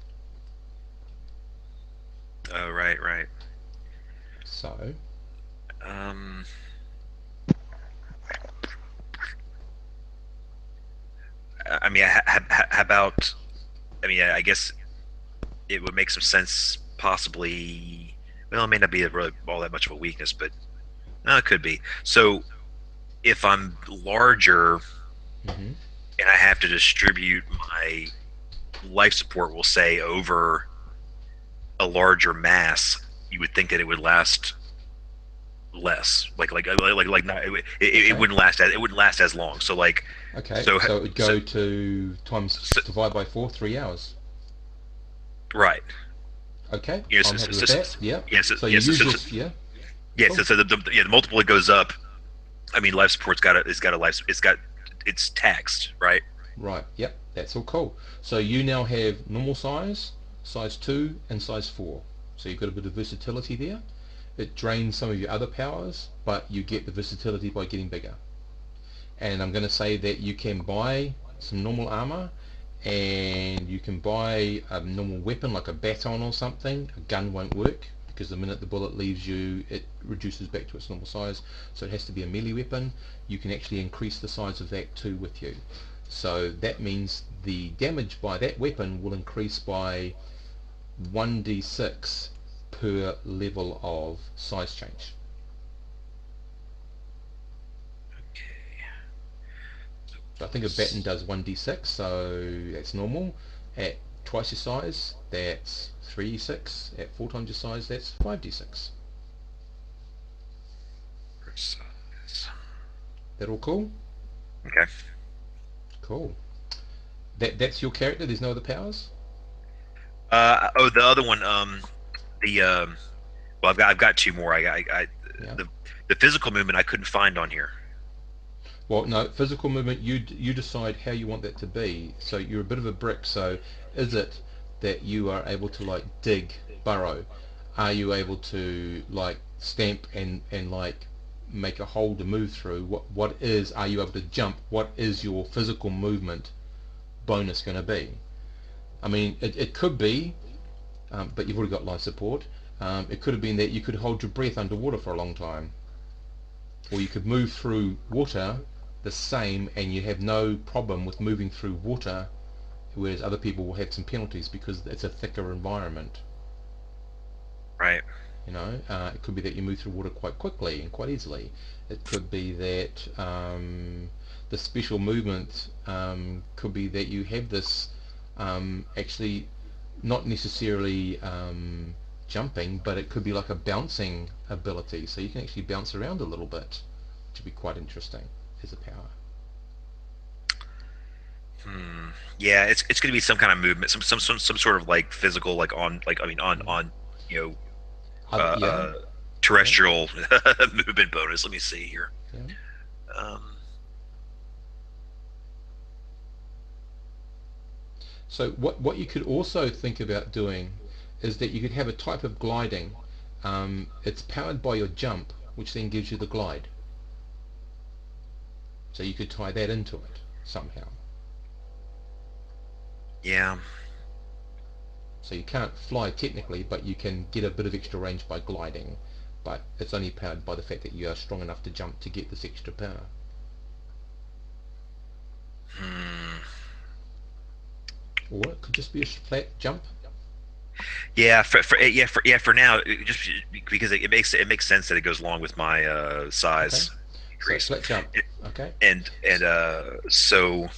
Oh, right. So I mean, how about? I mean, I guess it would make some sense, possibly. Well, it may not be really all that much of a weakness, but no, it could be. So, if I'm larger mhm. and I have to distribute my life support, we'll say, over a larger mass, you would think that it would last less. Like not, it wouldn't last as long. So like. Okay, So so it would go to divide by 4, 3 hours. Right. Okay, Yeah, I'm happy with that. Yeah. Yeah. So you use your, yeah. Yeah. Cool. So the multiple it goes up. I mean, life support's it's taxed, right? Right. Yep. That's all cool. So you now have normal size, size 2, and size 4. So you've got a bit of versatility there. It drains some of your other powers, but you get the versatility by getting bigger. And I'm going to say that you can buy some normal armor and you can buy a normal weapon like a baton or something. A gun won't work because the minute the bullet leaves you, it reduces back to its normal size. So it has to be a melee weapon. You can actually increase the size of that too with you. So that means the damage by that weapon will increase by 1d6 per level of size change. So I think a baton does 1d6, so that's normal. At twice your size, that's 3d6. At 4 times your size, that's 5d6. That all cool? Okay. Cool. That's your character. There's no other powers. The other one. Well, I've got two more. Yeah. The physical movement I couldn't find on here. Well, no, physical movement, you decide how you want that to be. So you're a bit of a brick, so is it that you are able to like dig, burrow? Are you able to like stamp and like make a hole to move through? Are you able to jump? What is your physical movement bonus going to be? I mean, it could be, but you've already got life support. It could have been that you could hold your breath underwater for a long time. Or you could move through water the same and you have no problem with moving through water, whereas other people will have some penalties because it's a thicker environment. Right. You know, it could be that you move through water quite quickly and quite easily. It could be that the special movement could be that you have this actually not necessarily jumping, but it could be like a bouncing ability, so you can actually bounce around a little bit, which would be quite interesting as a power. Yeah, it's going to be some kind of movement, some sort of like physical, like on you know, terrestrial movement bonus. Let me see here. Yeah. So what you could also think about doing is that you could have a type of gliding. It's powered by your jump, which then gives you the glide. So you could tie that into it somehow. Yeah. So you can't fly technically, but you can get a bit of extra range by gliding. But it's only powered by the fact that you are strong enough to jump to get this extra power. Or it could just be a flat jump. Yeah, for now, just because it makes sense that it goes along with my size increase. So flat jump. Okay. And so.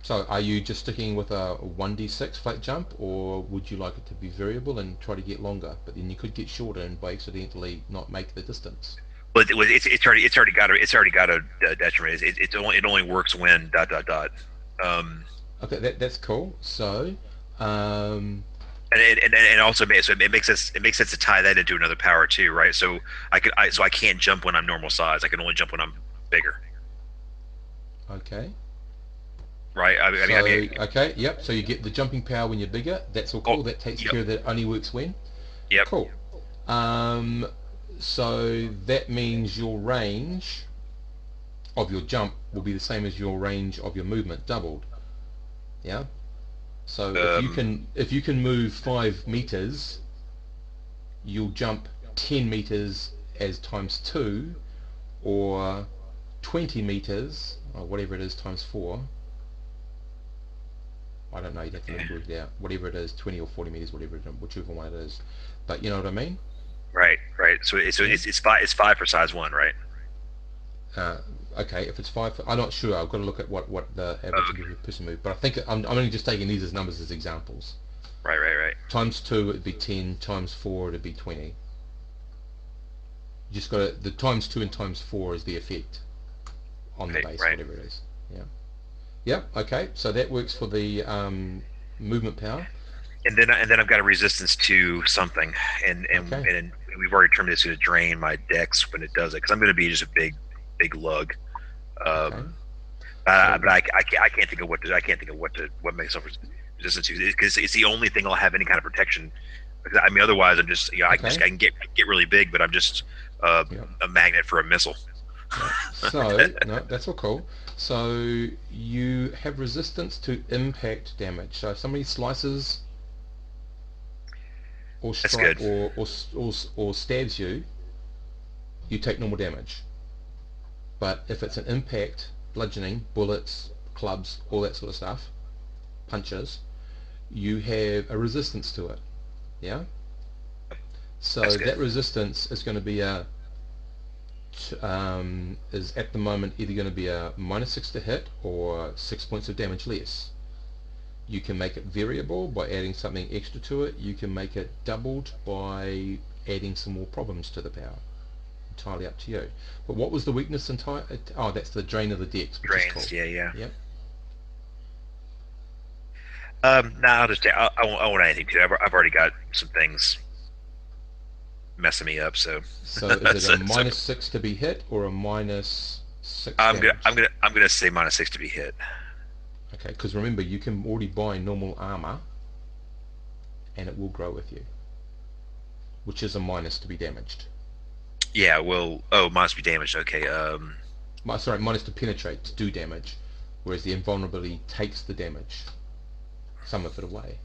So are you just sticking with a 1d6 flat jump, or would you like it to be variable and try to get longer? But then you could get shorter and by accidentally not make the distance. Well, it's already got a detriment. It only works when ... Okay, that's cool. So. And also it makes sense to tie that into another power too, right? So I can't jump when I'm normal size. I can only jump when I'm bigger. Okay. Right. Okay. Yep. So you get the jumping power when you're bigger. That's all cool. That takes care of that. Only works when. Yep. Cool. So that means your range of your jump will be the same as your range of your movement, doubled. Yeah. So if you can move 5 meters, you'll jump 10 meters as times 2, or 20 meters, or whatever it is, times 4. I don't know, you'd have to work it out. Whatever it is, 20 or 40 meters, whichever one it is. But you know what I mean? Right. So it's 5 for size 1, right? Okay, if it's 5, I'm not sure. I've got to look at what the average of a person move. But I think I'm only just taking these as numbers as examples. Right. Times 2 it'd be 10. Times 4 it'd be 20. You just got the times 2 and times 4 is the effect on the base, whatever it is. Yeah. Yeah. Okay. So that works for the movement power. And then I've got a resistance to something, and we've already determined it's going to drain my dex when it does it, because I'm going to be just a big lug. But I can't think of what makes up resistance to, because it's the only thing I'll have any kind of protection. I mean, otherwise I'm just I can get really big, but I'm just a magnet for a missile. So, no, that's all cool. So you have resistance to impact damage. So if somebody slices or That's good. or stabs you, you take normal damage. But if it's an impact, bludgeoning, bullets, clubs, all that sort of stuff, punches, you have a resistance to it. Yeah? So That's good. that resistance is going to be is at the moment either going to be a -6 to hit or 6 points of damage less. You can make it variable by adding something extra to it. You can make it doubled by adding some more problems to the power. Entirely up to you. But what was the weakness oh, that's the drain of the dex, which is Drains. cool. Yeah. Yep. No, I'll just. I won't add anything to it. I've already got some things messing me up. So. So is it a so -6 to be hit or a -6 I'm damage? gonna say -6 to be hit. Okay, because remember you can already buy normal armor, and it will grow with you, which is a minus to be damaged. Yeah. Well. Oh, minus be damaged. Okay. Sorry, minus to penetrate to do damage, whereas the invulnerability takes the damage, some of it away.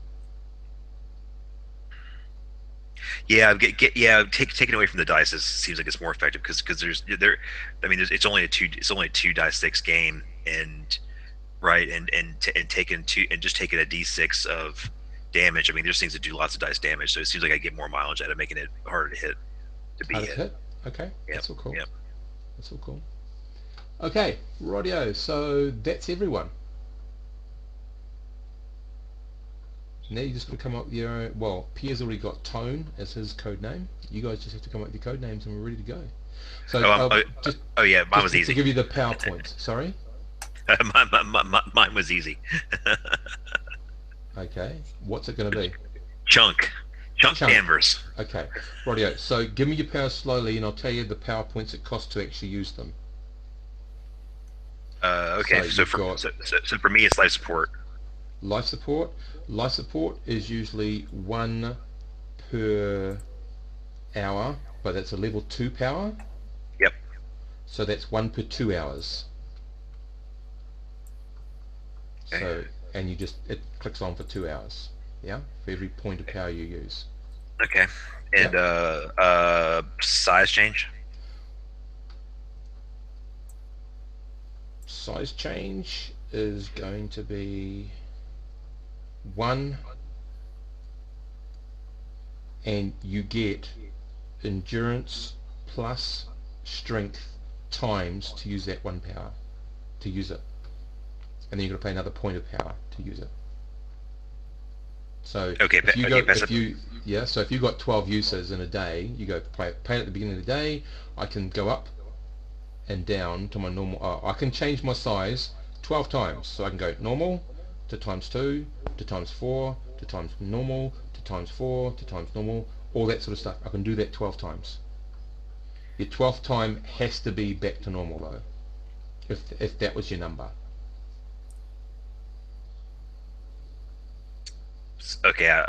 Yeah. Taking away from the dice seems like it's more effective because it's only a two dice six game and right and taking two and just taking a d6 of damage. I mean, there's things that do lots of dice damage, so it seems like I get more mileage out of making it harder to hit to be Harder to hit. hit? Okay, Yep. that's all cool. Yep. That's all cool. Okay, rightio, so that's everyone. Now you just got to come up with your own, well, Pierre's already got Tone as his code name. You guys just have to come up with your code names and we're ready to go. So Yeah, mine was to easy. give you the PowerPoint. Sorry? Mine was easy. Okay, what's it going to be? Chunk canvas. Okay, rightio. So give me your powers slowly and I'll tell you the PowerPoints it costs to actually use them. Okay, so for me it's life support. Life support. Life support is usually 1 per hour, but that's a level 2 power. Yep. So that's 1 per 2 hours. Okay. So, and it clicks on for 2 hours. Yeah, for every point of power you use. Okay. And size change. Size change is going to be 1, and you get endurance plus strength times to use that 1 power to use it, and then you're going to pay another point of power to use it. So if you got 12 uses in a day, you go pay it at the beginning of the day. I can go up and down to my normal. I can change my size 12 times, so I can go normal to ×2 to ×4 to times normal to ×4 to times normal, all that sort of stuff. I can do that 12 times. Your 12th time has to be back to normal though, if that was your number. Okay,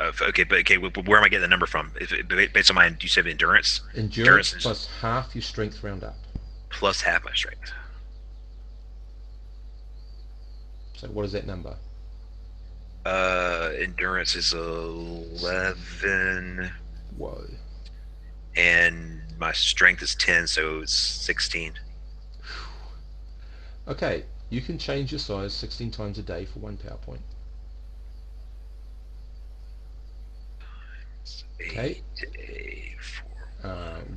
but where am I getting the number from? Based on my, you said endurance? Endurance plus half your strength round up. Plus half my strength. So what is that number? Endurance is 11. Whoa. And my strength is 10, so it's 16. Okay, you can change your size 16 times a day for 1 PowerPoint. Okay.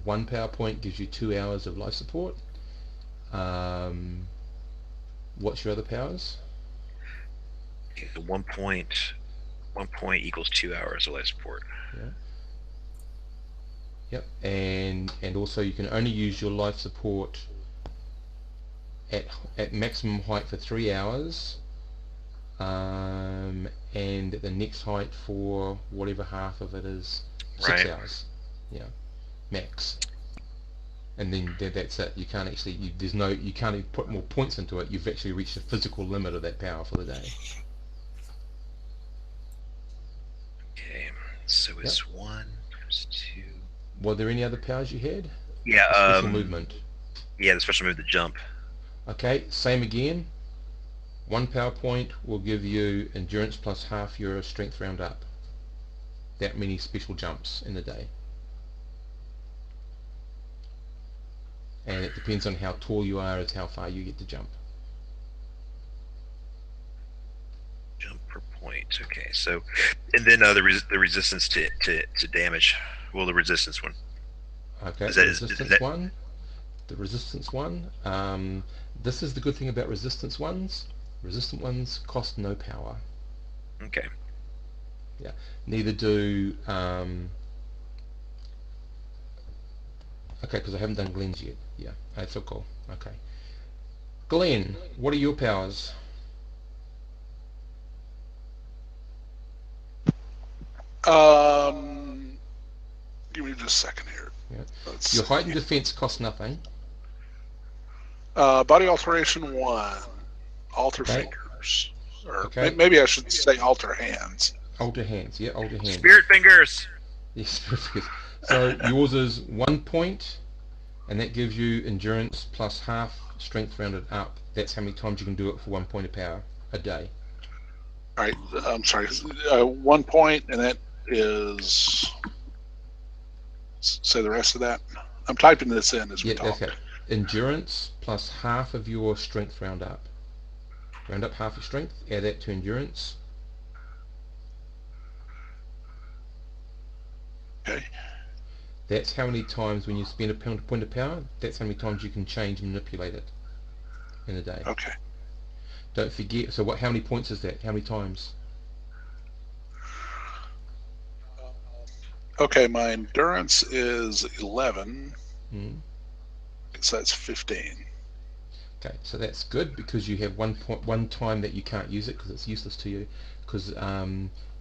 1 PowerPoint gives you 2 hours of life support. What's your other powers? 1 point equals 2 hours of life support. Yeah. Yep. And also you can only use your life support at maximum height for 3 hours. And the next height for whatever half of it is 6 hours. Yeah. Max. And then that's it. You can't actually you can't even put more points into it. You've actually reached the physical limit of that power for the day. Okay. So it's 1 + 2. Were there any other powers you had? Yeah, special movement. Yeah, the special move, the jump. Okay, same again. 1 power point will give you endurance plus half your strength round up. That many special jumps in a day. And it depends on how tall you are as how far you get to jump. Jump per point. Okay, so, and then the resistance to damage. Well, the resistance one. Okay, Is the that- resistance that- one. The resistance one. This is the good thing about resistance ones. Resistant ones cost no power. Okay. Neither do. Okay, because I haven't done Glenn's yet. Yeah, that's so cool. Okay. Glenn, what are your powers? Give me just a second here. Yeah. Let's Your see. height and defense cost nothing. Body alteration 1. Alter Okay. fingers. Or Okay. maybe I should say alter hands. Alter hands. Yeah, alter hands. Spirit fingers. Yes. So yours is 1 point, and that gives you endurance plus half strength rounded up. That's how many times you can do it for 1 point of power a day. All right, I'm sorry. 1 point, and that is. Say the rest of that. I'm typing this in as we Yeah, talk. that's it. Endurance plus half of your strength round up. Round up half your strength, add that to endurance. Okay. That's how many times when you spend a point of power, that's how many times you can change and manipulate it in a day. Okay. Don't forget, so how many points is that? How many times? Okay, my endurance is 11, Mm. so that's 15. Okay, so that's good because you have one time that you can't use it because it's useless to you, because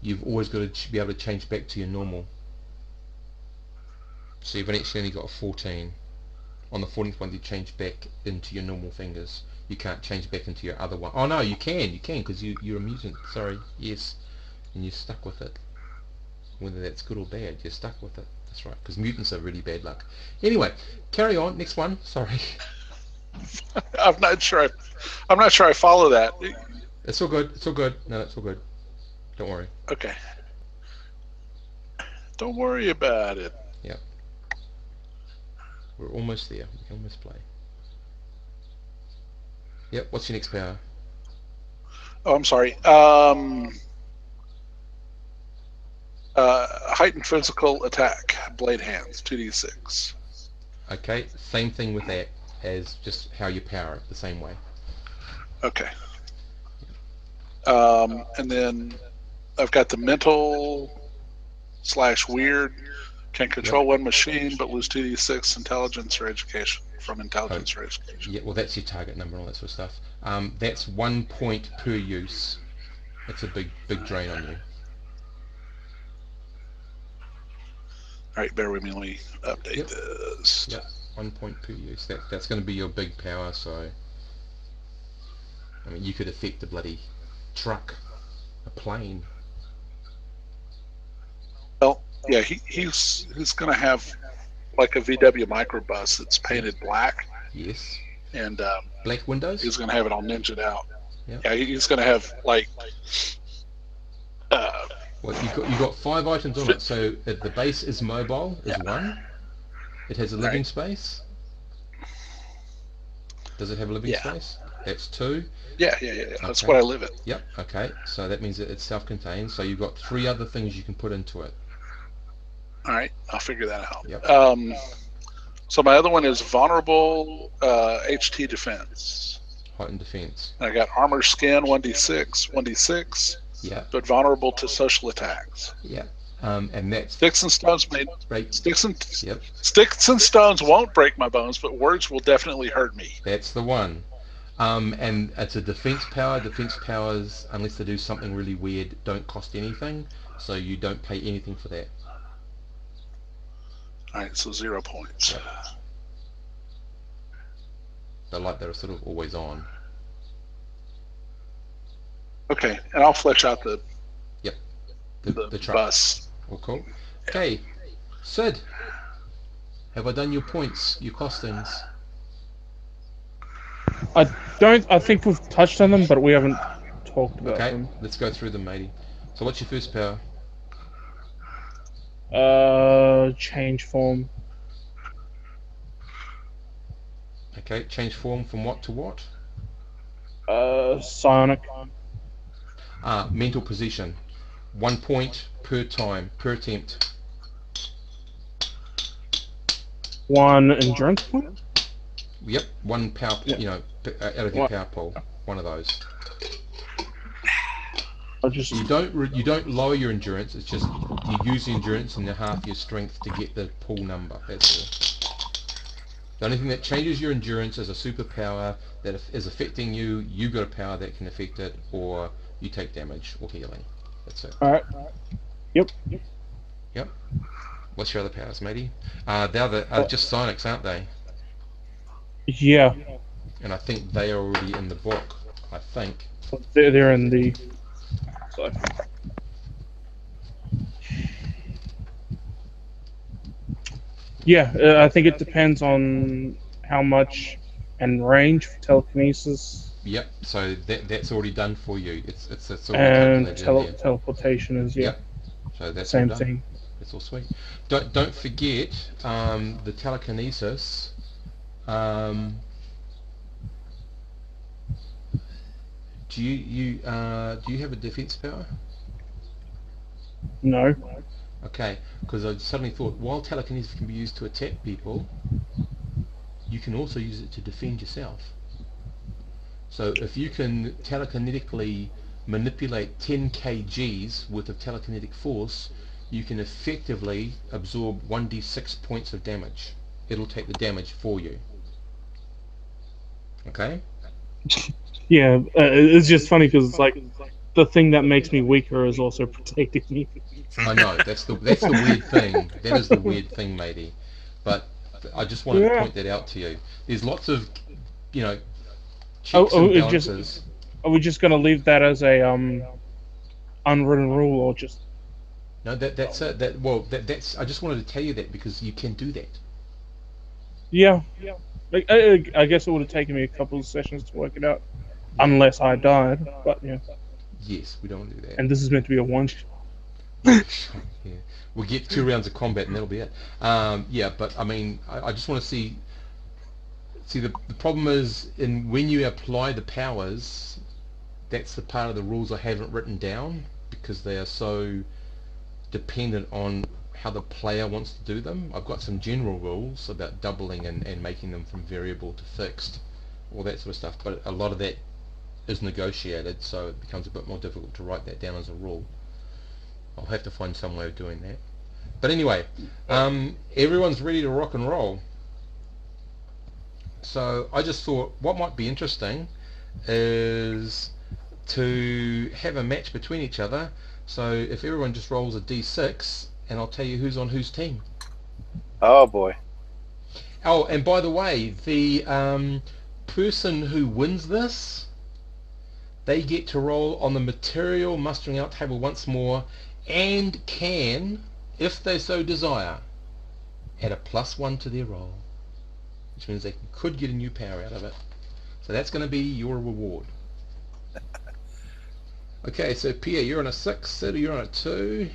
you've always got to be able to change back to your normal. So you've actually only got a 14. On the 14th one you change back into your normal fingers. You can't change back into your other one. Oh no, you can because you're a mutant. Sorry, yes, and you're stuck with it. Whether that's good or bad, you're stuck with it. That's right, because mutants are really bad luck. Anyway, carry on. Next one. Sorry. I'm not sure I follow that. It's all good. It's all good. No, it's all good. Don't worry. Okay. Don't worry about it. We're almost there. We can almost play. Yep. What's your next power? Oh, I'm sorry. Heightened physical attack, blade hands, 2d6. Okay. Same thing with that as just how you power it. The same way. Okay. And then I've got the mental / weird. Can control one machine, but lose 2d6 intelligence or education from intelligence or education. Yeah. Well, that's your target number and all that sort of stuff. That's 1 point per use. That's a big drain on you. All right, bear with me. Let me update this. Yep. 1 point per use. That's going to be your big power. So, I mean, you could affect a bloody truck, a plane. Well, yeah, he's going to have like a VW microbus that's painted black, Yes. and Black windows. he's going to have it all ninja'd out. Yep. Yeah, he's going to have like. Well, you got 5 items on it. So the base is mobile, is 1. It has a living space. Does it have a living space? That's 2. Yeah. That's what I live in. Yep. Okay. So that means that it's self-contained. So you've got 3 other things you can put into it. All right, I'll figure that out. Yep. So my other one is vulnerable HT defense. Heightened defense. I got armor skin 1d6, Yeah. but vulnerable to social attacks. Yeah. And that's Sticks and stones may right. sticks and Yep. stones won't break my bones, but words will definitely hurt me. That's the one. And it's a defense power. Defense powers, unless they do something really weird, don't cost anything. So you don't pay anything for that. All right, so 0 points. Yep. They're sort of always on. Okay, and I'll flesh out the The truck. bus. Oh, cool. Okay, Sid, have I done your points, your costings? I think we've touched on them, but we haven't talked about Okay, them. let's go through them, matey. So what's your first power? Change form. Okay, change form from what to what? Psionic. Mental position. 1 point per time, per attempt. 1 endurance point. Yep, 1 power point, Yep. you know, out of your What? power pool. One of those. I just You don't lower your endurance. It's just you use the endurance and half your strength to get the pool number. That's all. The only thing that changes your endurance is a superpower that is affecting you. You got a power that can affect it, or you take damage or healing. That's it. all right. Yep. What's your other powers, matey? They're just psionics, aren't they? Yeah, And I think they are already in the book. I think. they're in the. So. Yeah, I think it depends on how much and range for telekinesis, Yep. So that's already done for you. It's already and calculated in there. teleportation is Yep. So that's all same done. thing. It's all sweet. Don't forget the telekinesis. Do you have a defense power? No. Okay, because I suddenly thought while telekinesis can be used to attack people, you can also use it to defend yourself. So if you can telekinetically manipulate 10 kgs worth of telekinetic force, you can effectively absorb 1d6 points of damage. It'll take the damage for you. Okay? Yeah, it's just funny because it's like the thing that makes me weaker is also protecting me. I know, that's the weird thing. That is the weird thing, matey. But I just wanted to point that out to you. There's lots of, checks and balances. Are we just going to leave that as a unwritten rule, or just? No, that's it. That's. I just wanted to tell you that because you can do that. Yeah. Like, I guess it would have taken me a couple of sessions to work it out, unless I died. But yeah. Yes, we don't want to do that. And this is meant to be a one. Yeah, we'll get 2 rounds of combat and that'll be it. Yeah, but I mean, I just want to see. The problem is when you apply the powers, that's the part of the rules I haven't written down because they are so dependent on how the player wants to do them. I've got some general rules about doubling and making them from variable to fixed, all that sort of stuff, but a lot of that is negotiated, so it becomes a bit more difficult to write that down as a rule. I'll have to find some way of doing that. But anyway, everyone's ready to rock and roll. So I just thought what might be interesting is to have a match between each other. So if everyone just rolls a d6, and I'll tell you who's on whose team. Oh boy. Oh, and by the way, the person who wins this, they get to roll on the material mustering out table once more, and can, if they so desire, add a +1 to their roll, which means they could get a new power out of it. So that's going to be your reward. Okay, so Pierre, you're on a 6, Sid, you're on a 2.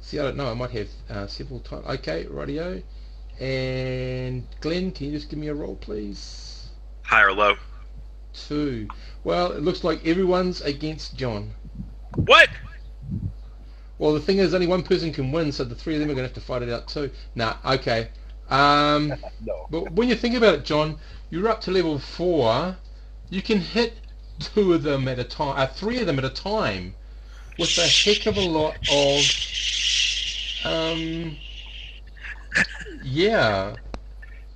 See, I don't know, I might have several times. Okay, rightio. And Glenn, can you just give me a roll, please? High or low? 2. Well, it looks like everyone's against John. What? Well, the thing is, only one person can win, so the 3 of them are going to have to fight it out too. Nah, okay. No. But when you think about it, John, you're up to level 4. You can hit 2 of them at a time, 3 of them at a time, with a heck of a lot of, yeah.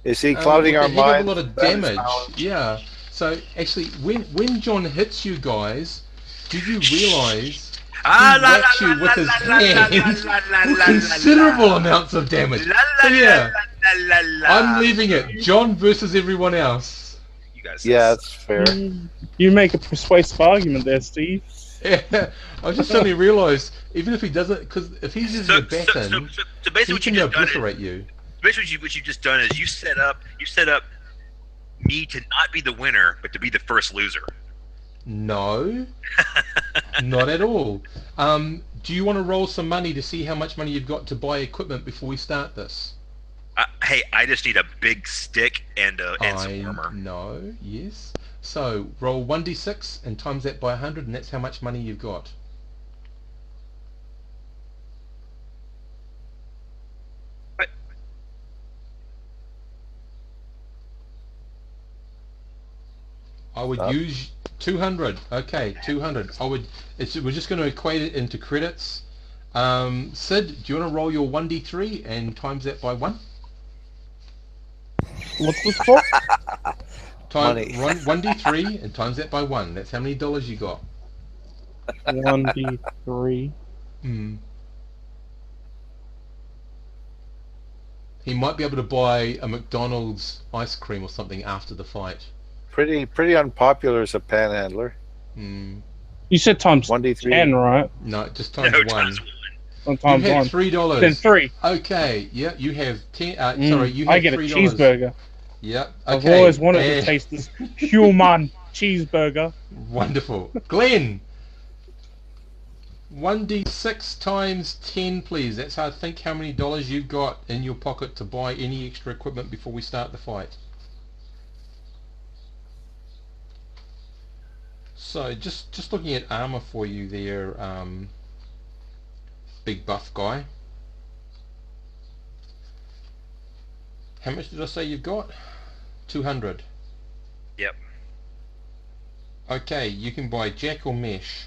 Is he clouding our with a heck minds? of a lot of damage. Yeah. So actually, when John hits you guys, do you realise he whacks you with his hands for considerable amounts of damage? So yeah, I'm leaving it. John versus everyone else. You guys. Yeah, that's fair. You make a persuasive argument there, Steve. Yeah, I just suddenly realised, even if he doesn't, because if he's using a baton, So basically, he what can you just done obliterate you. basically what you've just done is you set up need to not be the winner, but to be the first loser. No, not at all. Do you want to roll some money to see how much money you've got to buy equipment before we start this? Hey, I just need a big stick and some armor. No, yes. So roll 1d6 and times that by 100, and that's how much money you've got. What? I would use 200. Okay, 200. We're just going to equate it into credits. Sid, do you want to roll your 1d3 and times that by 1? What's this for? Money. 1d3 and times that by 1. That's how many dollars you got. 1d3. He might be able to buy a McDonald's ice cream or something after the fight. Pretty unpopular as a panhandler. You said times 1d3. 10, right? No, just times No, 1. times one. On times You have 1. $3. Then 3. Okay, yeah, you have 10. Sorry, you have I get a $3. cheeseburger. Yep. I've Okay. always wanted to taste this human cheeseburger. Wonderful. Glenn, 1d6 times 10, please. That's how I think how many dollars you've got in your pocket to buy any extra equipment before we start the fight. So just looking at armor for you there, big buff guy. How much did I say you've got? 200. Yep. Okay, you can buy Jack or Mesh.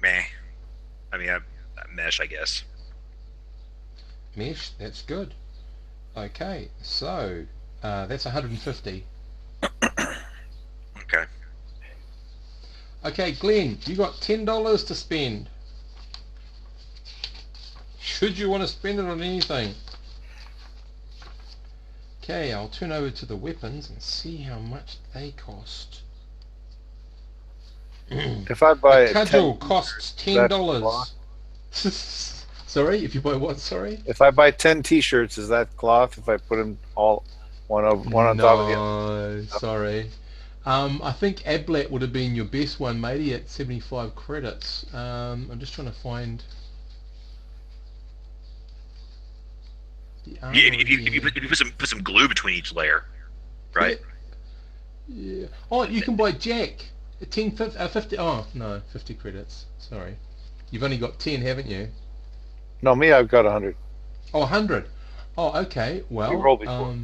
Meh. I mean, mesh, I guess. Mesh, that's good. Okay, so that's 150. Okay. Okay, Glenn, you got $10 to spend. Should you want to spend it on anything? Okay, I'll turn over to the weapons and see how much they cost. If I buy A cudgel 10, costs that $10. Sorry, if you buy what? Sorry. if I buy 10 T-shirts, is that cloth? If I put them all one on top of the other? No, sorry. I think Ablat would have been your best one, matey, at 75 credits. I'm just trying to find the armor If you here. put some glue between each layer, right? Yeah. Oh, you can buy Jack. 50. Oh no, 50 credits. Sorry, you've only got 10, haven't you? No, me, I've got 100. Oh, 100. Oh, okay. Well, You rolled before.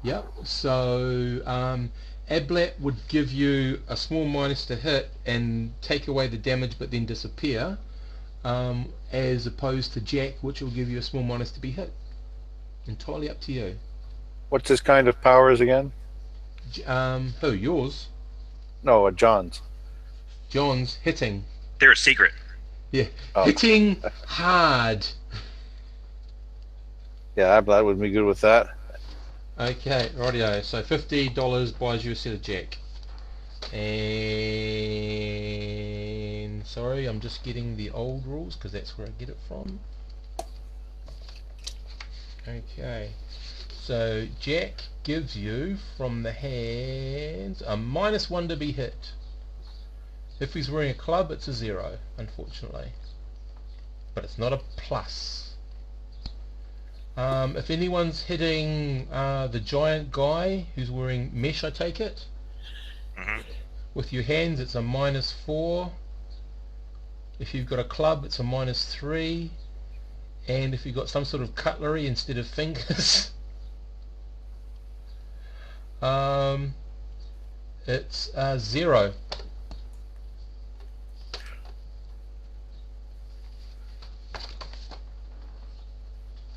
Yep. So Ablat would give you a small minus to hit and take away the damage, but then disappear, as opposed to Jack, which will give you a small minus to be hit. Entirely up to you. What's his kind of powers again? Who? Yours? No, John's. John's hitting. They're a secret. Yeah, Oh. hitting hard. Yeah, Ablat would be good with that. Okay, rightio. So $50 buys you a set of Jack. And sorry, I'm just getting the old rules because that's where I get it from. Okay, so Jack gives you from the hands a -1 to be hit. If he's wearing a club, it's a 0, unfortunately. But it's not a plus. If anyone's hitting the giant guy who's wearing mesh, I take it. Mhm. With your hands, it's a -4. If you've got a club, it's a -3. And if you've got some sort of cutlery instead of fingers, it's 0.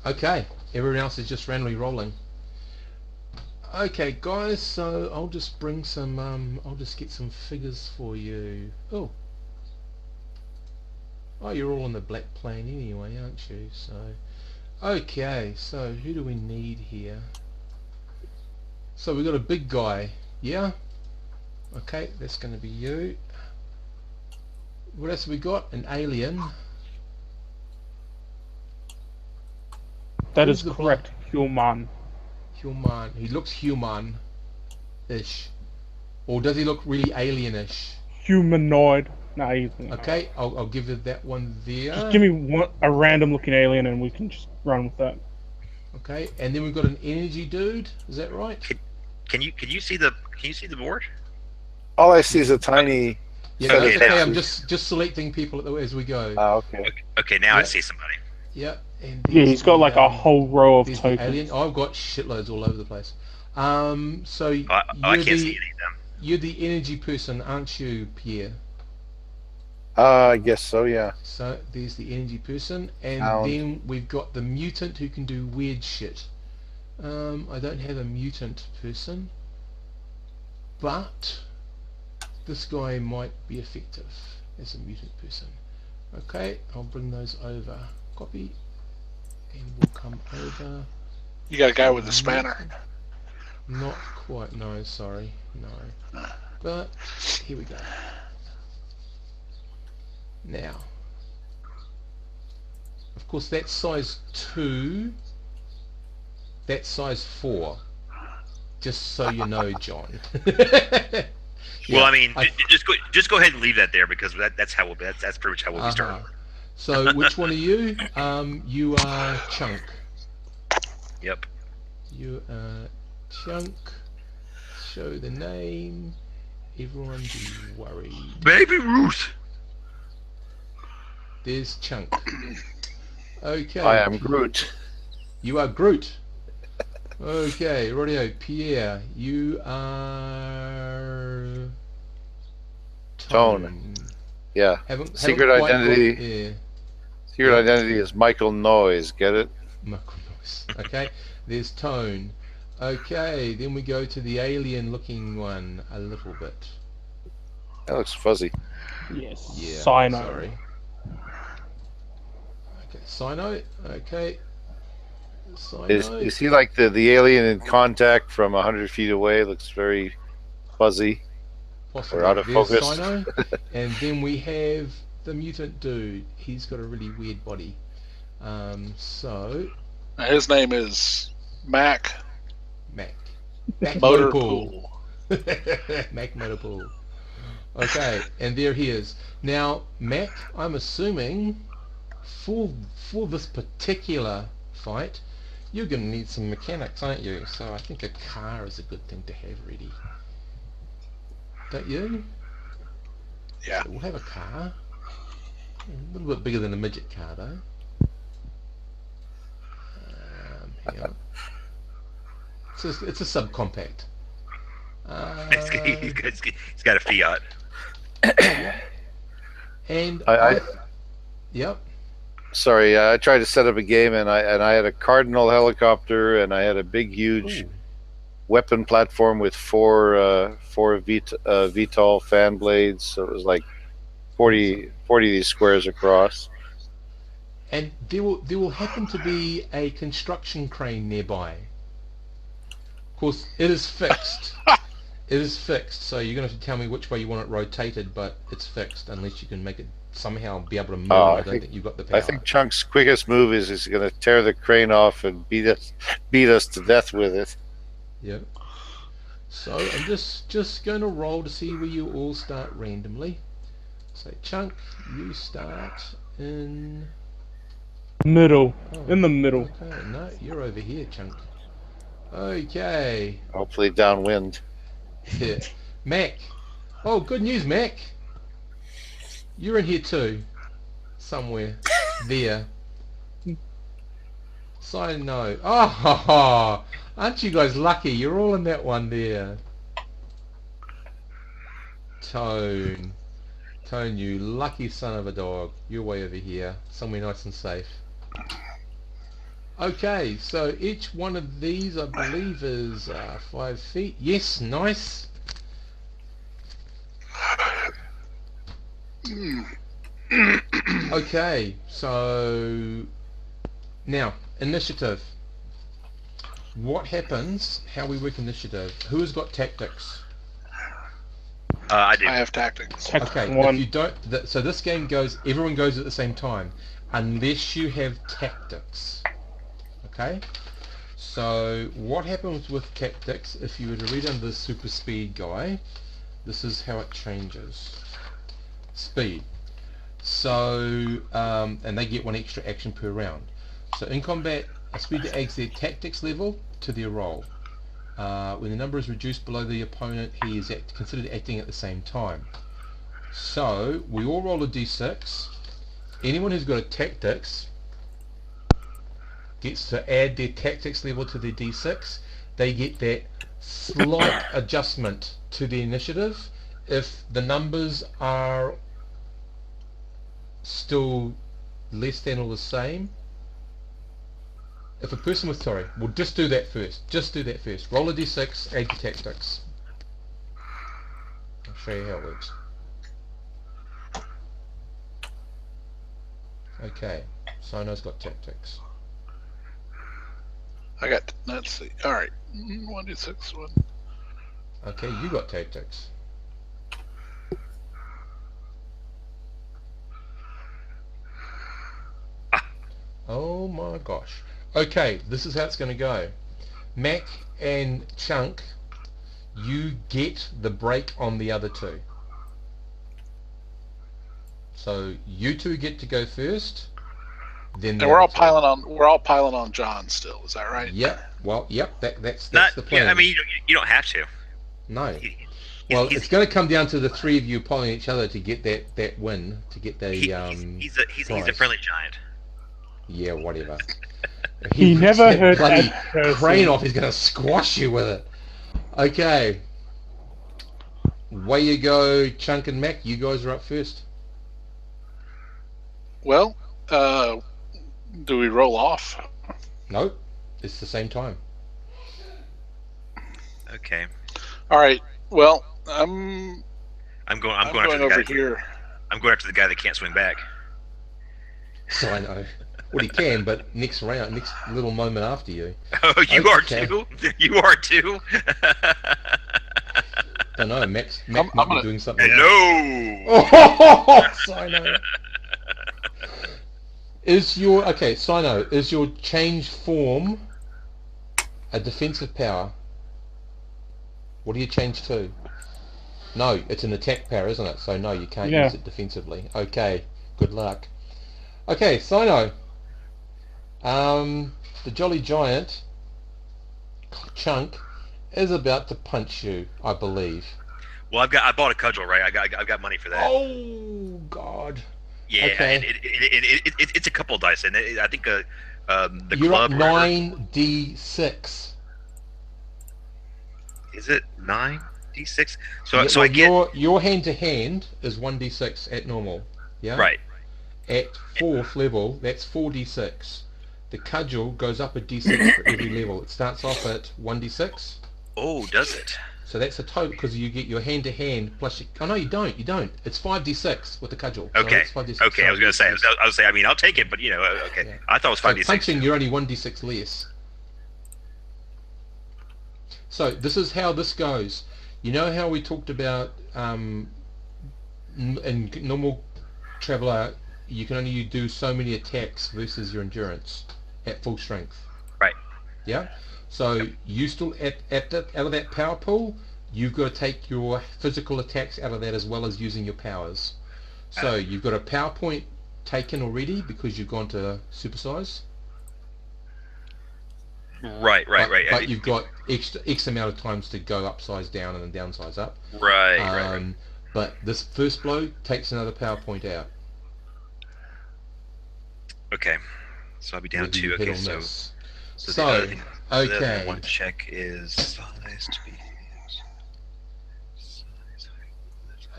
Okay, everyone else is just randomly rolling. Okay, guys, so I'll just bring some, I'll just get some figures for you. Oh, you're all on the black plane anyway, aren't you? So, okay, so who do we need here? So we've got a big guy, yeah? Okay, that's going to be you. What else have we got? An alien. That Who's is the correct, human. Human. He looks human-ish. Or does he look really alien-ish? Humanoid. No, Okay, I'll give it that one there. Just give me a random looking alien and we can just run with that. Okay, and then we've got an energy dude. Is that right? Can you see the board? All I see is a tiny. Yeah, Okay, that's okay. now- I'm just selecting people as we go. Okay. Okay, now I Yep. see somebody. Yeah, and Yeah, there's he's got the, like a whole row of there's the tokens. alien. I've got shitloads all over the place. So I you're can't see the any of them. you're the energy person, aren't you, Pierre? I guess so. Yeah. So there's the energy person, and Sound. then we've got the mutant who can do weird shit. I don't have a mutant person, but this guy might be effective as a mutant person. Okay, I'll bring those over. Copy, and we'll come over. You got a guy with a spanner. Not quite. No, sorry, no. But here we go. Now, of course, that's size 2. That's size 4. Just so you know, John. Well, I mean, I- just go ahead and leave that there because that's how that's pretty much how we'll be starting. So, which one are you? You are Chunk. Yep. You are Chunk. Show the name. Everyone be worried. Baby Ruth. There's Chunk. Okay. I am Groot. You are Groot. Okay, radio. Pierre, you are Tone. Yeah. Haven't Secret quite got- identity. yeah, Secret identity is Michael Noyes. Get it? Michael Noyes. Okay, there's Tone. Okay, then we go to the alien-looking one a little bit. That looks fuzzy. Yes. Yeah. Sino. Sorry. Okay, Sino. Okay. Sino. Is he like the alien in Contact from 100 feet away? Looks very fuzzy. Possibly. We're out of There's focus. Sino. And then we have the mutant dude. He's got a really weird body. So Now, his name is Mac Mac. Mac Motorpool. Motorpool. Mac Motorpool. Okay, and there he is. Now, Mac, I'm assuming for this particular fight, you're going to need some mechanics, aren't you? So I think a car is a good thing to have ready. Don't you? Yeah. So we'll have a car. A little bit bigger than a midget car, though. Hang on. It's a subcompact. He's got a Fiat. And yep. Sorry, I tried to set up a game and I had a Cardinal helicopter and I had a big, huge Ooh. weapon platform with four VTOL fan blades. So it was like 40 of these squares across. And there will happen to be a construction crane nearby. Of course, it is fixed. It is fixed, so you're going to have to tell me which way you want it rotated, but it's fixed unless you can make it somehow be able to move. I don't think you've got the power. I think Chunk's quickest move is he's going to tear the crane off and beat us to death with it. Yep. So I'm just going to roll to see where you all start randomly. So Chunk, you start in... Middle. Oh, In the middle. Okay, no, you're over here, Chunk. Okay. Hopefully downwind. Yeah. Mac. Oh, good news, Mac. You're in here too. Somewhere. There. So no. Oh, aren't you guys lucky? You're all in that one there. Tone. Tone, you lucky son of a dog. You're way over here. Somewhere nice and safe. Okay, so each one of these, I believe, is 5 feet. Yes, nice. Okay, so now initiative. What happens? How we work initiative? Who has got tactics? I do. I have tactics. Okay, One. if you don't, so this game goes. Everyone goes at the same time, unless you have tactics. Okay, So what happens with tactics, if you were to read under the super speed guy, this is how it changes. Speed. So, and they get 1 extra action per round. So in combat, a speed adds their tactics level to their roll. When the number is reduced below the opponent, he is considered acting at the same time. So we all roll a d6. Anyone who's got a tactics gets to add their tactics level to their d6. They get that slight adjustment to the initiative if the numbers are still less than or the same. If a person with, sorry, we'll just do that first. Just do that first. Roll a d6, add your tactics. I'll show you how it works. Okay, Sino's got tactics. I got, let's see. All right. 1d6, 1. Okay, you got tactics. Oh my gosh. Okay, this is how it's going to go. Mac and Chunk, you get the break on the other two. So you two get to go first. Then And we're all piling on John still. Is that right? Yep. Well, yep. That's Not, the plan. yeah, I mean, you don't have to. No. He- Well, he's- it's going to come down to the three of you pulling each other to get that win, to get the he's a prize. friendly giant. Yeah, whatever. He rips never that heard bloody that person. crane off. He's going to squash you with it. Okay. Way you go, Chunk and Mac. You guys are up first. Well, do we roll off? Nope. It's the same time. Okay. All right. Well, I'm going after the over guy. here. I'm going after the guy that can't swing back. So I know. Well, he can, but next round, next little moment after you. Oh, you are Okay. too. You are too. Don't know. Mac I'm might be gonna- doing something. Hello. Oh, Sino. Sino, is your change form a defensive power? What do you change to? No, it's an attack power, isn't it? So no, you can't Yeah. use it defensively. Okay, good luck. Okay, Sino. The Jolly Giant, Chunk, is about to punch you, I believe. Well, I bought a cudgel, right? I've got money for that. Oh, God. Yeah, okay. and it's a couple dice, and I think the You're club. up 9d6. Is it 9d6? So Yeah, so I get your hand to hand is 1d6 at normal. Yeah. right. At 4th level, that's 4d6. The cudgel goes up a d6 for every level. It starts off at 1d6. Oh, does it? So that's a total because you get your hand to hand plus. Oh no, you don't. You don't. It's 5d6 with the cudgel. So Okay. it's 5d6. Okay, I was gonna say. I was say. I mean, I'll take it, but okay. Yeah. I thought it was So 5d6. punching, you're only 1d6 less. So this is how this goes. You know how we talked about in normal Traveller, you can only do so many attacks versus your endurance at full strength. Right. Yeah. So you still out of that power pool, you've got to take your physical attacks out of that as well as using your powers. So you've got a power point taken already because you've gone to supersize. Right. But you've got X amount of times to go upsize down and then downsize up. Right. But this first blow takes another power point out. Okay. So I'll be down whether you two. hit Okay. or So miss. the other thing, the other okay. one to check is size to be.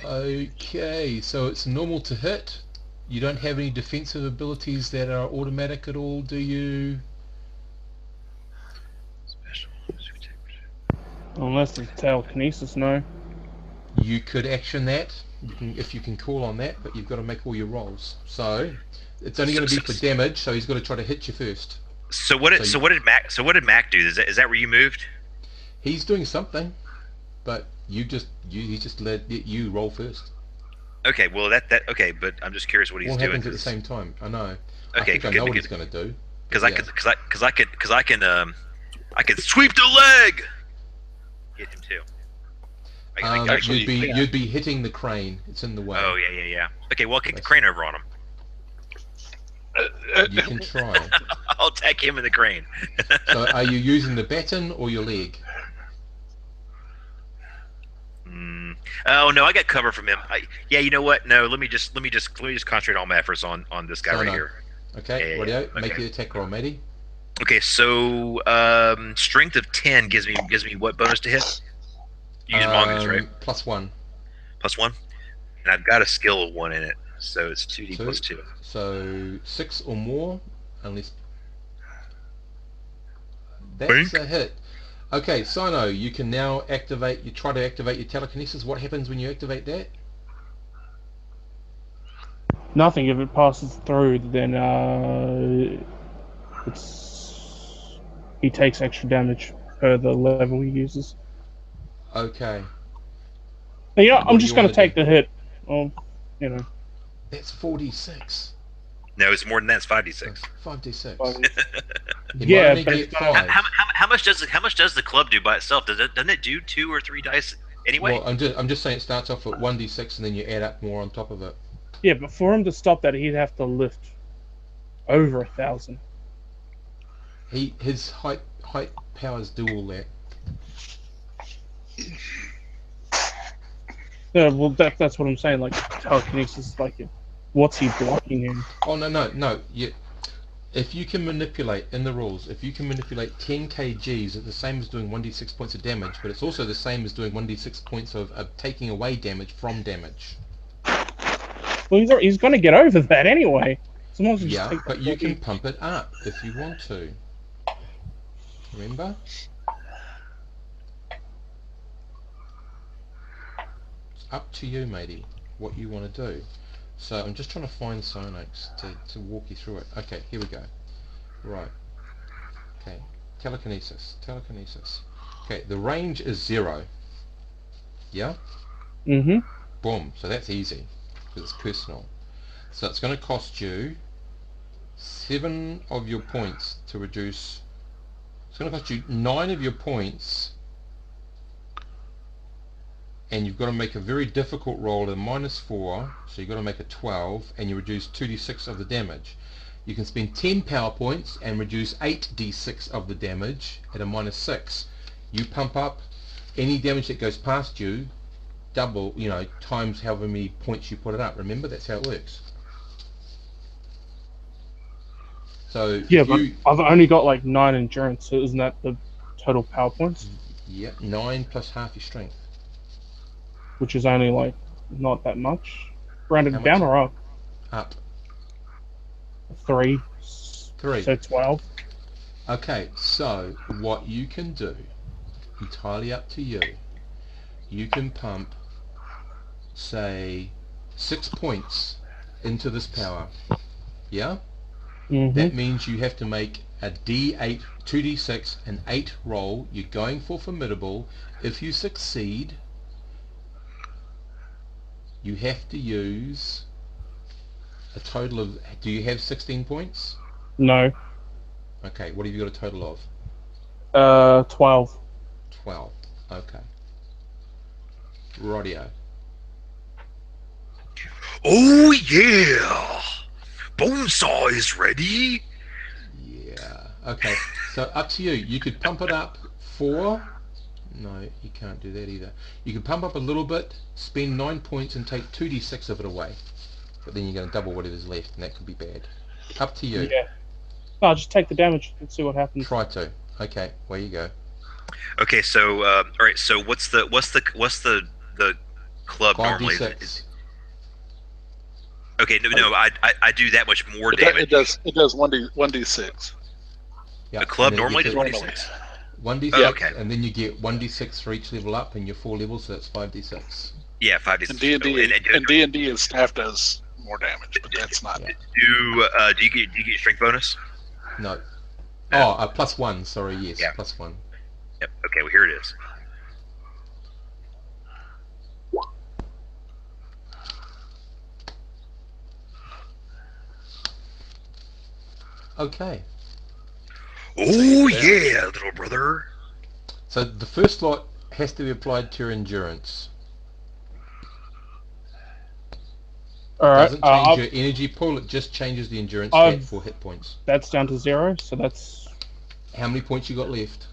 Okay, so it's normal to hit. You don't have any defensive abilities that are automatic at all, do you? Special. Unless it's telekinesis, no. You could action that if you can call on that, but you've got to make all your rolls. So it's only going to be for damage. So he's got to try to hit you first. So what did Mac do? Is that where you moved? He's doing something, but he just let you roll first. Okay, well that okay, but I'm just curious what he's All doing. happens at the same time. I know. Okay, I think I know what he's going to do. Because I can I can sweep the leg. Get him too. actually, You'd be hitting the crane. It's in the way. Oh yeah. Okay, well, I'll kick the crane over on him. You can try. I'll attack him in the crane. So, are you using the baton or your leg? Oh no, I got cover from him. Yeah, you know what? No, let me just concentrate all my efforts on this guy right here. Okay, Yeah, radio. okay. Make your attack roll, matey. Okay, so strength of 10 gives me what bonus to hit? You use mongoose, right? +1. +1, and I've got a skill of 1 in it, so it's 2d plus 2. So 6 or more, unless that's Bink. a hit. Okay, Sino, you can now activate. You try to activate your telekinesis. What happens when you activate that? Nothing. If it passes through, then he takes extra damage per the level he uses. Okay. You know, What I'm do just you going wanna to take do? the hit. Well, you know. That's 4d6. No, it's more than that. It's 5d6. 5d6. You Yeah, might only but get it's not- 5. How much does the club do by itself? Doesn't it do 2 or 3 dice anyway? Well, I'm just saying it starts off at 1d6 and then you add up more on top of it. Yeah, but for him to stop that, he'd have to lift over 1,000. His height powers do all that. Yeah, well, that's what I'm saying. Like telekinesis, like, what's he blocking him? Oh no. If you can manipulate in the rules, if you can manipulate 10 kgs, it's the same as doing 1d6 points of damage, but it's also the same as doing 1d6 points of taking away damage from damage. Well, he's going to get over that anyway. So might as well just Yeah, take but the you 40. can pump it up if you want to. Remember? It's up to you, matey, what you want to do. So I'm just trying to find Sonax to walk you through it. Okay, here we go. Right. Okay. Telekinesis. Okay, the range is 0. Yeah? Mm-hmm. Boom. So that's easy, because it's personal. So it's going to cost you 7 of your points to reduce. It's going to cost you 9 of your points, and you've got to make a very difficult roll at a -4, so you've got to make a 12, and you reduce 2d6 of the damage. You can spend 10 power points and reduce 8d6 of the damage at a -6. You pump up any damage that goes past you, double, times however many points you put it up. Remember, that's how it works. So Yeah, if but you, I've only got like 9 endurance, so isn't that the total power points? yeah, 9 plus half your strength. Which is only like not that much. Rounded How down much? or up? Up. 3. 3. So 12. Okay, so what you can do, entirely up to you, you can pump, say, 6 points into this power. Yeah? Mm-hmm. That means you have to make a D8, 2d6, an 8 roll. You're going for formidable. If you succeed, you have to use a total of... Do you have 16 points? No. Okay, what have you got a total of? 12. 12. Okay. Radio. Oh yeah! Bonesaw is ready. Yeah. Okay. So up to you. You could pump it up 4. No, you can't do that either. You can pump up a little bit, spend 9 points, and take 2d6 of it away. But then you're going to double whatever's left, and that could be bad. Up to you. Yeah. I'll just take the damage and see what happens. Try to. Okay. Where you go. Okay, so all right. So what's the club normally? 5d6. Okay, no, I do that much more It damage. does 1d6. Yeah. The club and then normally you does get 1d6. 1d6, Oh, okay. and then you get 1d6 for each level up, and you're 4 levels, so that's 5d6. Yeah, 5d6. And D&D and staff does more damage, but that's not. Yeah. Do you get strength bonus? No. Oh, +1. Sorry, yes, Yeah. +1. Yep. Okay, well here it is. Okay. Oh yeah, little brother. So the first lot has to be applied to your endurance. All right. Doesn't change your energy pool, it just changes the endurance stat I've- for hit points. That's down to 0, so that's How many points you got left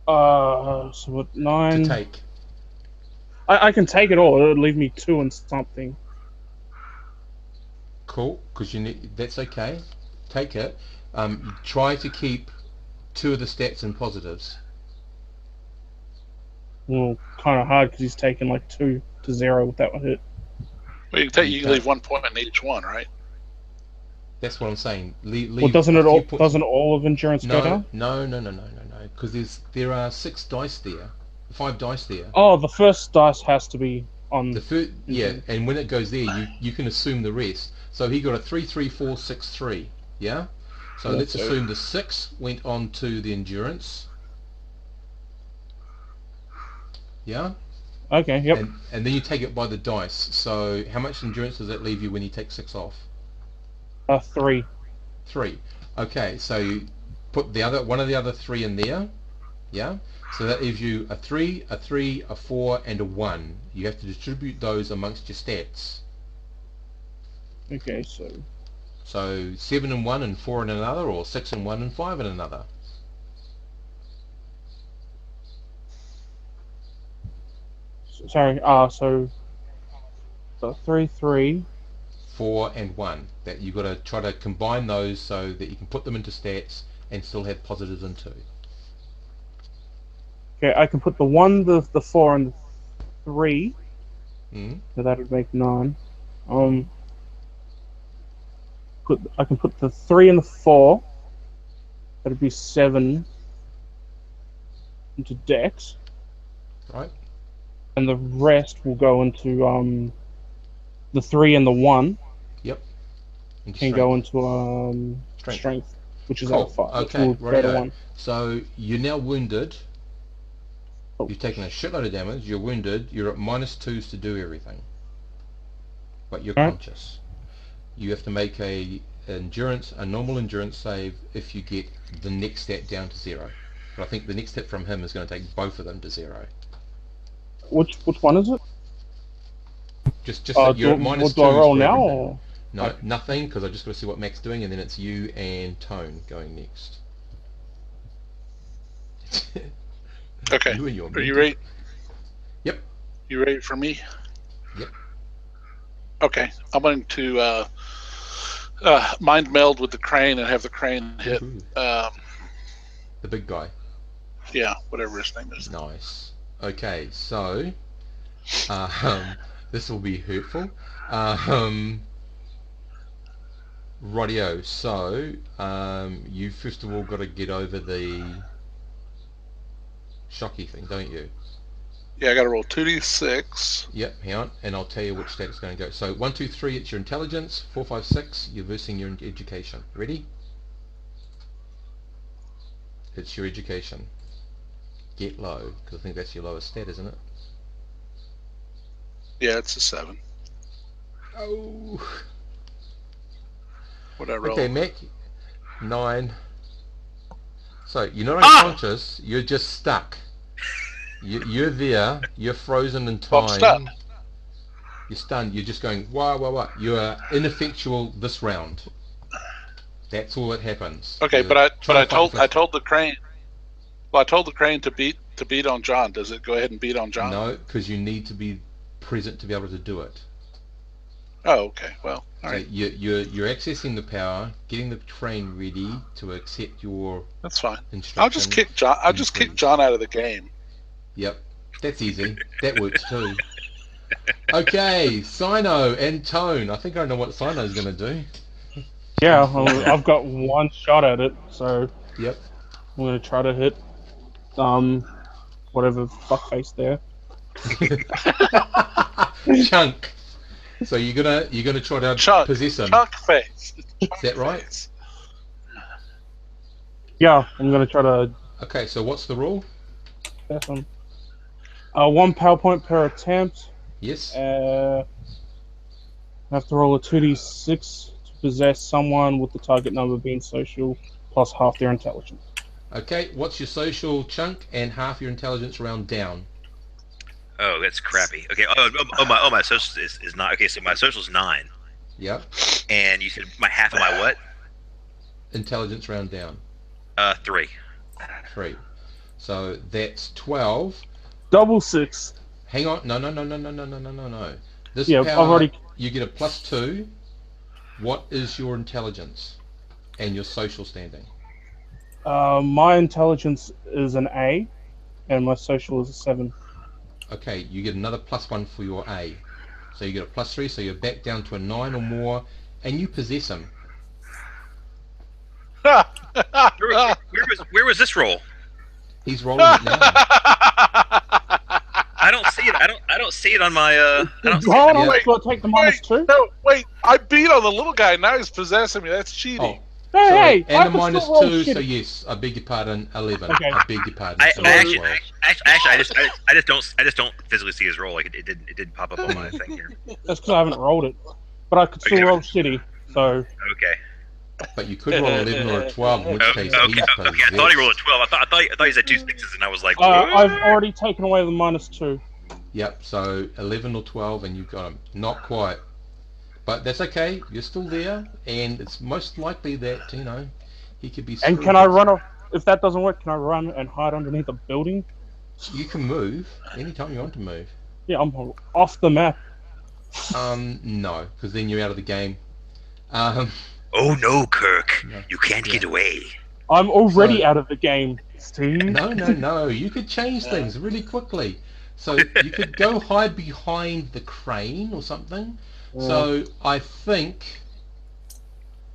so what, to 9. take? I can take it all. It'll leave me 2 and something. Cool, because you need, that's okay. Take it. Try to keep 2 of the stats in positives. Well, kind of hard because he's taken like 2 to 0 with that one hit. Well, you can leave 1 point in each one, right? That's what I'm saying. Leave Well, doesn't a it few all? points- Doesn't all of endurance go down? No. Because there are 6 dice there, 5 dice there. Oh, the first dice has to be on. The first, yeah, and when it goes there, you can assume the rest. So he got a 3, 3, 4, 6, 3. Yeah. So let's Okay. assume the 6 went on to the endurance. Yeah. Okay. Yep. And then you take it by the dice. So how much endurance does that leave you when you take 6 off? 3. 3. Okay, so you put one of the other 3 in there. Yeah. So that leaves you a 3, a 3, a 4, and a 1. You have to distribute those amongst your stats. Okay. So. So 7 in one and 4 in another, or 6 in one and 5 in another. Sorry. So. 3, 3. 4 and 1. That you've got to try to combine those so that you can put them into stats and still have positives in 2. Okay. I can put the 1, the 4, and the 3. Mm. So that would make 9. I can put the 3 and the 4. That'd be 7 into Dex, Right? and the rest will go into the 3 and the 1 And can strength. go into strength, which is Cool. out of 5. which Okay, will go to rightio. 1. So you're now wounded. Oh. You've taken a shitload of damage. You're wounded. You're at -2s to do everything. But you're Right. conscious. You have to make a normal endurance save if you get the next stat down to 0. But I think the next hit from him is going to take both of them to 0. Which one is it? Just that you're at -2s. do I roll for now? everything. Or? No, nothing, because I just got to see what Mac's doing, and then it's you and Tone going next. Okay. You and your Are you mentor. ready? Yep. You ready for me? Yep. Okay. I'm going to mind meld with the crane and have the crane hit. Ooh, Um, the big guy. yeah, whatever his name is. Nice. Okay, so this will be hurtful. Rightio. So you first of all got to get over the shocky thing, don't you? Yeah, I got to roll 2d6. Yep. Hang on, and I'll tell you which stat it's going to go. So 1, 2, 3, it's your intelligence. 4, 5, 6, you're versing your education. Ready? It's your education. Get low, because I think that's your lowest stat, isn't it? Yeah, it's a 7. Oh. What I roll? Okay, Mac. 9. So you're not Ah! unconscious. You're just stuck. You're there. You're frozen in Well, I'm time. stunned. You're stunned. You're just going wah. You are ineffectual this round. That's all that happens. Okay, You're but I trying to fight the told the crane. Well, I told the crane to beat on John. Does it go ahead and beat on John? No, because you need to be present to be able to do it. Oh, okay. Well, all So right. you're accessing the power, getting the train ready to accept your That's fine. instructions. I'll just kick John. I'll just kick John out of the game. Yep, that's easy. That works too. Okay, Sino and Tone. I think I know what Sino's going to do. Yeah, I've got 1 shot at it, so Yep. I'm gonna try to hit whatever fuckface there. Chunk. So you're gonna try to Chunk. possess him. Chunk face. Is that right? Face. Yeah, I'm gonna try to Okay, so what's the rule? pass him. 1 power point per attempt. Yes. I have to roll a 2d6 to possess someone with the target number being social plus half their intelligence. Okay, what's your social chunk and half your intelligence round down? Oh, that's crappy. Okay. My social is not okay. So my social is 9, Yep. and you said my half of my what? Intelligence round down. 3. 3. So that's 12. Double 6. Hang on. No. This Yeah, power, I've already. you get a +2. What is your intelligence and your social standing? My intelligence is an A, and my social is a 7. Okay, you get another +1 for your A. So you get a +3, so you're back down to a 9 or more, and you possess him. Where was this roll? He's rolling it now. I don't see it. I don't see it on my. I don't see Hold it. on, Yeah. let's go take the -2. No, wait. I beat on the little guy. Now he's possessing me. That's cheating. Oh, Hey, sorry. hey, I And a can still roll -2, so shitty. yes, I beg your pardon, 11. Okay. I beg your pardon. I so actually, 12. I just don't physically see his roll. Like it didn't pop up on my thing here. That's because I haven't rolled it, but I could still Okay. roll shitty. So Okay. But you could roll 11 or a 12, in which Okay. case Okay. he's Okay. I thought he rolled a possessed. 12. I thought he said 2 6s, and I was like, I've already taken away the -2. Yep, so 11 or 12 and you've got him. Not quite. But that's okay, you're still there, and it's most likely that, he could be And screwed. can I run off? If that doesn't work, can I run and hide underneath a building? You can move anytime you want to move. Yeah, I'm off the map. No, because then you're out of the game. "Oh no, Kirk, No. you can't get away." I'm already So- out of the game, Steve. No, you could change things really quickly. So you could go hide behind the crane or something. So I think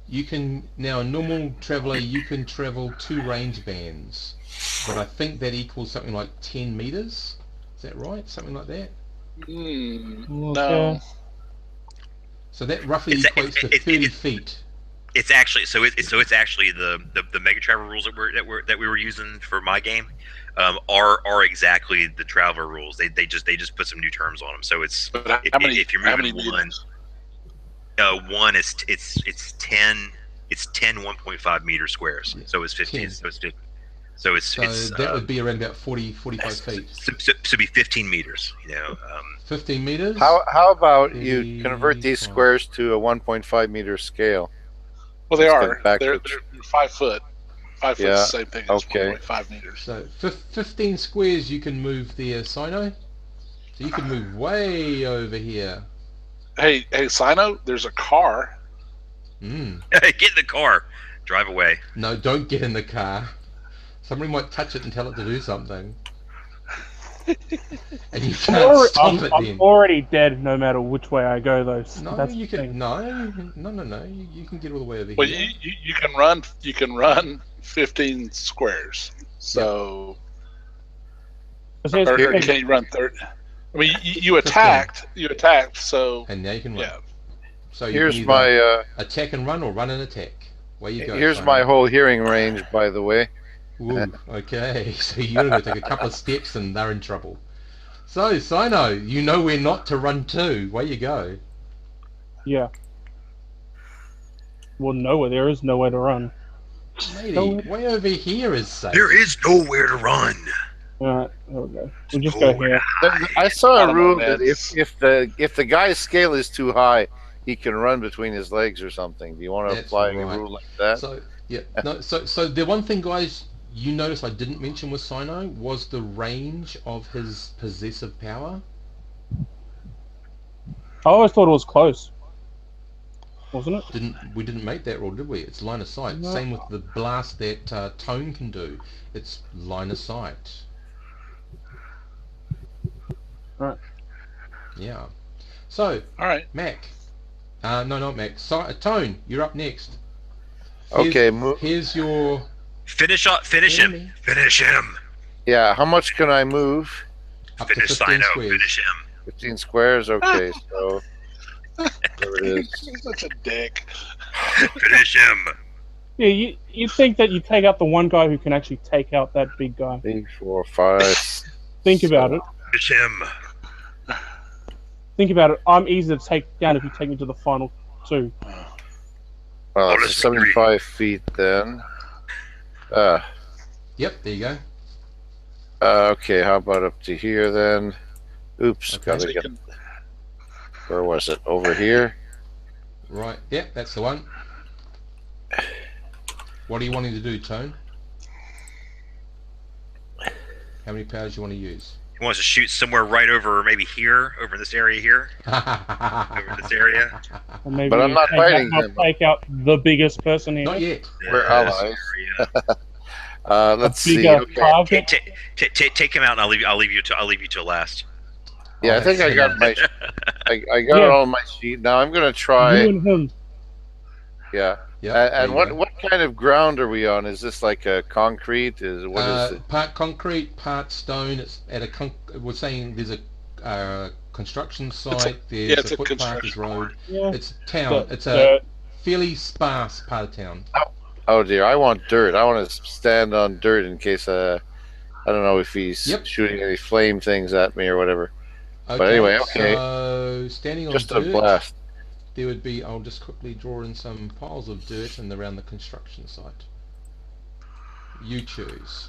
you can, now a normal traveller, you can travel 2 range bands. But I think that equals something like 10 meters. Is that right? Something like that? No. So that roughly It's- equates to it's- 30 feet. It's actually it's actually the mega travel rules that we were using for my game are exactly the traveler rules. They just put some new terms on them. So it's But how many? if you're how many moving one, meters? one is it's 10 1.5 meter squares. Yeah, So it's 15. 10. So it's 50. So it's That would be around about 45 feet. so it'd be 15 meters. 15 meters? How about you convert these 85. squares to a 1.5 meter scale? Well, they Let's are. get back They're to- 5 foot. 5 foot's Yeah, the same thing as okay. 1.5 meters. So 15 squares you can move there, Sino. So you can move way over here. Hey, Sino, there's a car. Get in the car, drive away. No, don't get in the car. Somebody might touch it and tell it to do something. And you can't stop it I'm then. already dead no matter which way I go, though. No, That's you the can. thing. No. You can get all the way over Well, here. you can run. You can run 15 squares. So, Because here's or the thing. can you run 30? I mean, you attacked. You attacked. So And now you can run. yeah. So you Here's can my either attack and run or run and attack. Where you go? here's Sino. my whole hearing range, by the way. Ooh, okay, so you're going to take a couple of steps and they're in trouble. So, Sino, you know where not to run to. Where you go? Yeah. Well, nowhere. There is nowhere to run. Lady, way over here is safe. There is nowhere to run. Alright, there we go. We'll just go here. I saw I a don't rule know, that man. if the guy's scale is too high, he can run between his legs or something. Do you want to That's apply a right. rule like that? So, yeah, no, so the one thing, guys, you notice I didn't mention with Sino was the range of his possessive power. I always thought it was close. Wasn't it? We didn't make that rule, did we? It's line of sight. No. Same with the blast that Tone can do. It's line of sight. Right. Yeah. So, All right. Mac. No, not Mac. Tone, you're up next. Okay, Here's your... Finish him. enemy. Finish him. yeah. How much can I move? Up to Finish 15 Sino. squares. Finish him. 15 squares. Okay, so there it is. You're such a dick. Finish him. Yeah, you think that you take out the one guy who can actually take out that big guy. 3, 4, 5. Think about it. Finish him. Think about it. I'm easy to take down if you take me to the final 2. Well, Oh, it's let's 75 feet then. Yep, there you go. Okay, how about up to here then? Oops, Okay. gotta So you get. can- Where was it? Over here. Right, yep, that's the one. What are you wanting to do, Tone? How many powers do you want to use? He wants to shoot somewhere right over, maybe here, over this area here, over this area. Or maybe But I'm not fighting him. take out the biggest person here. Not yet. We're This allies. area. Let's see. bigger Okay. target. Take him out, and I'll leave you till last. Yeah, I think I got my. I got Yeah. it on my sheet. Now I'm gonna You try. and him. Yeah. Yep, And there you go. what kind of ground are we on? Is this like a concrete? What is it? Part concrete, part stone. It's at a. We're saying there's a construction site. There's it's a a footpath, there's construction road. Yeah. It's town. It's a Dirt. fairly sparse part of town. Oh dear, I want dirt. I want to stand on dirt in case I don't know if he's Yep. shooting any flame things at me or whatever. Okay, anyway, okay. So standing on Just a dirt, blast. there would be. I'll just quickly draw in some piles of dirt and around the construction site. You choose.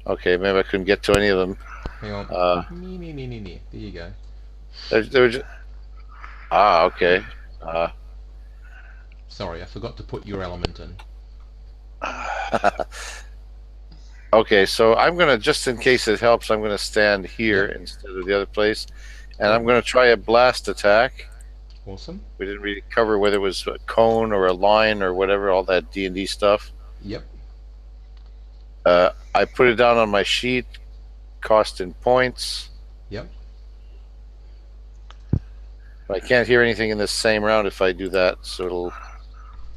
Okay, maybe I couldn't get to any of them. Hang on. Uh, There you go. They're just. Ah, okay. Sorry, I forgot to put your element in. Okay, so I'm gonna, just in case it helps, I'm gonna stand here instead of the other place, and I'm gonna try a blast attack. Awesome. We didn't really cover whether it was a cone or a line or whatever, all that D&D stuff. Yep. I put it down on my sheet, cost in points. Yep. I can't hear anything in this same round if I do that, so it'll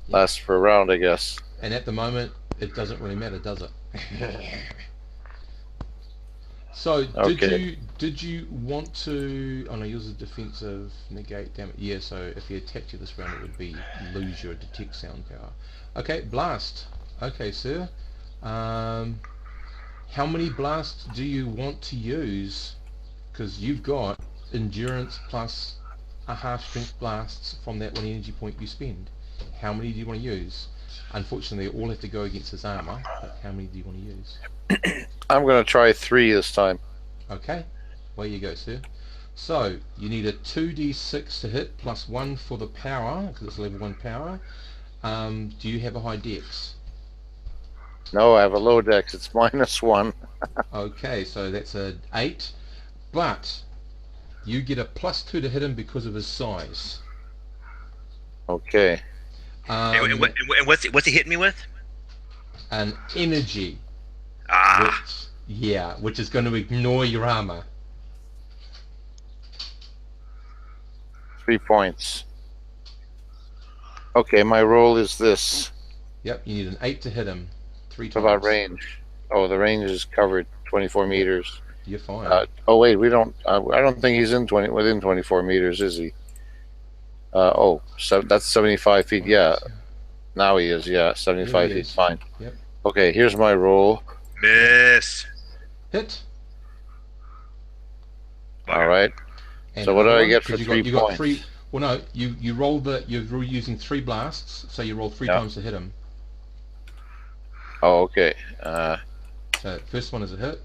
last for a round, I guess. And at the moment, it doesn't really matter, does it? So, Okay. did you want to? Oh no, yours is defensive, negate damage. Yeah, so if he attacked you this round, it would be lose your detect sound power. Okay, blast. Okay, sir. How many blasts do you want to use? Because you've got endurance plus a half strength blasts from that one energy point you spend. How many do you want to use? Unfortunately, they all have to go against his armor, but how many do you want to use? I'm going to try 3 this time. Okay, away you go, sir. So, you need a 2d6 to hit, plus 1 for the power, because it's level 1 power. Do you have a high dex? No, I have a low dex. It's -1. Okay, so that's a 8, but you get a +2 to hit him because of his size. Okay. And what's he hitting me with? An energy, Ah, which is going to ignore your armor. 3 points. Okay, my roll is this. Yep, you need an 8 to hit him 3 What times. about range? Oh, the range is covered 24 meters. You're fine. Oh wait, we don't. I don't think he's within 24 meters, is he? So that's 75 feet. Yeah, now he is. Yeah, 75 he feet. is. Fine. Yep. Okay, here's my roll. miss. Hit. All right. And So what do another I one, get for 'cause you 3 got, you got points? 3. Well, no, you roll you're using 3 blasts, so you roll 3 Yeah. times to hit him. Oh, okay. So first one is a hit.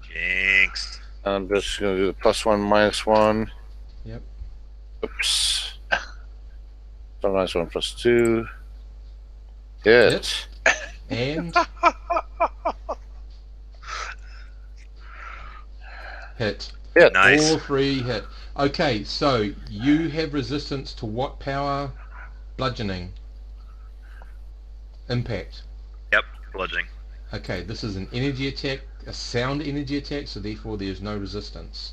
Jinx. I'm just gonna do the +1, -1. Yep. Oops. So -1, +2. Hit. And hit. Hit. Nice. All 3 hit. Okay, so you have resistance to what power? Bludgeoning. Impact. Yep, bludgeoning. Okay, this is an energy attack, a sound energy attack, so therefore there's no resistance.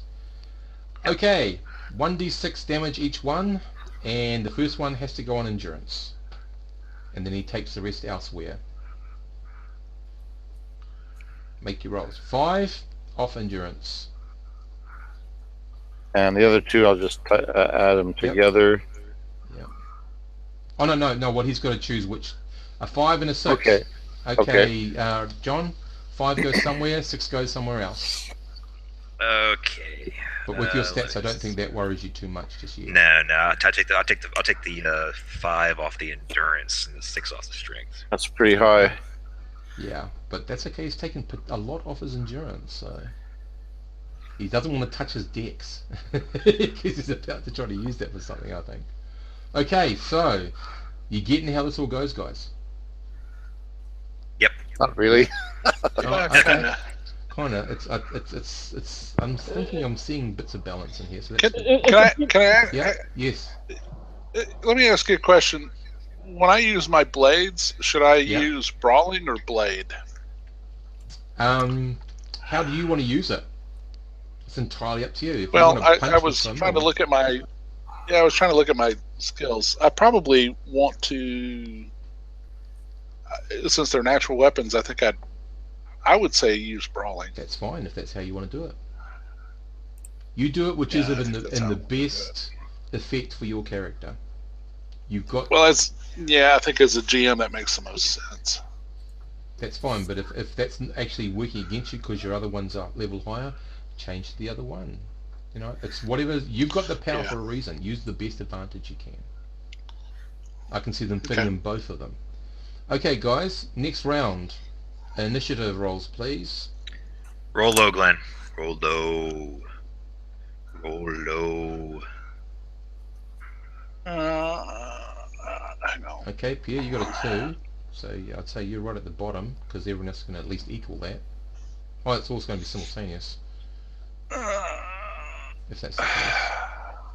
Okay, 1d6 damage each one, and the first one has to go on endurance. And then he takes the rest elsewhere. Make your rolls. 5 off endurance. And the other 2, I'll just add them together. Oh no, what he's got to choose which. A 5 and a 6. Okay. John, 5 goes somewhere, 6 goes somewhere else. Okay. But with your stats, I don't let's- think that worries you too much just yet. No. I'll take the 5 off the endurance and the 6 off the strength. That's pretty high. Yeah, but that's okay. He's taken a lot off his endurance, so he doesn't want to touch his dex because he's about to try to use that for something, I think. Okay, so you getting how this all goes, guys? Not really. Oh, Kinda. Kind of. It's. I'm thinking I'm seeing bits of balance in here. So Can, that's can I yeah. Yes. let me ask you a question? When I use my blades, should I Yeah. use brawling or blade? How do you want to use it? It's entirely up to you. If you Well, want to punch I with was someone- trying to look at my skills. I probably want to, since they're natural weapons. I think I would say use brawling. That's fine if that's how you want to do it. You do it, which Yeah, is I in think the that's how I want to do best effect for your character. You've got. Well, I think as a GM that makes the most sense. That's fine, but if that's actually working against you because your other ones are level higher, change the other one. You know, it's whatever. You've got the power Yeah. for a reason. Use the best advantage you can. I can see them fitting Okay. in both of them. Okay, guys, next round. Initiative rolls, please. Roll low, Glenn. Roll low. Roll low. Hang on. Okay, Pierre, you got a 2. So yeah, I'd say you're right at the bottom because everyone else is going to at least equal that. Oh, it's also going to be simultaneous if that's the case.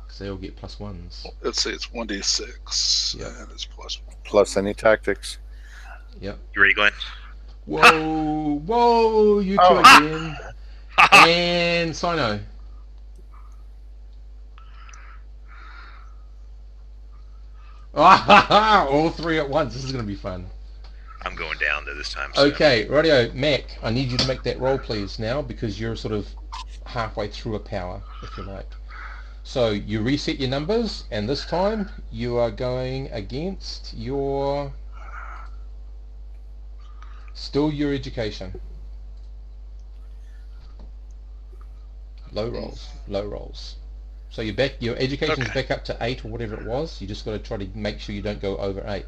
Because they all get +1s. Let's see, it's 1d6 Yeah. and it's +1. Plus any tactics. You ready, Glenn? Whoa, you two Oh. again. And Sino. All 3 at once. This is going to be fun. I'm going down to this time. So. Okay, radio, Mac, I need you to make that roll, please, now, because you're sort of halfway through a power, if you like. So you reset your numbers, and this time you are going against your... Still your education. Low rolls. So you're back, your education's Okay. back up to 8 or whatever it was. You just got to try to make sure you don't go over 8.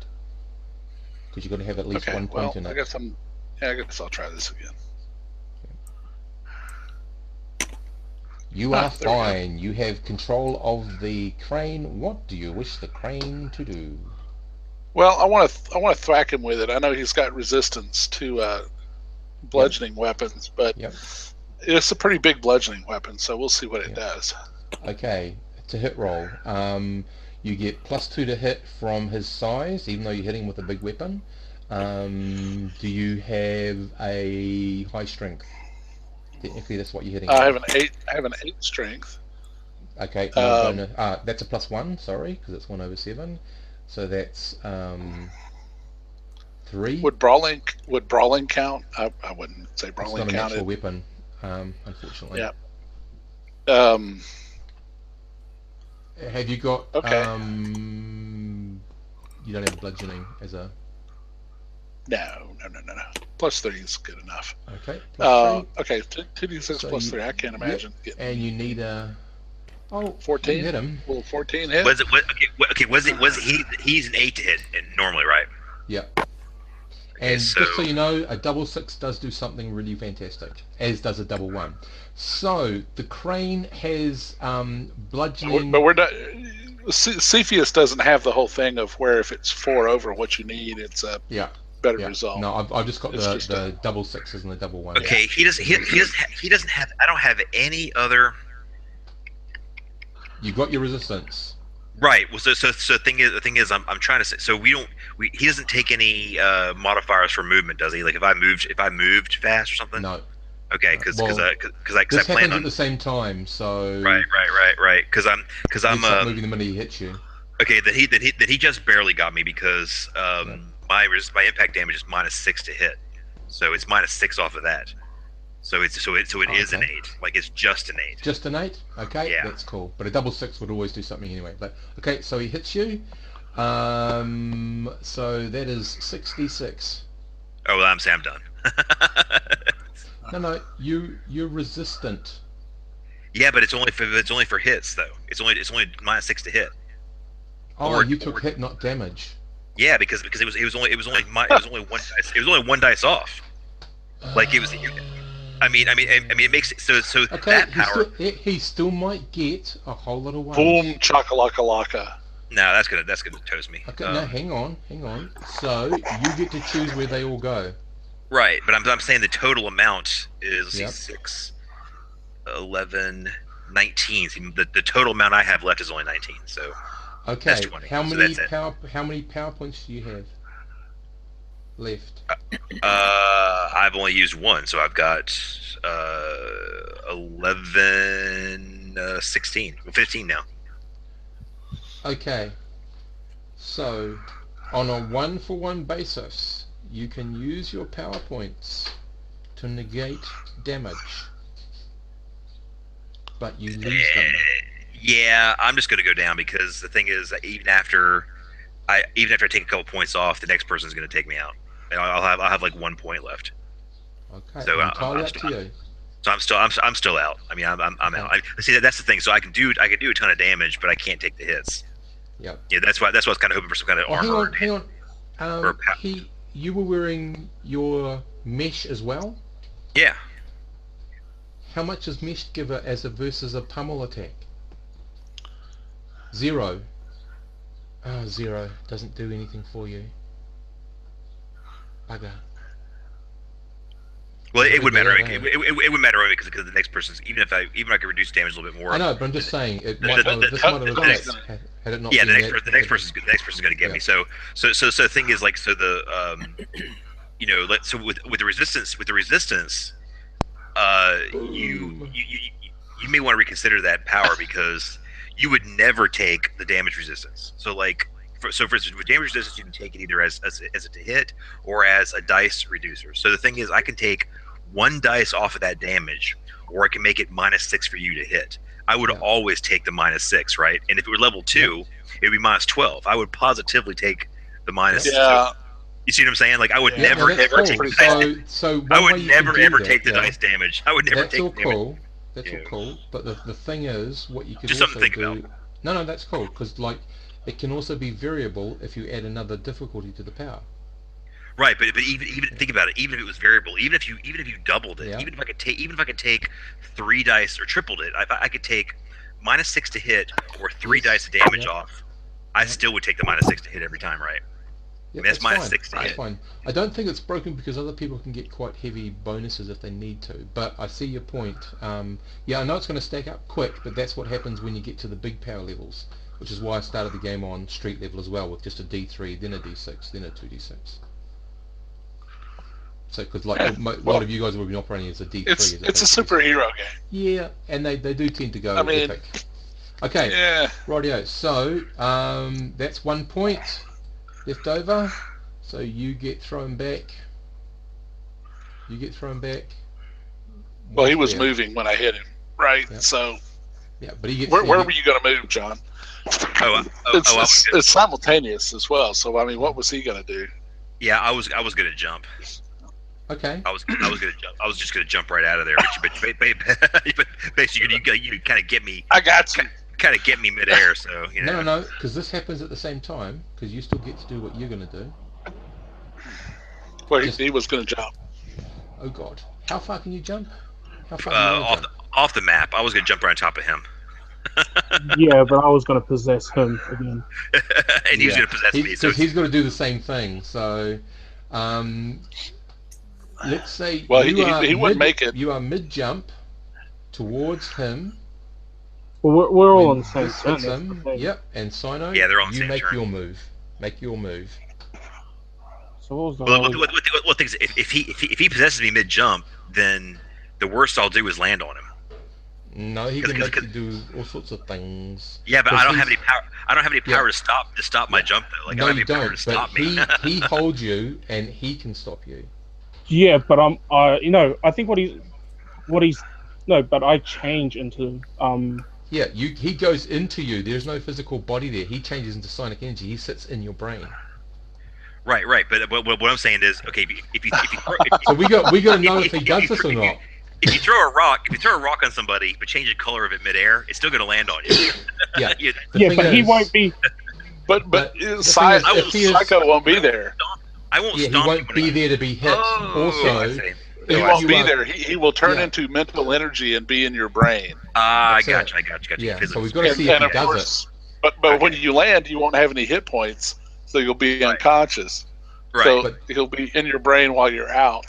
Because you've got to have at least Okay, 1 point well, in I it. guess I'll try this again. You Ah, are there we go. fine. You have control of the crane. What do you wish the crane to do? Well, I want to thwack him with it. I know he's got resistance to bludgeoning weapons, but Yep. it's a pretty big bludgeoning weapon, so we'll see what it does. Okay, to hit roll. You get +2 to hit from his size, even though you're hitting with a big weapon. Do you have a high strength? Technically, that's what you're hitting. I with. have an 8 strength. Okay, no bonus. That's a +1. Sorry, because it's 1/7. So that's 3. Would brawling count? I wouldn't say It's brawling not a natural counted. weapon, unfortunately. Yeah. Have you got? Okay. You don't have bludgeoning as a. No. +3 is good enough. Okay. +3, Okay, 2d6 So +3. I can't imagine getting and you need a. Oh, 14? You hit him. Will 14 hit? Was it? Okay. Was it? He's an 8 to hit normally, right? Yeah. Okay, And so just so you know, a double 6 does do something really fantastic, as does a double 1. So the crane has bludgeoning. But we're not. Cepheus doesn't have the whole thing of where if it's 4 over what you need, it's a Yeah. better Yeah. result. No, I've just got It's just the double 6s and the double 1s. okay, he doesn't have. I don't have any other. You got your resistance. Right. Well, so the thing is, I'm trying to say. So he doesn't take any modifiers for movement, does he? Like if I moved fast or something. No. Okay, because Well, I This plan happens on. at the same time, so Right. Because I'm you start moving the minute he hits you. okay. Then he just barely got me because my impact damage is -6 to hit, so it's -6 off of that. So it is an Okay. 8. Like it's just an 8. Just an 8? Okay, Yeah. that's cool. But a double 6 would always do something anyway. But okay, so he hits you. So that is 66. Oh well, I'm done. No, you're resistant. Yeah, but it's only for hits though. It's only -6 to hit. Oh, you took hit, not damage. Yeah, because it was only one dice. It was only one dice off. Like it was. I mean, it makes it so Okay, that power. he still might get a whole lot of ones. Boom, chakalaka laka. No, that's gonna toast me. Okay, no, hang on. So you get to choose where they all go. Right, but I'm saying the total amount is Yep. 6, 11, 19. See, the total amount I have left is only 19. So Okay, that's 20. how So many that's it. how many power points do you have left? I've only used one, so I've got 11, 16, 15 now. Okay, so on a 1-for-1 basis, you can use your power points to negate damage, but you lose them. Yeah, I'm just gonna go down because the thing is that even after I take a couple points off, the next person's gonna take me out. And I'll have like 1 point left. Okay, So, entirely up to you. So I'm still out. I mean, I'm out. See, that's the thing. So I can do a ton of damage, but I can't take the hits. Yep. Yeah, that's why I was kind of hoping for some kind of armor. Hang on. Or You were wearing your mesh as well. Yeah. How much does mesh give it as a versus a pummel attack? 0. Oh, 0 doesn't do anything for you. Bugger. Well, it would matter. Yeah. It would matter only because the next person's even if I could reduce damage a little bit more. I know, but I'm just saying it The- might the- this might have the reversed next- had it not Yeah, been the that. next person's going to get Yeah. me. So the thing is like you know, with the resistance you may want to reconsider that power because you would never take the damage resistance. So like for instance, with damage resistance, you can take it either as a to hit or as a dice reducer. So the thing is, I can take 1 dice off of that damage, or I can make it -6 for you to hit. I would Yeah. always take the -6, right? And if it were level 2, it would be -12. I would positively take the minus. Yeah. You see what I'm saying? Like I would Yeah, never that's ever cool. take the pretty dice. So one I way would you can never do ever that, take the yeah, dice damage. I would never That's take all the damage. cool. That's Yeah. all cool. But the thing is, what you could Just also something to think do. No, that's cool because like it can also be variable if you add another difficulty to the power. Right, but even think about it. Even if it was variable, even if you doubled it, Yeah. even if I could take 3 dice or tripled it, I could take -6 to hit or 3 dice of damage Yeah. off. I still would take the -6 to hit every time, right? Yeah, That's fine. -6 to That's hit. fine. I don't think it's broken because other people can get quite heavy bonuses if they need to. But I see your point. Yeah, I know it's going to stack up quick, but that's what happens when you get to the big power levels, which is why I started the game on street level as well, with just a D3, then a D6, then a 2D6. So, because like a lot of you guys will be operating as a D3. It's as a opposed to D6. superhero game. Yeah, and they do tend to go I mean, epic. Okay, Yeah. rightio. So that's 1 point left over. So you get thrown back. Well, he was Yeah. moving when I hit him, right? Yeah. So Yeah, but he gets. where were you going to move, John? It's simultaneous as well. So I mean, what was he going to do? Yeah, I was gonna jump. Okay. I was gonna jump. I was just gonna jump right out of there. But basically, you kind of get me. I got you. Kind of get me midair. So you know. No, because this happens at the same time. Because you still get to do what you're going to do. Well, Just- he was going to jump. Oh God, how far can you jump? How far can you jump? Off the map, I was gonna jump right on top of him, Yeah, but I was going to possess him again. and he was gonna possess me. So Because he's got to do the same thing. So, let's say Well, you are he wouldn't make it. You are mid jump towards him. Well, we're all when on the same this turn. hits that's the him. thing. Yep, and Sino. Yeah, they're on the you same make turn. your move. Make your move. So what was the Well, whole- what things? If he possesses me mid jump, then the worst I'll do is land on him. No, he can Because- make you do all sorts of things. Yeah, but I don't have Because any power. I don't have any power Yeah. to stop my jump though. Like no, I don't you have any power don't. to But stop me. he holds you, and he can stop you. Yeah, but I think what he's no, but I change into Yeah, he goes into you. There's no physical body there. He changes into sonic energy. He sits in your brain. Right. But what I'm saying is, okay, if you So we got to know if he if does you- this or not. if you throw a rock on somebody, but change the color of it midair, it's still going to land on you. Yeah. You- The Yeah, thing but he is- went be. But But the thing is, Psycho if he is- won't be there. I won't Yeah, he stomp won't you be when there to be hit. Oh, I Also, see. He if won't you be are- there. He will turn Yeah. into mental energy and be in your brain. I That's got it. you. I got you. Yeah, Physics. so we've got to see if he of does course, it. but when Okay. you land, you won't have any hit points, so you'll be Right. unconscious. Right, So But- he'll be in your brain while you're out.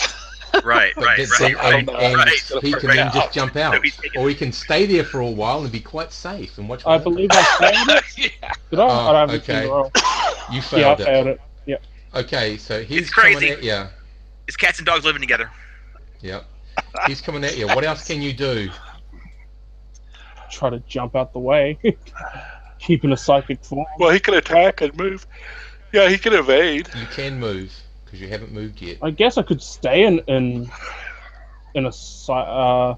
right, But right, then- right. I don't and, know. and Right. he can then just jump out, So he's taking- or he can stay there for a while and be quite safe and watch. I what believe happens. I failed it. Yeah. Did I? Oh, I haven't seen okay. the roll. You Yeah, I failed it. failed it. Yeah. Okay, so he's It's crazy. coming at you. It's cats and dogs living together. Yeah, he's coming at you. What else can you do? Try to jump out the way. Keeping a psychic form. Well, he can attack and move. Yeah, he can evade. You can move because you haven't moved yet. I guess I could stay in a psionic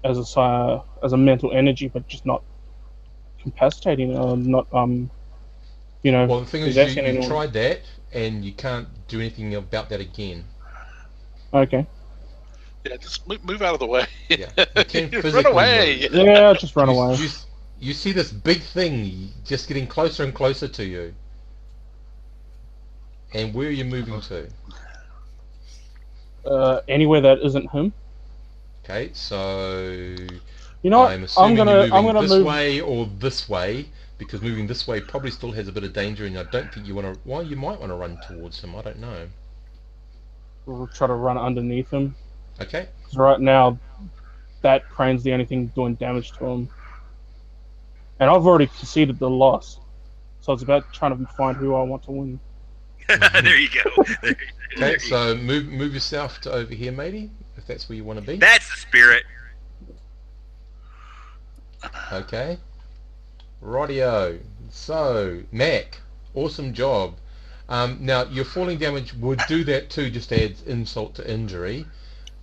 as a mental energy, but just not incapacitating, not Well, the thing is, possessing you anyone. tried that and you can't do anything about that again. Okay. Yeah, just move out of the way. Yeah, you can Run physically away. move. Yeah, just run away. You see this big thing just getting closer and closer to you. And where are you moving to? Anywhere that isn't him. Okay, so You know what? I'm assuming I'm you're gonna moving this move. way or this way, because moving this way probably still has a bit of danger, and I don't think you want to. Well, you might want to run towards him. I don't know. We'll try to run underneath him. Okay, 'Cause right now, that crane's the only thing doing damage to him. And I've already conceded the loss. So it's about trying to find who I want to win. There you go. There okay. you So move yourself to over here, matey, if that's where you want to be. That's the spirit. Okay. Rightio. So, Mac, awesome job. Now, your falling damage would do that too, just adds insult to injury.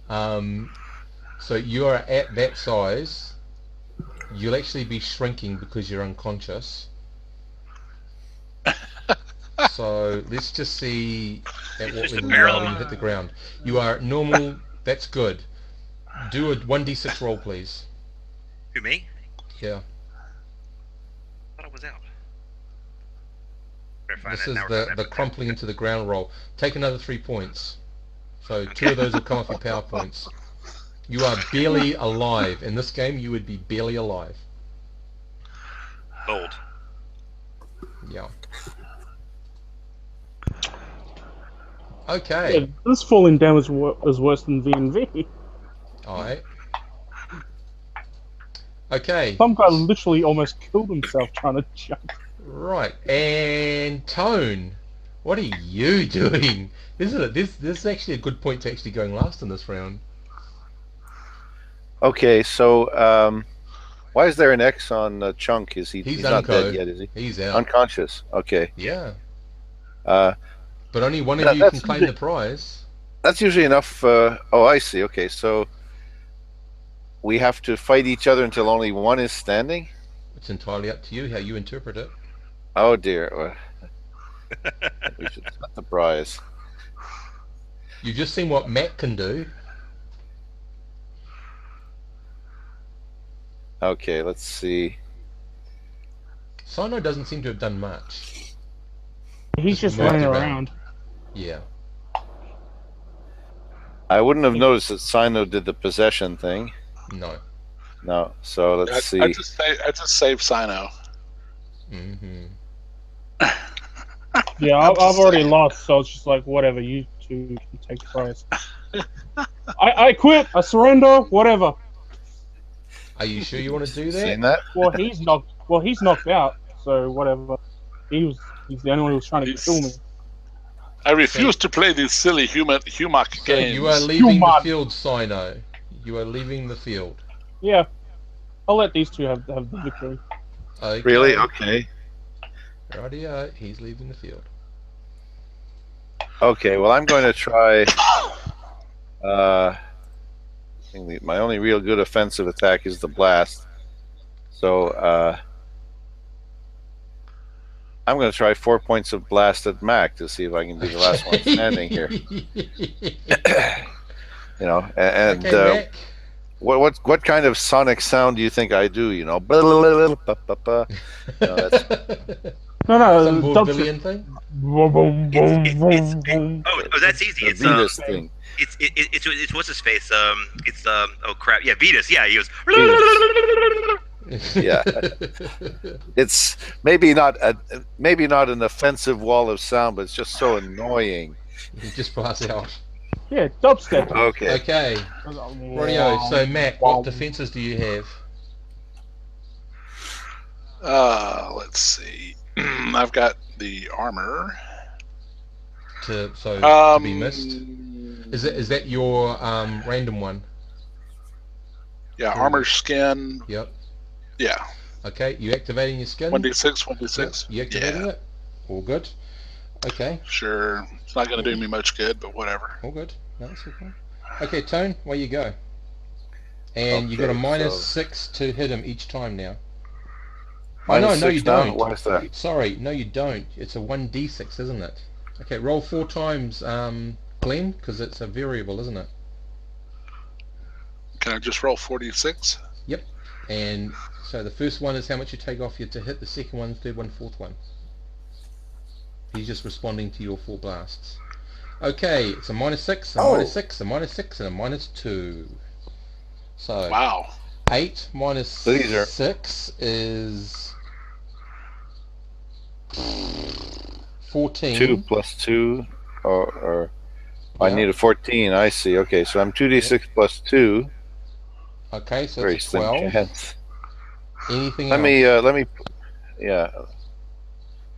So you are at that size. You'll actually be shrinking because you're unconscious. So let's just see at what Just a level you are barrel. when you hit the ground. You are at normal. That's good. Do a 1d6 roll, please. Who, me? Yeah. I thought I was out. Better find This that. is Now we're the coming up. crumpling into the ground roll. Take another 3 points. So 2 of those will come off your power points. You are barely alive. In this game, you would be barely alive. Bold. Yeah. Okay. Yeah, this falling damage is worse than VNV. Alright. Okay. Some guy literally almost killed himself trying to jump. Right. And Tone, what are you doing? This is actually a good point to actually going last in this round. Okay, so why is there an X on Chunk? Is He's he's not unco. dead yet? Is he He's out. unconscious? Okay, Yeah. but Only one of you That's can claim the prize. that's usually enough. Oh, I see. Okay, so we have to fight each other until only one is standing. It's entirely up to you how you interpret it. Oh dear. Well, we should set the prize. You've just seen what Matt can do. Okay, let's see. Sino doesn't seem to have done much. He's just Moved running around. around. Yeah. I wouldn't have noticed that Sino did the possession thing. No. No, so let's see. I just saved Sino. hmm Yeah, I've already lost, so it's just like, whatever, you two can take the prize. I quit, I surrender, whatever. Are you sure you want to do Seen that? that? Well, he's knocked out, so whatever. He's the only one who was trying to kill me. I refuse to play these silly humock So games. you are leaving the Human. field, Sino. You are leaving the field. Yeah, I'll let these two have the victory. Okay. Really? Okay. Rightio, he's leaving the field. Okay, well, I'm going to try. My only real good offensive attack is the blast. So I'm going to try 4 points of blast at Mac to see if I can be the last one standing here. You know, and Okay, Mac. what kind of sonic sound do you think I do? You know, blah, blah, blah, blah, blah, blah. You know, that's No, Some dubstep. vaudevillian thing. Boom, boom, boom, It's boom, boom. oh, that's easy. the It's Venus thing. it's what's his face? It's oh crap, yeah, Vetus. Yeah, he goes. Yeah. It's maybe not an offensive wall of sound, but it's just so annoying. You just pass out. Yeah, dubstep. Okay. Okay, radio. So Mac, what defenses do you have? Let's see. I've got the armor. To be missed. Is that your random one? Yeah, armor, skin. Yep. Yeah. Okay, you activating your skin? 1d6, 1d6. You activating it? All good. Okay, Sure. It's not going to do me much good, but whatever. all good. No, that's okay. Okay, Tone, where you go? And you got a Okay, -6 to hit him each time now. Minus no, you six now? don't. Why is that? Sorry, no, you don't. It's a 1d6, isn't it? Okay, roll 4 times, Glenn, because it's a variable, isn't it? Can I just roll 46? Yep. And so the first one is how much you take off you to hit. The second one, third one, fourth one. He's just responding to your 4 blasts. Okay, it's a -6, a -6, a -6, and a -2. So Wow. 8 minus So these are- 6 is 14. 2 plus 2, or I Yeah. need a 14. I see. Okay, so I'm 2d6 plus 2. Okay, so Very it's slim 12. chance. Anything Let else?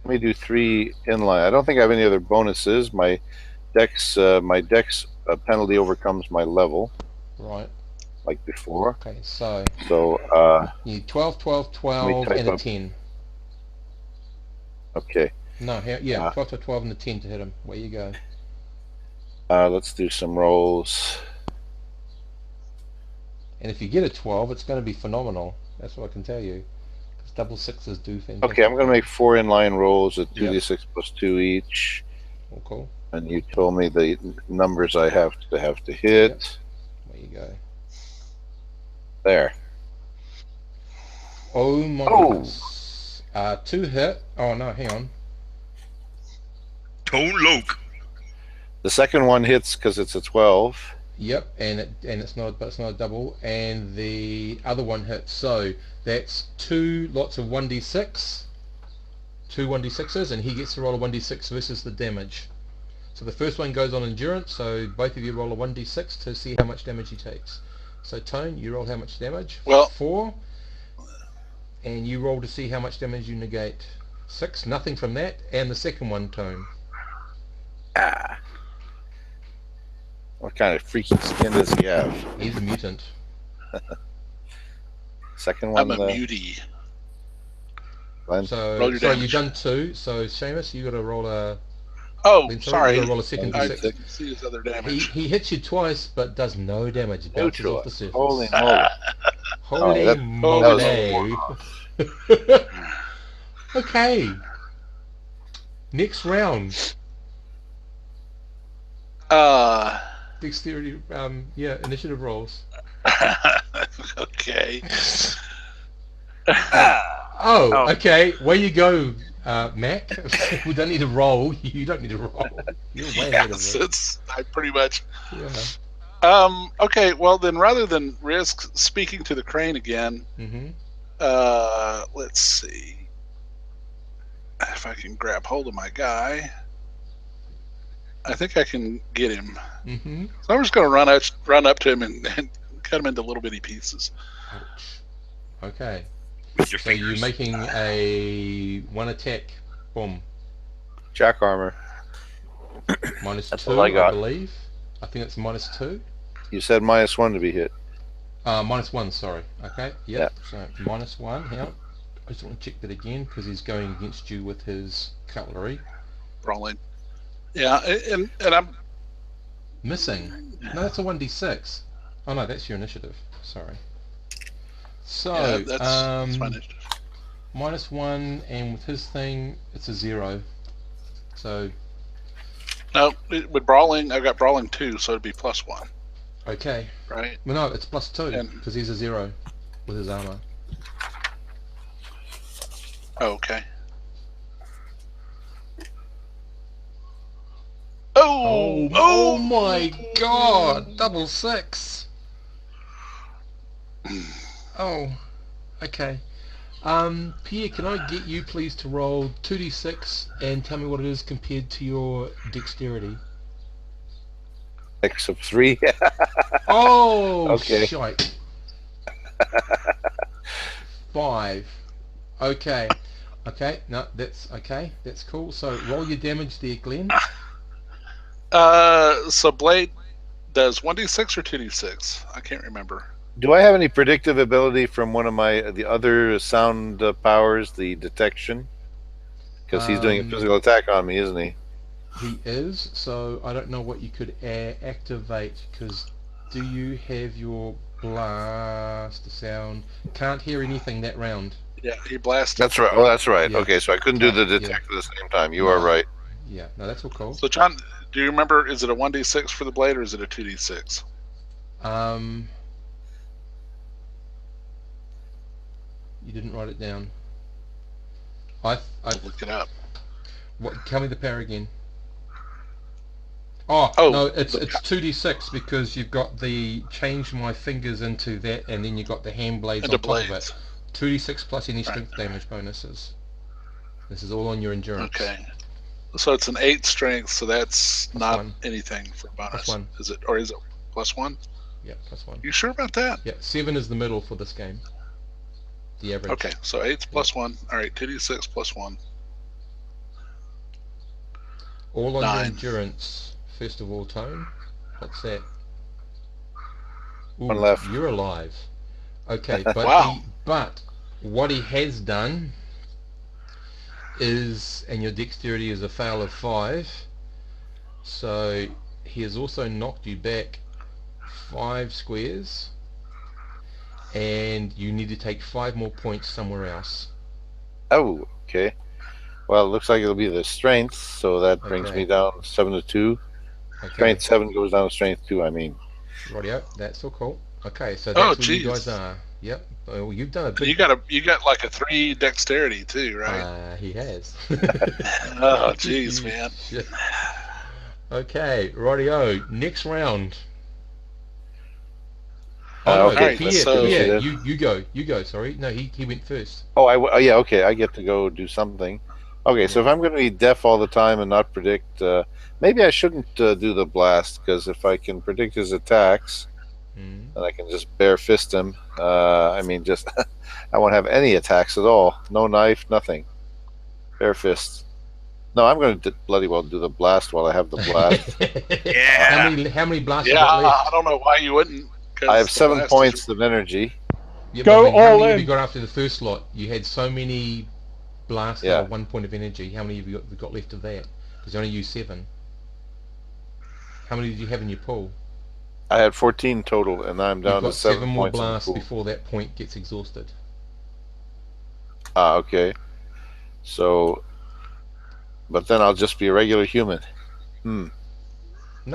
Let me do 3 inline. I don't think I have any other bonuses. My dex penalty overcomes my level, Right. like before. Okay, so So, you need 12, 12, 12, type and a up. 10. okay. No, yeah, 12 to 12 and a 10 to hit him. Where you go? Let's do some rolls. And if you get a 12, it's going to be phenomenal. That's what I can tell you. Because double sixes do fantastic. Okay, I'm going to make 4 inline rolls at Yep. 2d6 plus 2 each. Oh, cool. And you told me the numbers I have to hit. Where you go? There. Oh my Oh. goodness. 2 hit. Oh no, hang on. Tone Loke. The second one hits because it's a 12. Yep, and it's not a double, and the other one hits. So that's 2 lots of 1d6, 2 1d6s, and he gets to roll a 1d6 versus the damage. So the first one goes on endurance. So both of you roll a 1d6 to see how much damage he takes. So Tone, you roll how much damage? Well- 4, and you roll to see how much damage you negate. 6, nothing from that, and the second one, Tone. Ah. What kind of freaky skin does he have? He's a mutant. Second I'm one, a mutie. Glenn? So, Roll your so damage. you've done 2. So Seamus, you got to roll a. Oh, Glenn, sorry. You got to roll a second I d6. didn't see his other damage. He hits you twice, but does no damage. Bounces Neutral. off the surface. Holy moly. Holy that moly! Okay. Next round. Dexterity. Initiative rolls. Okay. Oh, okay. Where you go, Mac? We don't need to roll. You don't need to roll. You're way ahead of Yes, it. I pretty much. Yeah. Okay, well then, rather than risk speaking to the crane again, Mm-hmm. let's see if I can grab hold of my guy. I think I can get him. Mm-hmm. So I'm just going to run up to him and cut him into little bitty pieces. Okay. With your So you're fingers. making a 1 attack. Boom. Jack armor. Minus That's 2, all I got. believe. I think it's minus 2. You said -1 to be hit. Minus 1, sorry. Okay, yep. Yeah. So minus 1. Hang on. I just want to check that again because he's going against you with his cutlery. Rolling. Yeah, and I'm Missing. No, that's a 1d6. Oh no, that's your initiative. Sorry. So, yeah, that's my initiative. minus 1, and with his thing, it's a 0. So, No, with brawling, I've got brawling 2, so it'd be +1. Okay. right? Well, no, it's +2 And- because he's a 0 with his armor. Okay. Oh my God! Double 6. Oh, okay. Pierre, can I get you please to roll 2d6 and tell me what it is compared to your dexterity? X of 3. Oh, Okay. shite. 5. Okay. Okay, no, that's okay. That's cool. So roll your damage there, Glenn. So Blade does 1d6 or 2d6? I can't remember. Do I have any predictive ability from one of the other sound powers, the detection? Because he's doing a physical attack on me, isn't he? He is, so I don't know what you could activate, because do you have your blast sound? Can't hear anything that round. Yeah, he blasted. That's right. Oh, that's right. Yeah. Okay, so I couldn't do the Yeah. detect at the same time. You No. are right. Yeah, no, that's all cool. So John, do you remember? Is it a 1d6 for the blade or is it a 2d6? You didn't write it down. I Look it up. what? Tell me the power again. Oh, Oh, no, it's 2d6 because you've got the change my fingers into that, and then you got the hand blades Into on top of blades. it. 2d6 plus any strength damage bonuses. This is all on your endurance. Okay. So it's an 8 strength, so that's Plus not 1. anything for bonus. Plus 1. Is it, or is it +1? Yeah, +1. You sure about that? Yeah, 7 is the middle for this game. The average. Okay, so 8's +1. All right, 2d6 +1. All on your 9. endurance. First of all, Tone. What's that? Ooh, One left. You're alive. Okay, but Wow. but what he has done is, and your dexterity is a fail of 5, so he has also knocked you back 5 squares, and you need to take 5 more points somewhere else. Oh, okay. Well, it looks like it'll be the strength, so that brings Okay. me down 7 to 2. Okay, Strength 7 goes down to strength 2, I mean. rightio, that's all cool. Okay, so Oh, that's where you geez. guys are. Yep. Well, you've done a big. You got like a 3 dexterity too, right? He has. Oh, jeez, man. Shit. Okay, rightio. Next round. Okay, Pierre, so- Pierre, you go. Sorry, no, he went first. Oh, yeah, okay. I get to go do something. Okay, so if I'm going to be deaf all the time and not predict, maybe I shouldn't do the blast, because if I can predict his attacks, Mm. then I can just bare fist him. I mean, just I won't have any attacks at all. No knife, nothing. Bare fist. No, I'm going to bloody well do the blast while I have the blast. Yeah. How many blasts you Yeah, got left? I don't know why you wouldn't. 'cause I have the 7 blast is- points of energy. Yeah, Go but I mean, how all many have in. you got after the first lot? You had so many blasts Yeah. out of 1 point of energy. How many have you got left of that? Because you only used 7. How many did you have in your pool? I had 14 total, and I'm down You've to got 7 7 more points in the blasts pool. before that point gets exhausted. Ah, okay. So, but then I'll just be a regular human. No,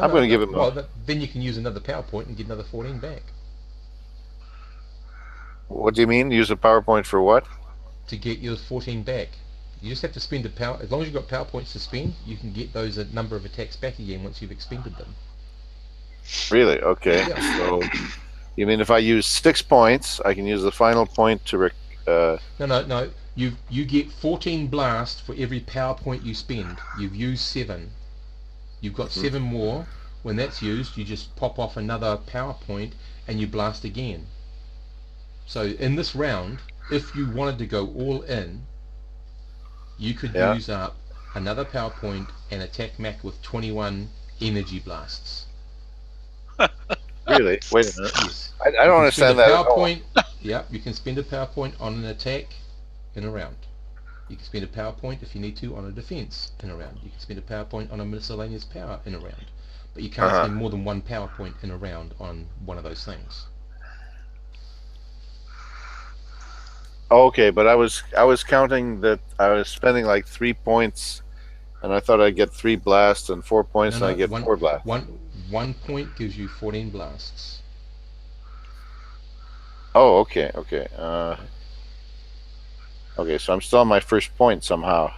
I'm gonna give him Well, a- then you can use another power point and get another 14 back What do you mean? Use a PowerPoint for what? to get your 14 back. You just have to spend a power. As long as you've got power points to spend, you can get those number of attacks back again once you've expended them. Really? Okay. Yeah. So, you mean if I use 6 points, I can use the final point to No. You get 14 blasts for every power point you spend. You've used 7. You've got 7 more. When that's used, you just pop off another power point and you blast again. So in this round, if you wanted to go all in, you could Yeah. use up another power point and attack Mac with 21 energy blasts. really. Wait a minute. Yes. I don't understand that at all. Point, yeah, you can spend a power point on an attack in a round. You can spend a power point if you need to on a defense in a round. You can spend a power point on a miscellaneous power in a round. But you can't spend more than 1 power point in a round on one of those things. Okay, but I was counting that I was spending like 3 points, and I thought I'd get 3 blasts and 4 points, No, and I get one- 4 blasts. 1 point gives you 14 blasts. Oh, okay. Okay, so I'm still on my first point somehow.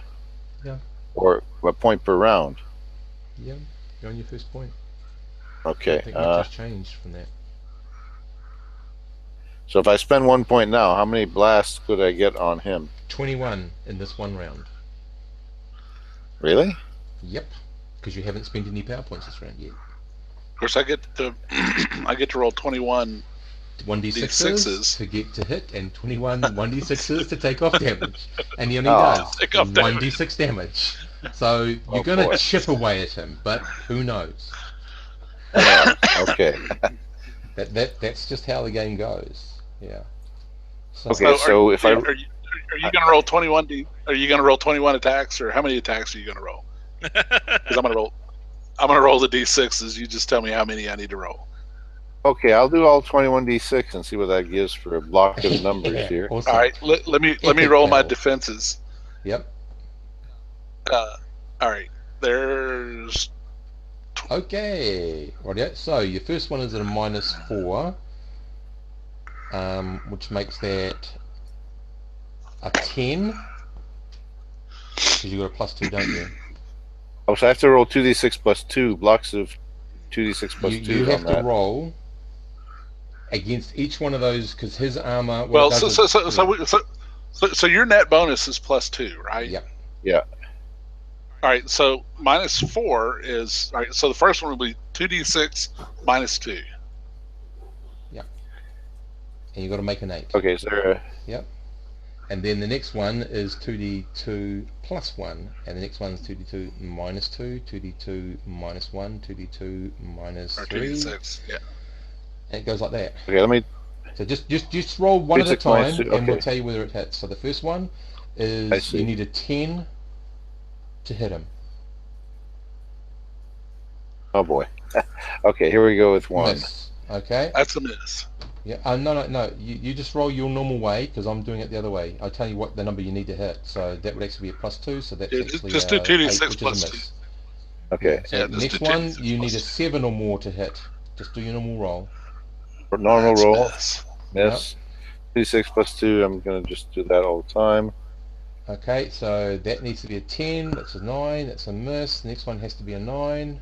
Yeah. Or a point per round. Yeah, you're on your first point. I Okay. don't think much has changed from that. So if I spend 1 point now, how many blasts could I get on him? 21 in this one round. Really? Yep, because you haven't spent any power points this round yet. Of course, I get to I get to roll 21 1d6s to get to hit, and 21 1d6s to take off damage. And he only Oh. does Take off damage. 1d6 damage. So you're Oh, going to boy. chip away at him, but who knows? Yeah. Okay. That's just how the game goes. Yeah. Okay, so if are you going to roll 21? Are you going to roll 21 attacks, or how many attacks are you going to roll? Because I'm going to roll the d6s. You just tell me how many I need to roll. Okay, I'll do all 21d6 and see what that gives for a block of numbers here. Awesome. All right, let me Epic roll my battle. defenses. Yep. All right, there's Okay. Right. So your first one is at a -4, which makes that a 10. Because you got a +2, don't you? Oh, so I have to roll 2d6 plus 2 blocks of 2d6 plus 2 You have on to that. roll against each one of those because his armor. well. So your net bonus is +2, right? Yep. Yeah. All right. So -4 is all right. So the first one will be 2d6 -2. And you got to make an 8. Okay, is there a... And then the next one is 2d2 plus 1, and the next one is 2d2 minus 2, 2d2 minus 1, 2d2 minus Or 3, 2d6. Yeah. and it goes like that. Okay, let me... So just roll one at a 2d6 minus time, 2, and we'll okay. tell you whether it hits. So the first one I is see. you need a 10 to hit him. Oh, boy. Okay, here we go with 1. Miss. Okay? That's a miss. Yeah. No. You just roll your normal way because I'm doing it the other way. I'll tell you what the number you need to hit. So that would actually be a +2. So that's Yeah, actually just do 2d6 8, which plus is a 2. miss. Okay. So Yeah, just next do one, 2d6 you plus need a 7 or more to hit. Just do your normal roll. For normal That's a roll, miss. miss. 2d6 plus 2, I'm going to just do that all the time. Okay, so that needs to be a 10. That's a 9. That's a miss. The next one has to be a 9.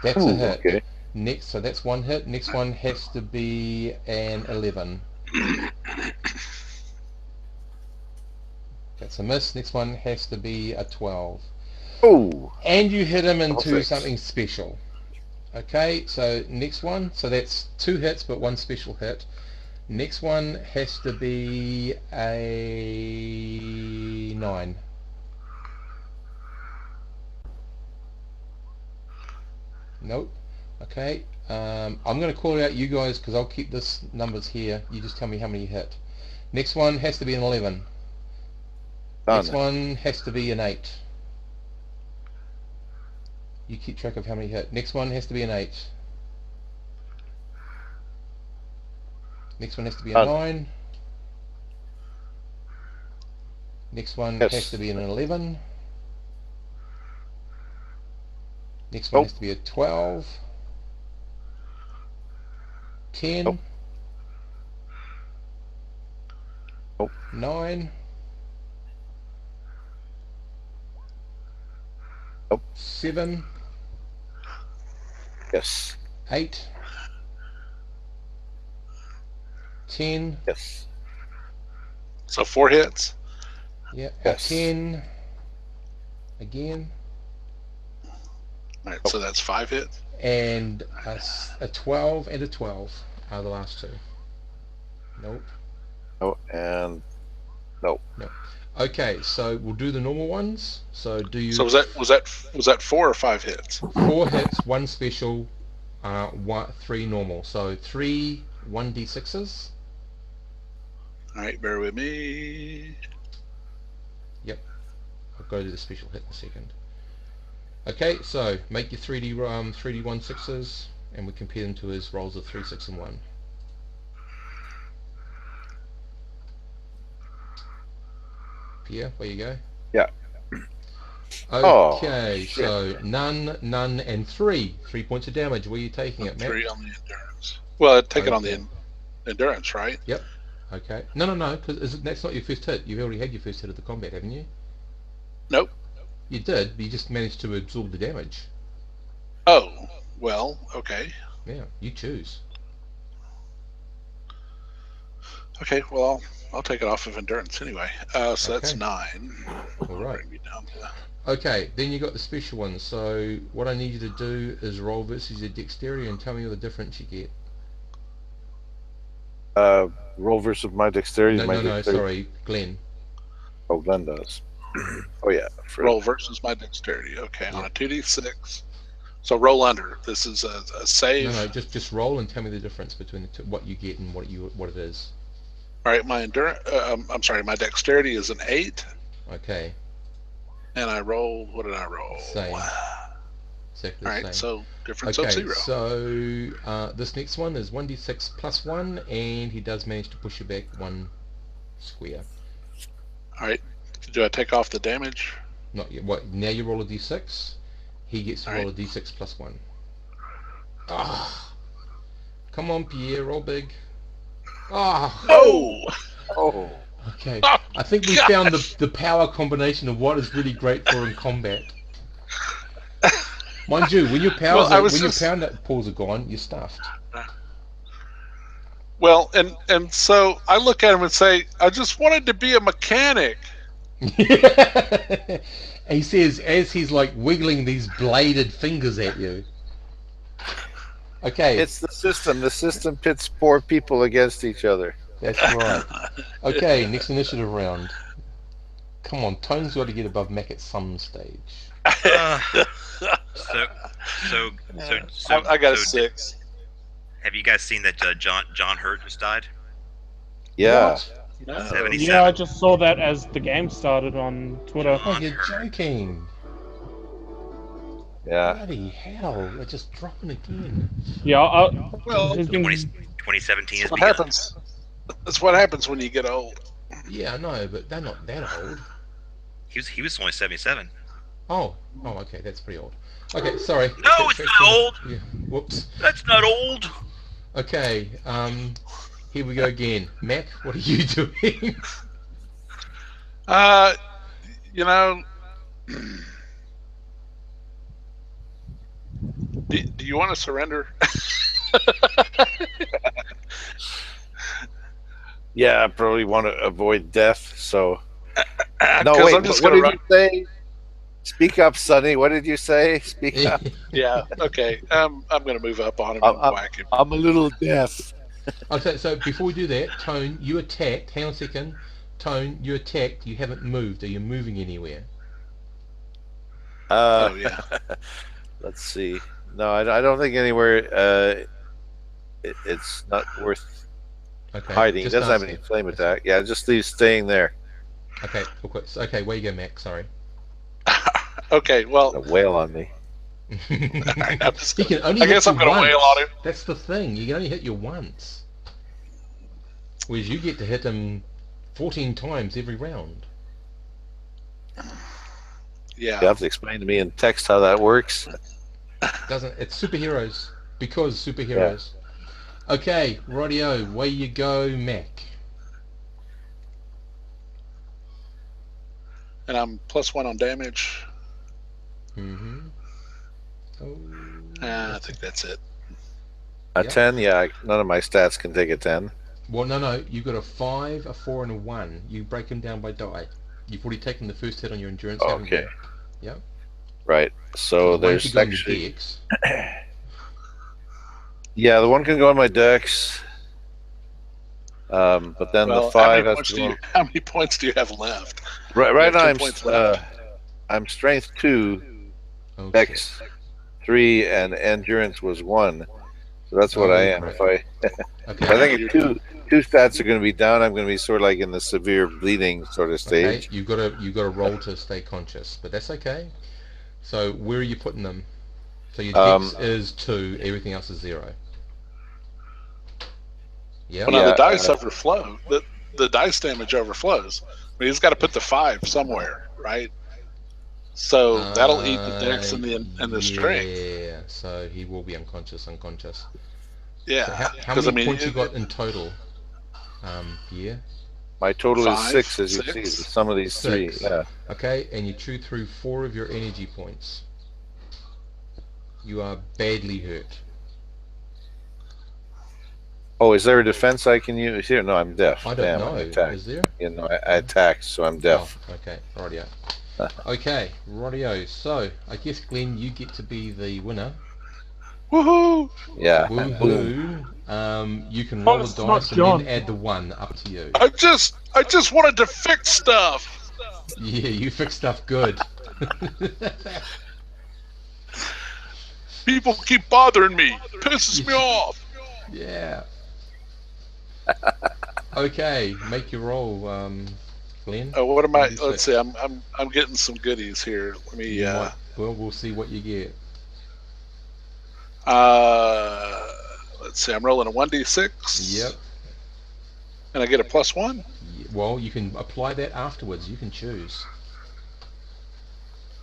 That's a Ooh, hit. okay. Next, so that's one hit. Next one has to be an 11. That's a miss. Next one has to be a 12. Oh! And you hit him into Perfect. something special. Okay, so next one. So that's 2 hits but 1 special hit. Next one has to be a 9. Nope. Okay. I'm going to call out you guys because I'll keep this numbers here. You just tell me how many you hit. Next one has to be an 11. Next Done. one has to be an 8. You keep track of how many you hit. Next one has to be an 8. Next one has to be a Done. 9. Next one Yes. has to be an 11. Next Nope. one has to be a 12. 10. Nope. Nope. 9. Nope. 7. Yes. 8. 10. Yes. So 4 hits. Yeah. Yes. 10. Again. All right, so that's 5 hits. And a 12 and a 12 are the last two. Nope. Oh, and Okay, so we'll do the normal ones. So do you So was that 4 or 5 hits? 4 hits, 1 special, 3 normal. So 3 1d6s. All right, bear with me. I'll go to the special hit in a second. Okay, so make your 3D 1/6s, and we compare them to his rolls of 3, 6, and 1. Pierre, where you go? Yeah. Okay, shit. so none, and 3. 3 points of damage. Where are you taking it, Matt? 3 on the endurance. Well, take it on the Okay. endurance, right? Yep. Okay. No, because that's not your first hit. You've already had your first hit of the combat, haven't you? Nope. You did, but you just managed to absorb the damage. Oh, well, okay. Yeah, you choose. Okay, well, I'll take it off of endurance anyway. So that's Okay. 9. All right. Bring me down to Okay, then you got the special ones. So what I need you to do is roll versus your dexterity and tell me the difference you get. Roll versus my dexterity. No, sorry, Glenn. Oh, Glenn does. Oh yeah. roll versus my dexterity. Okay, on Yeah. a 2d6. So roll under. This is a save. No, just roll and tell me the difference between the two, what you get and what it is. All right, my endurance. I'm sorry, my dexterity is an 8, Okay, and I rolled. What did I roll? Same. exactly All the right, same. so difference of Okay, 0. so this next one is 1d6 plus 1, and he does manage to push you back 1 square. All right, do I take off the damage? Not yet. What? Now you roll a d6. He gets to All roll a d6 plus 1. Ah, come on, Pierre, roll big. Ah. Oh! Oh. Okay. I think we found the power combination of what is really great for in combat. Mind you, when your powers Well, when your power pools are gone, you're stuffed. Well, and so I look at him and say, I just wanted to be a mechanic. And he says, as he's like wiggling these bladed fingers at you. Okay, It's the system. The system pits poor people against each other. that's right. Okay, next initiative round. Come on, Tone's got to get above Mac at some stage. So I got a so 6. have you guys seen that John Hurt just died? Yeah. What? No. 77. Yeah, I just saw that as the game started on Twitter. Oh, you're joking. Yeah. Bloody hell, they're just dropping again. Yeah, Well, he's been 2017 has what begun. happens. That's what happens when you get old. Yeah, I know, but they're not that old. He was only 77. Oh, okay, that's pretty old. Okay, sorry. No, it's not old. Yeah, whoops. That's not old. Okay, here we go again. Mac, what are you doing? You know, do you want to surrender? Yeah, I probably want to avoid death. So no, 'Cause wait. I'm just What gonna did you say? Speak up, Sonny. What did you say? Speak up. Yeah. Okay. I'm going to move up on him and whack him. I'm a little deaf. Okay, so before we do that, Tone, you attacked. Hang on a second. Tone, you attacked. You haven't moved. Are you moving anywhere? Oh yeah. Let's see. No, I don't think anywhere. It's not worth Okay. hiding. He just doesn't have asking. any flame attack. Yeah, just leave staying there. Okay, cool, cool. Okay, where you go, Mac? Sorry. Okay. Well, A whale on me. I'm just He can only I hit guess you I'm going to once. wail on him. That's the thing. You can only hit you once. Whereas you get to hit him 14 times every round. Yeah. You have to explain to me in text how that works. Doesn't it's superheroes because superheroes. Okay, rightio, way you go, Mac. And I'm +1 on damage. Mm-hmm. Oh, I think that's it. A Yep. 10, yeah. None of my stats can take a 10. well, no, you got a 5, a 4, and a 1. You break them down by die. You've already taken the first hit on your endurance. haven't Okay. you? Yep. Right. So One there's could go on your actually. dex. Yeah, the one can go on my dex. But then Well, the 5 has to go. how many points do you have left? Right now two I'm points left. I'm strength 2, Okay. dex 3, and endurance was 1. So that's what I am. right. If I Okay. I think if two stats are going to be down, I'm going to be sort of like in the severe bleeding sort of Okay, stage. you got to roll to stay conscious, but that's okay. So where are you putting them? So your dex is 2, everything else is 0. Yeah. Well, now Yeah, the dice overflow. The dice damage overflows. I mean, he's got to put the 5 somewhere, right? So that'll eat the dex and the strength. Yeah, so he will be unconscious. Yeah. So how many points you got in total? Yeah. My total is 5, 6, as you see. 6. Some of these 3. 6. Yeah. Okay, and you chew through 4 of your energy points. You are badly hurt. Oh, is there a defense I can use here? No, I'm deaf. I don't Damn, know. I attacked. Is there? You know, I attacked, so I'm deaf. Oh, okay, rightio. Okay, rightio. So, I guess, Glenn, you get to be the winner. Woohoo! Yeah. Woohoo! You can roll it's the not dice and John. then add the 1. Up to you. I just wanted to fix stuff. Yeah, you fix stuff good. People keep bothering me. Pisses me off. Yeah. Okay, make your roll, Glenn. Oh, what am I? 1d6. Let's see. I'm getting some goodies here. Let me. You might- well, we'll see what you get. Let's see. I'm rolling a 1d6. Yep. And I get a +1. Well, you can apply that afterwards. You can choose.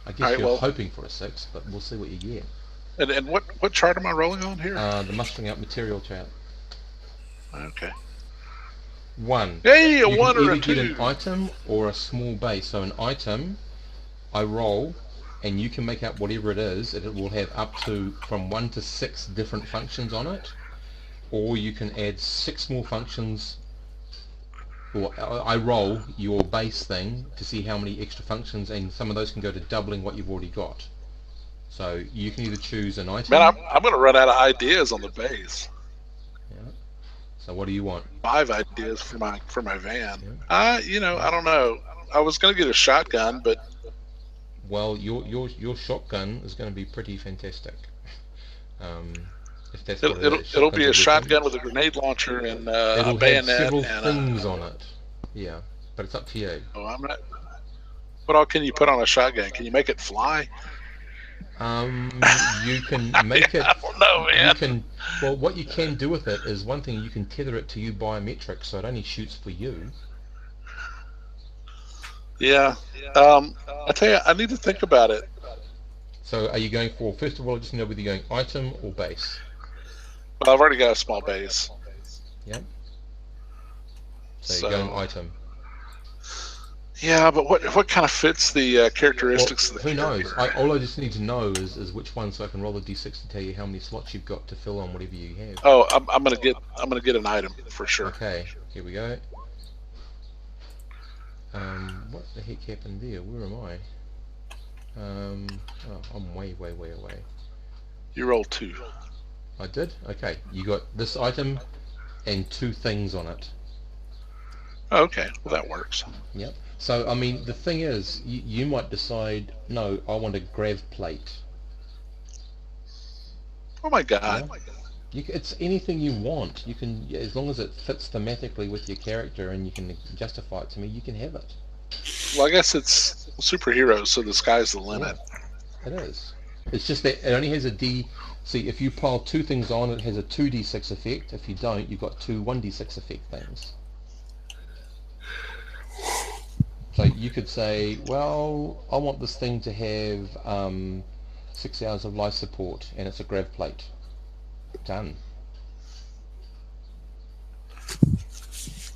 I guess Alright, you're well- hoping for a 6, but we'll see what you get. And what chart am I rolling on here? The mustering up material chart. Okay. 1. Hey, a You 1 can or a either get 2. an item or a small base. So an item, I roll, and you can make up whatever it is. It will have up to from 1 to 6 different functions on it, or you can add 6 more functions. Or I roll your base thing to see how many extra functions, and some of those can go to doubling what you've already got. So you can either choose an item. Man, I'm going to run out of ideas on the base. Yeah. So what do you want? 5 ideas for my van. I don't know. I was going to get a shotgun, but Well, your shotgun is going to be pretty fantastic. If that's what it is. it'll be a Shotgun's shotgun weapon. with a grenade launcher and It'll a have bayonet several and things on it. Yeah, but it's up to you. Oh, I'm not. What all can you put on a shotgun? Can you make it fly? You can make it. I don't know, You man. can. Well, what you can do with it is one thing. You can tether it to you biometric, so it only shoots for you. Yeah. I tell you, I need to think about it. So, are you going for? First of all, I just know whether you're going item or base. But I've already got a small base. Yep. So, So- you're going item. Yeah, but what kind of fits the characteristics Well, of the who knows? character? All I just need to know is which one, so I can roll a d6 to tell you how many slots you've got to fill on whatever you have. Oh, I'm gonna get an item for sure. Okay, here we go. What the heck happened there? Where am I? Oh, I'm way away. You roll 2. I did? Okay, you got this item and 2 things on it. Oh, okay, well that works. Yep. So, I mean, the thing is, you might decide, no, I want a grav plate. Oh my god. It's anything you want. You can, as long as it fits thematically with your character and you can justify it to me, you can have it. Well, I guess it's superheroes, so the sky's the limit. It is. It's just that it only has a D. See, if you pile 2 things on, it has a 2d6 effect. If you don't, you've got 2 1d6 effect things. So you could say, well, I want this thing to have 6 hours of life support, and it's a grav plate. Done.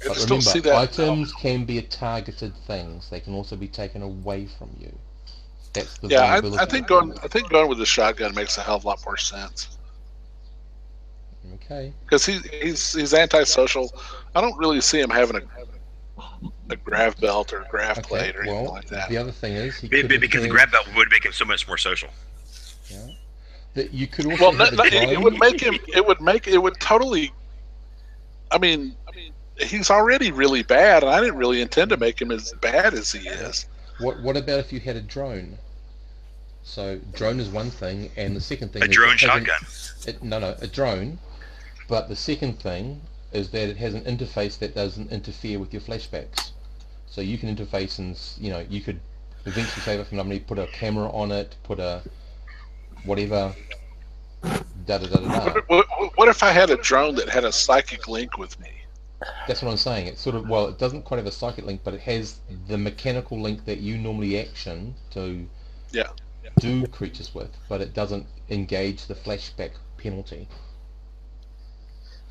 I But just don't see remember, that. items can be targeted things. They can also be taken away from you. That's the Yeah, vulnerability. I think going with the shotgun makes a hell of a lot more sense. Okay. Because he's antisocial. I don't really see him having a grav belt or a grav Okay. plate or anything Well, like that. the other thing is he could Because the have- grab belt would make him so much more social. Yeah. That you could also Well, have a it drone. would make him. It would totally. I mean, he's already really bad, and I didn't really intend to make him as bad as he is. What about if you had a drone? So drone is one thing, and the second thing A is drone it has an- shotgun. No, a drone. But the second thing is that it has an interface that doesn't interfere with your flashbacks. So you can interface and you could eventually save it from somebody, put a camera on it, put a whatever. What if I had a drone that had a psychic link with me? That's what I'm saying. It's sort of, well, it doesn't quite have a psychic link, but it has the mechanical link that you normally action to do creatures with, but it doesn't engage the flashback penalty.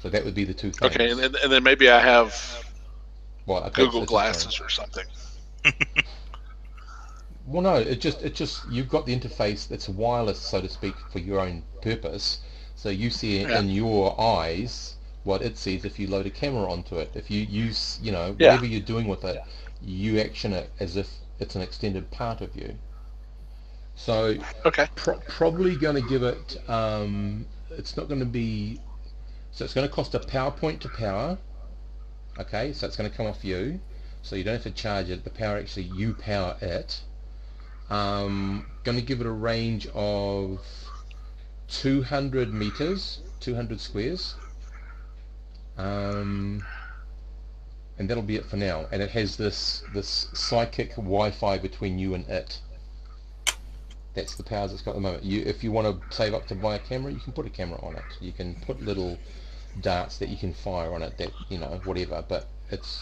So that would be the two things. Okay, and then maybe I have Well, okay, Google Glasses or something. Well, no, it just you've got the interface that's wireless, so to speak, for your own purpose. So you see in your eyes what it sees if you load a camera onto it. If you use, whatever you're doing with it, you action it as if it's an extended part of you. So Okay. probably going to give it. It's not going to be. So it's going to cost a PowerPoint to power. Okay, so it's going to come off you. So you don't have to charge it. The power actually you power it. Going to give it a range of 200 meters, 200 squares. And that'll be it for now. And it has this psychic Wi-Fi between you and it. That's the powers it's got at the moment. If you want to save up to buy a camera, you can put a camera on it. You can put little darts that you can fire on it, that whatever. But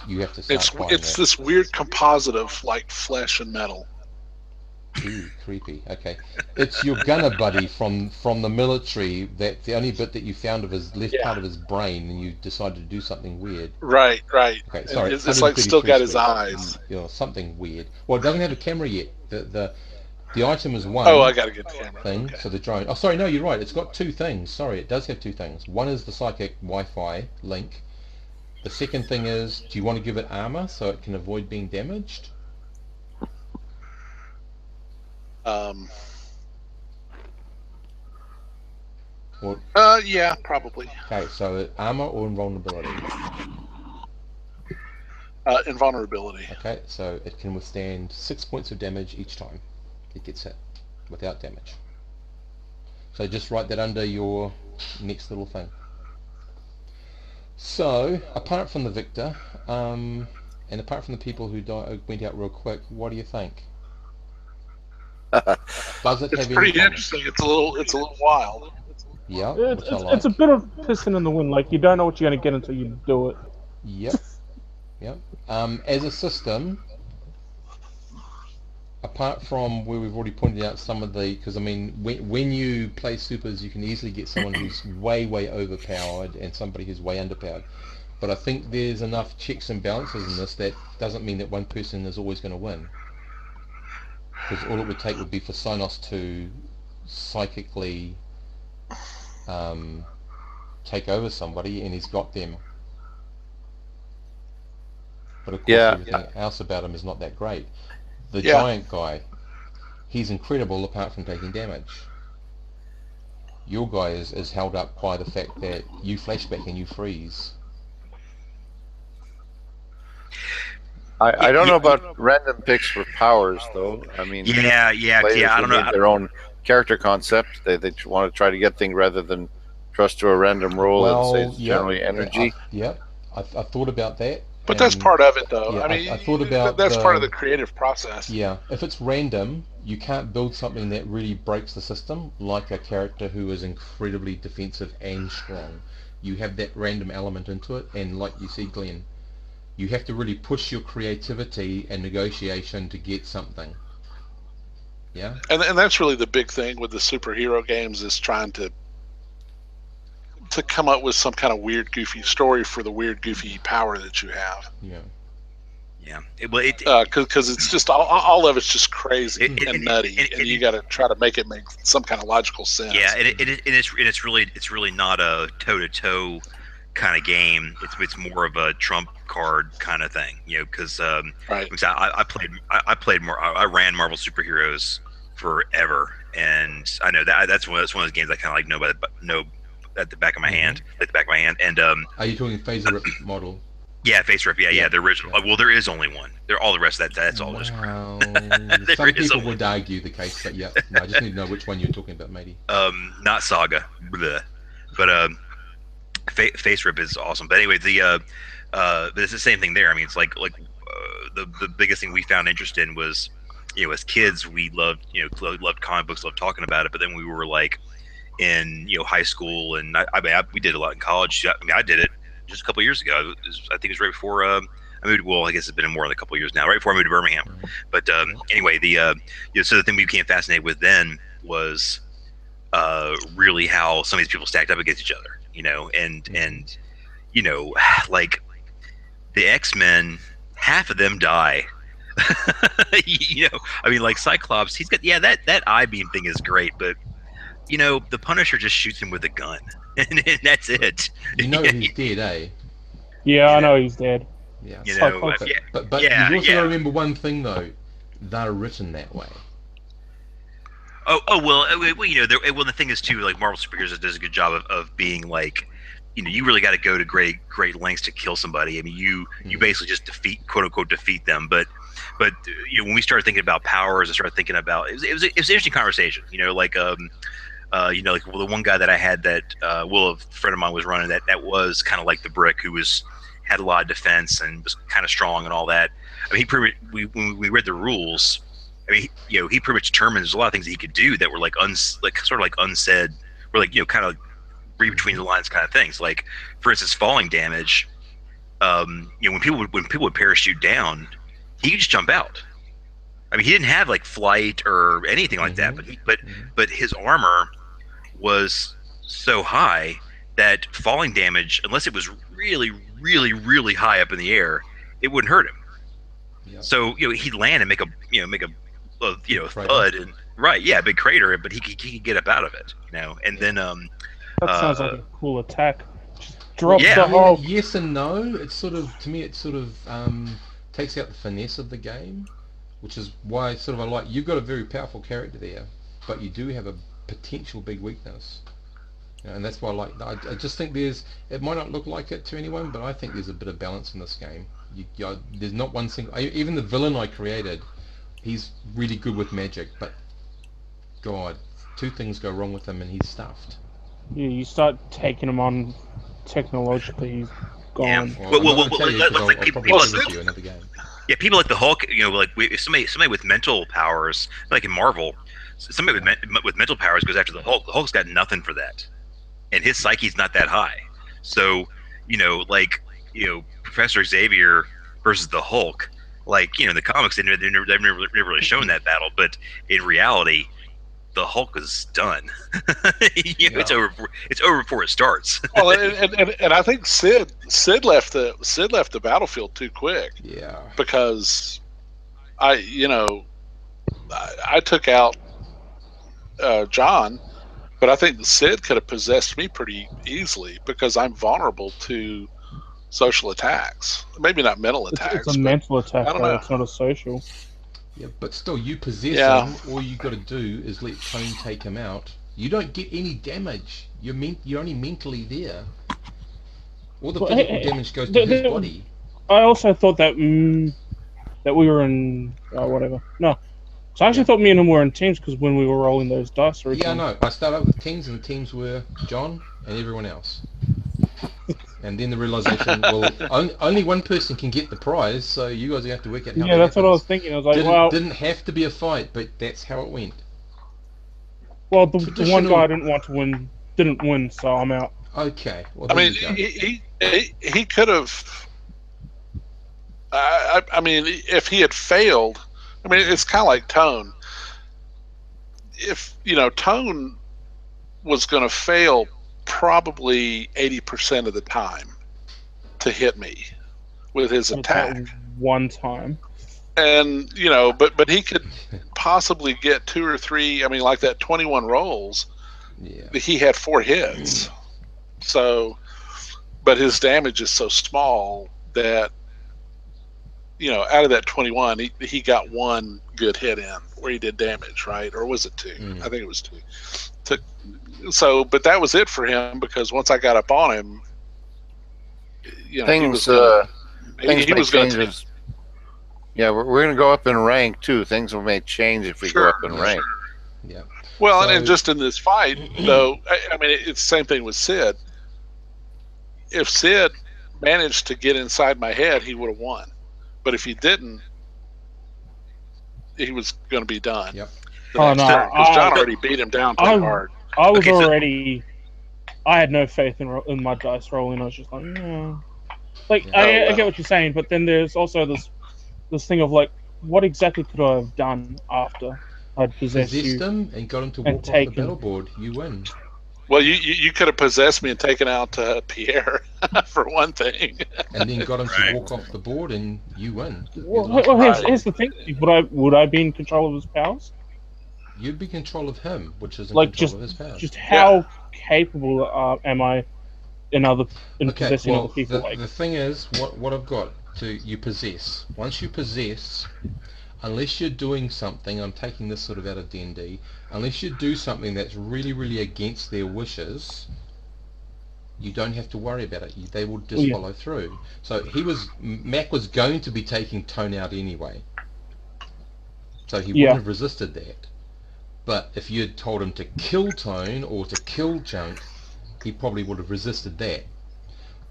you have to start buying it's that. this weird composite of like flesh and metal. Ooh, creepy. Okay, it's your gunner buddy from the military. That the only bit that you found of his left part of his brain, and you decided to do something weird. Right. Okay, sorry. It's like still got his eyes. Something weird. Well, it doesn't have a camera yet. The item is one. Oh, I gotta get the camera. Thing. Okay. So the drone. Oh, sorry. No, you're right. It's got two things. Sorry, it does have two things. One is the psychic Wi-Fi link. The second thing is, do you want to give it armor so it can avoid being damaged? Yeah, probably. Okay, so armor or invulnerability? Invulnerability. Okay, so it can withstand 6 points of damage each time it gets hit without damage. So just write that under your next little thing. So, apart from the victor, and apart from the people who went out real quick, what do you think? Does it It's have pretty any interesting. It's a little wild. Yeah, It's a bit of pissing in the wind. Like, you don't know what you're going to get until you do it. Yep. As a system, apart from where we've already pointed out some of the, because I mean, when you play supers, you can easily get someone who's way overpowered and somebody who's way underpowered. But I think there's enough checks and balances in this that doesn't mean that one person is always going to win. Because all it would take would be for Synos to psychically take over somebody, and he's got them. But of course, everything else about him is not that great. The giant guy, he's incredible apart from taking damage. Your guy is held up by the fact that you flashback and you freeze. I don't know about random picks for powers, though. I mean, yeah. I don't know. Their own character concept. They want to try to get things rather than trust to a random roll and say generally energy. I thought about that. But that's part of it, though. Yeah, I mean, I thought about that's part of the creative process. Yeah, if it's random, you can't build something that really breaks the system, like a character who is incredibly defensive and strong. You have that random element into it, and like you see, Glenn, you have to really push your creativity and negotiation to get something. Yeah? And that's really the big thing with the superhero games, is trying to come up with some kind of weird, goofy story for the weird, goofy power that you have. Yeah. Because it's just all of it's just crazy and nutty, and you got to try to make it make some kind of logical sense. Yeah, and it's really not a toe-to-toe kind of game. It's more of a trump card kind of thing, because right. I played more. I ran Marvel superheroes forever, and I know that's one of those games I kind of like know at the back of my hand, and Are you talking Phaser Rip model? Yeah, Face Rip. Yeah, the original. Well, there is only one. All the rest of that's all just crap. Some people would argue the case, but yeah, no, I just need to know which one you're talking about, matey. Not Saga, bleh. But Face Rip is awesome. But anyway, but it's the same thing there. I mean, it's like the biggest thing we found interest in was, as kids we loved comic books, loved talking about it. But then we were like in high school, and we did a lot in college. I mean, I did it just a couple of years ago. I think it was right before I moved. Well, I guess it's been more than a couple of years now. Right before I moved to Birmingham. But anyway, so the thing we became fascinated with then was really how some of these people stacked up against each other. And like the X-Men, half of them die. I mean, like Cyclops, he's got that eye beam thing is great, but the Punisher just shoots him with a gun, and that's it. He's dead, eh? Yeah, I know he's dead. Yeah. But you also got to remember one thing though, they're written that way. The thing is too, like Marvel superheroes does a good job of being like, you really got to go to great lengths to kill somebody. I mean, you basically just quote unquote defeat them. But when we started thinking about powers, I started thinking about it was an interesting conversation. Like the one guy that I had that a friend of mine was running that was kind of like the Brick, who had a lot of defense and was kind of strong and all that. I mean, when we read the rules, I mean, he pretty much determined there's a lot of things that he could do that were sort of like unsaid, or like kind of read between the lines kind of things. Like, for instance, falling damage. When people would parachute down, he could just jump out. I mean, he didn't have like flight or anything like that, but his armor was so high that falling damage, unless it was really, really, really high up in the air, it wouldn't hurt him. Yep. So he'd land and make a thud and big crater, but he could get up out of it. And then that sounds like a cool attack. Just drop the whole. Yes and no. It's sort of, to me, it sort of takes out the finesse of the game, which is why I like, you've got a very powerful character there, but you do have a potential big weakness. And that's why I just think it might not look like it to anyone, but I think there's a bit of balance in this game. There's not one single, even the villain I created, he's really good with magic, but God, two things go wrong with him and he's stuffed. Yeah, you start taking him on technologically, he's gone. Yeah. I'll probably give you another game. Yeah, people like the Hulk, somebody with mental powers, like in Marvel, somebody with mental powers goes after the Hulk. The Hulk's got nothing for that, and his psyche's not that high. So, Professor Xavier versus the Hulk, in the comics, they've never really shown that battle, but in reality, the Hulk is done. It's over. It's over before it starts. Well, and I think Sid left the battlefield too quick. Yeah. Because I took out John, but I think Sid could have possessed me pretty easily because I'm vulnerable to social attacks. Maybe not mental attacks. It's a mental attack. I don't know. It's not a social. Yeah, but still, you possess him. All you got to do is let Tone take him out. You don't get any damage. You're only mentally there. All the physical damage goes to his body. I also thought that that we were in whatever. No, so I actually thought me and him were in teams because when we were rolling those dice originally. Yeah, no. I started out with teams, and the teams were John and everyone else. And then the realization, well, only one person can get the prize, so you guys have to work out how. Yeah, that's what I was thinking. I was like, didn't have to be a fight, but that's how it went. Well, the one guy I didn't want to win didn't win, so I'm out. Okay. Well, I mean, he could have. I mean, if he had failed, I mean, it's kind of like Tone. If Tone was going to fail probably 80% of the time to hit me with his attack. One time. And but he could possibly get 2 or 3. I mean, like that 21 rolls. Yeah. He had 4 hits. So, but his damage is so small that out of that 21, he got 1 good hit in where he did damage, right? Or was it 2? I think it was 2. So, but that was it for him because once I got up on him, things he was going to. Yeah, we're going to go up in rank too. Things may change if we go up in rank. Yeah. Well, and just in this fight, though, I mean, it's the same thing with Sid. If Sid managed to get inside my head, he would have won. But if he didn't, he was going to be done. Yep. Because John already beat him down pretty hard. I was I had no faith in my dice rolling. I was just like, no. Like Yeah. I get what you're saying, but then there's also this thing of like, what exactly could I have done after I'd possessed Possessed you him and got him to and walk off the taken? battle board. You win. Well, you could have possessed me and taken out Pierre for one thing. And then got him Right. to walk off the board, and you win. Well, Right. here's the thing: would I be in control of his powers? You'd be in control of him, which is in Like control of his powers. just how capable am I in possessing well, other people? the thing is, what I've got to you possess. Once you possess, unless you're doing something, I'm taking this sort of out of D&D, unless you do something that's really, really against their wishes, you don't have to worry about it. They will just follow through. So Mac was going to be taking Tone out anyway. So he wouldn't have resisted that. But if you had told him to kill Tone or to kill Junk, he probably would have resisted that.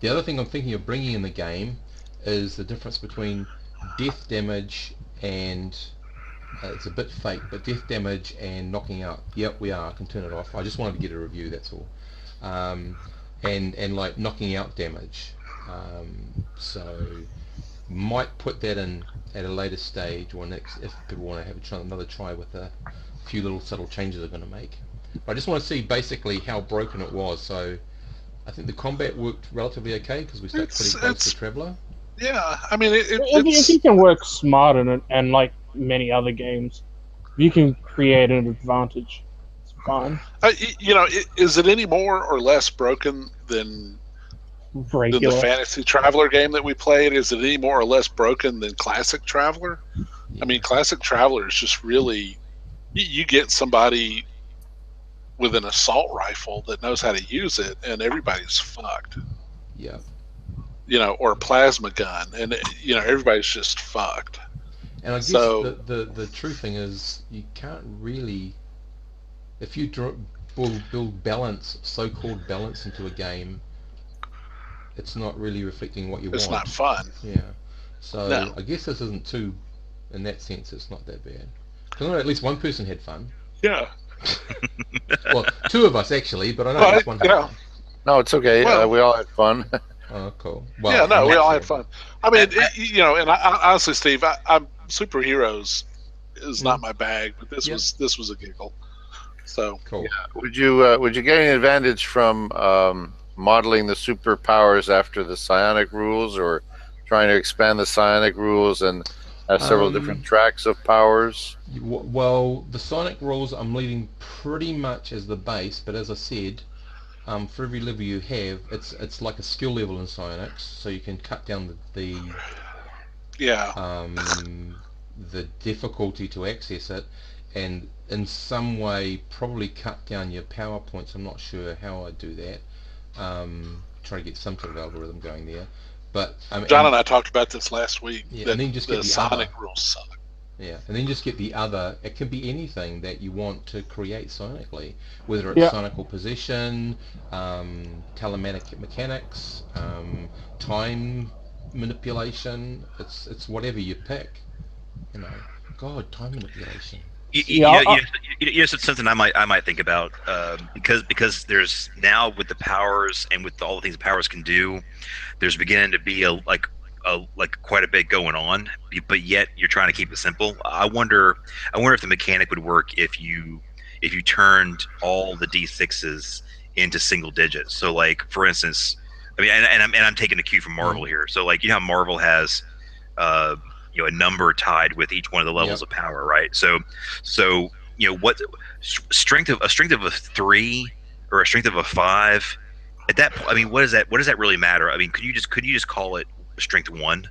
The other thing I'm thinking of bringing in the game is the difference between death damage and it's a bit fake, but death damage and knocking out. Yep, we are. I can turn it off. I just wanted to get a review. That's all. And like knocking out damage. So might put that in at a later stage or next if people want to have another try with a few little subtle changes they're going to make. But I just want to see basically how broken it was. So I think the combat worked relatively okay because we stuck pretty close to Traveller. Yeah, I mean, if you can work smart in it, and like many other games, you can create an advantage. It's fine. Is it any more or less broken than Regular. the Fantasy Traveler game that we played? Is it any more or less broken than Classic Traveler? I mean, Classic Traveler is just really you get somebody with an assault rifle that knows how to use it, and everybody's fucked. Yeah. Or a plasma gun, and everybody's just fucked. And I guess the true thing is you can't really, if you build balance, so-called balance into a game, it's not really reflecting what you want. It's not fun. Yeah. So No. I guess this isn't too, in that sense, it's not that bad. Because at least one person had fun. Yeah. Well, two of us actually, but I know at least one had fun. No, it's okay. Well- We all had fun. Oh, cool. We all had fun. I mean, and I, honestly, Steve, I'm superheroes is not my bag, but this was a giggle. So cool. Would you get any advantage from modeling the superpowers after the psionic rules, or trying to expand the psionic rules and have several different tracks of powers? Well, the psionic rules I'm leaving pretty much as the base, but as I said, for every level you have, it's like a skill level in psionics, so you can cut down the difficulty to access it, and in some way probably cut down your power points. I'm not sure how I do that. Try to get some sort of algorithm going there. But John and I talked about this last week. Yeah, and then just get the psionic rules suck. Yeah, and then just get the other. It can be anything that you want to create psionically, whether it's psionical possession, telematic mechanics, time manipulation. It's whatever you pick. God, time manipulation. It's something I might think about because there's now with the powers and with all the things the powers can do, there's beginning to be quite a bit going on, but yet you're trying to keep it simple. I wonder if the mechanic would work if you turned all the D6s into single digits. So like for instance, I mean, and I'm taking a cue from Marvel here. So like how Marvel has a number tied with each one of the levels of power, right? So what strength of a 3 or a strength of a 5 at that point, I mean, what does that really matter? I mean, could you just call it strength 1,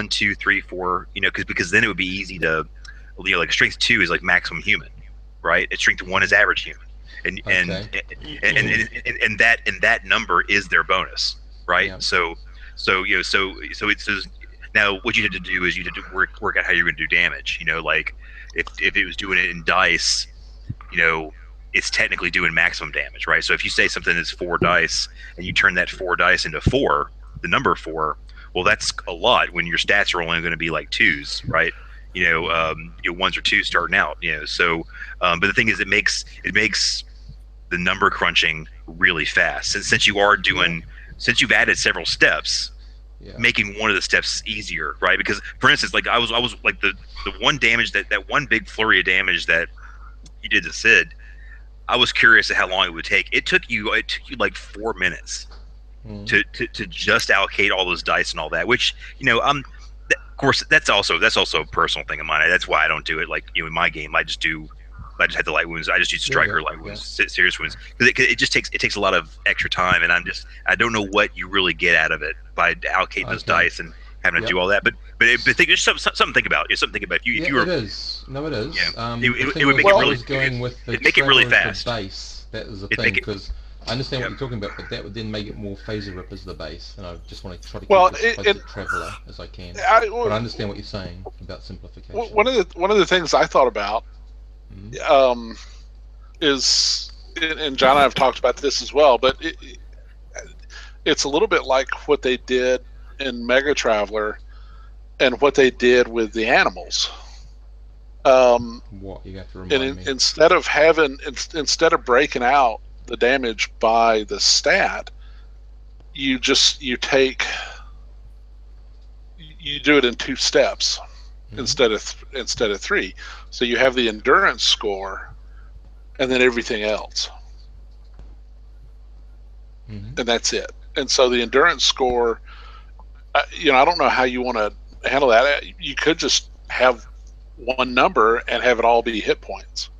2, 3, 4, because then it would be easy to, like strength 2 is like maximum human, right? And strength 1 is average human, and that number is their bonus, right? Yeah. So it says now what you had to do is you had to work out how you're going to do damage. Like if it was doing it in dice, it's technically doing maximum damage, right? So if you say something is 4 dice and you turn that 4 dice into 4, the number 4, well, that's a lot when your stats are only going to be like 2s, right? 1s or 2s starting out, So, but the thing is, it makes the number crunching really fast. Since you've added several steps, Yeah. making one of the steps easier, right? Because, for instance, like I was like the one damage that one big flurry of damage that you did to Sid. I was curious at how long it would take. It took you like 4 minutes to just allocate all those dice and all that. Which of course that's also a personal thing of mine. That's why I don't do it like in my game. I just had the light wounds. I just use striker light wounds, serious wounds, because it just takes a lot of extra time, and I don't know what you really get out of it by allocating those dice and having to do all that. But there's something to think about. It's something to think about. If you were, it is. No, it is. Yeah. It would make it really going with the make it really fast. The base. That is the thing, because I understand what you're talking about, but that would then make it more Phaser Rip as the base, and I just want to try to keep as close to Traveler as I can. But I understand what you're saying about simplification. One of the things I thought about is, and John and I have talked about this as well, but it's a little bit like what they did in Mega Traveler and what they did with the animals. What you have to remind me? Instead of breaking out the damage by the stat, you do it in 2 steps instead of 3. So you have the endurance score, and then everything else, and that's it. And so the endurance score, I don't know how you want to handle that. You could just have one number and have it all be hit points,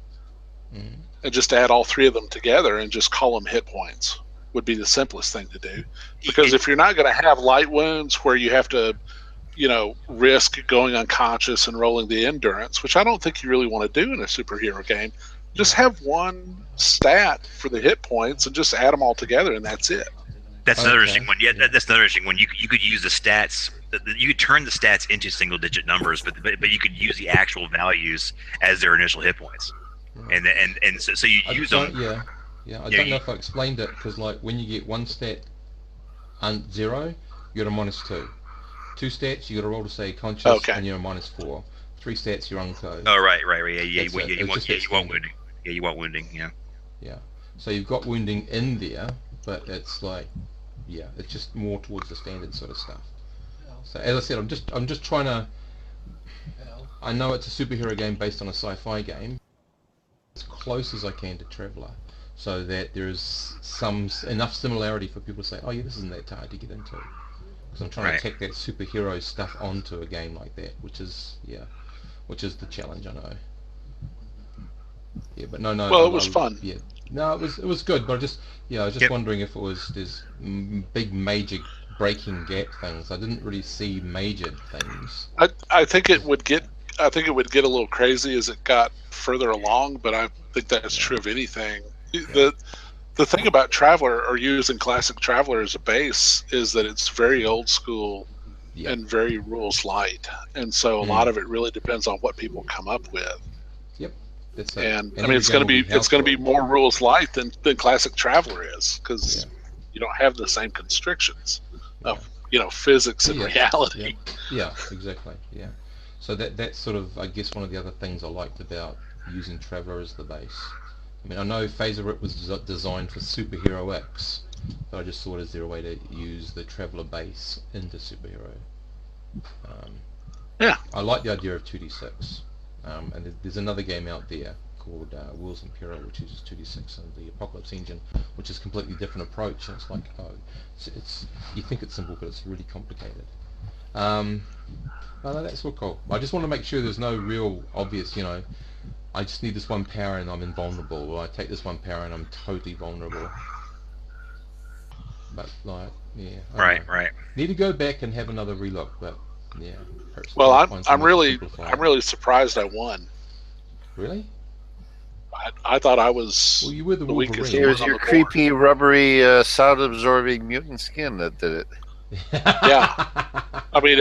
and just add all 3 of them together and just call them hit points would be the simplest thing to do. Because if you're not going to have light wounds where you have to risk going unconscious and rolling the endurance, which I don't think you really want to do in a superhero game, just have one stat for the hit points and just add them all together, and that's it. That's another interesting one. Yeah, that's another interesting one. You could use the stats. You could turn the stats into single-digit numbers, but you could use the actual values as their initial hit points, and so you use them. Yeah. I don't know if I explained it, because like when you get one stat 0, you got a -2. 2 stats, you got to roll to say conscious, and you're a -4. 3 stats, you're unco. Oh, right. Yeah, you want wounding. Yeah, you want wounding. Yeah. Yeah. So you've got wounding in there, but it's like, it's just more towards the standard sort of stuff. So as I said, I'm just trying to. I know it's a superhero game based on a sci-fi game, as close as I can to Traveler, so that there is enough similarity for people to say, oh yeah, this isn't that hard to get into. Because I'm trying to take that superhero stuff onto a game like that, which is the challenge, I know. Yeah, but no. Well, it was fun. Yeah, no, it was good, but I was just wondering if there's big major breaking gap things. I didn't really see major things. I think it would get a little crazy as it got further along, but I think that's true of anything. Yeah. The thing about Traveler, or using classic Traveler as a base, is that it's very old school and very rules light, and so a lot of it really depends on what people come up with. Yep, and I mean it's going to be more rules light than Classic Traveler is, because you don't have the same constrictions of physics and reality. Yeah, exactly. Yeah, so that's sort of, I guess, one of the other things I liked about using Traveler as the base. I mean, I know Phaser Rip was designed for Superhero X, but I just thought, is there a way to use the Traveler base into Superhero? I like the idea of 2d6. And there's another game out there called Wheels Imperial, which uses 2d6 and the Apocalypse Engine, which is a completely different approach. And it's like, it's you think it's simple, but it's really complicated. No, that's all cool. I just want to make sure there's no real obvious, I just need this one power and I'm invulnerable, or I take this one power and I'm totally vulnerable. But like, Right. Need to go back and have another relook, but yeah. Well, I'm really surprised I won. Really? I thought I was. Well, you were the weakest. It was your creepy, rubbery, sound-absorbing mutant skin that did it. Yeah, I mean,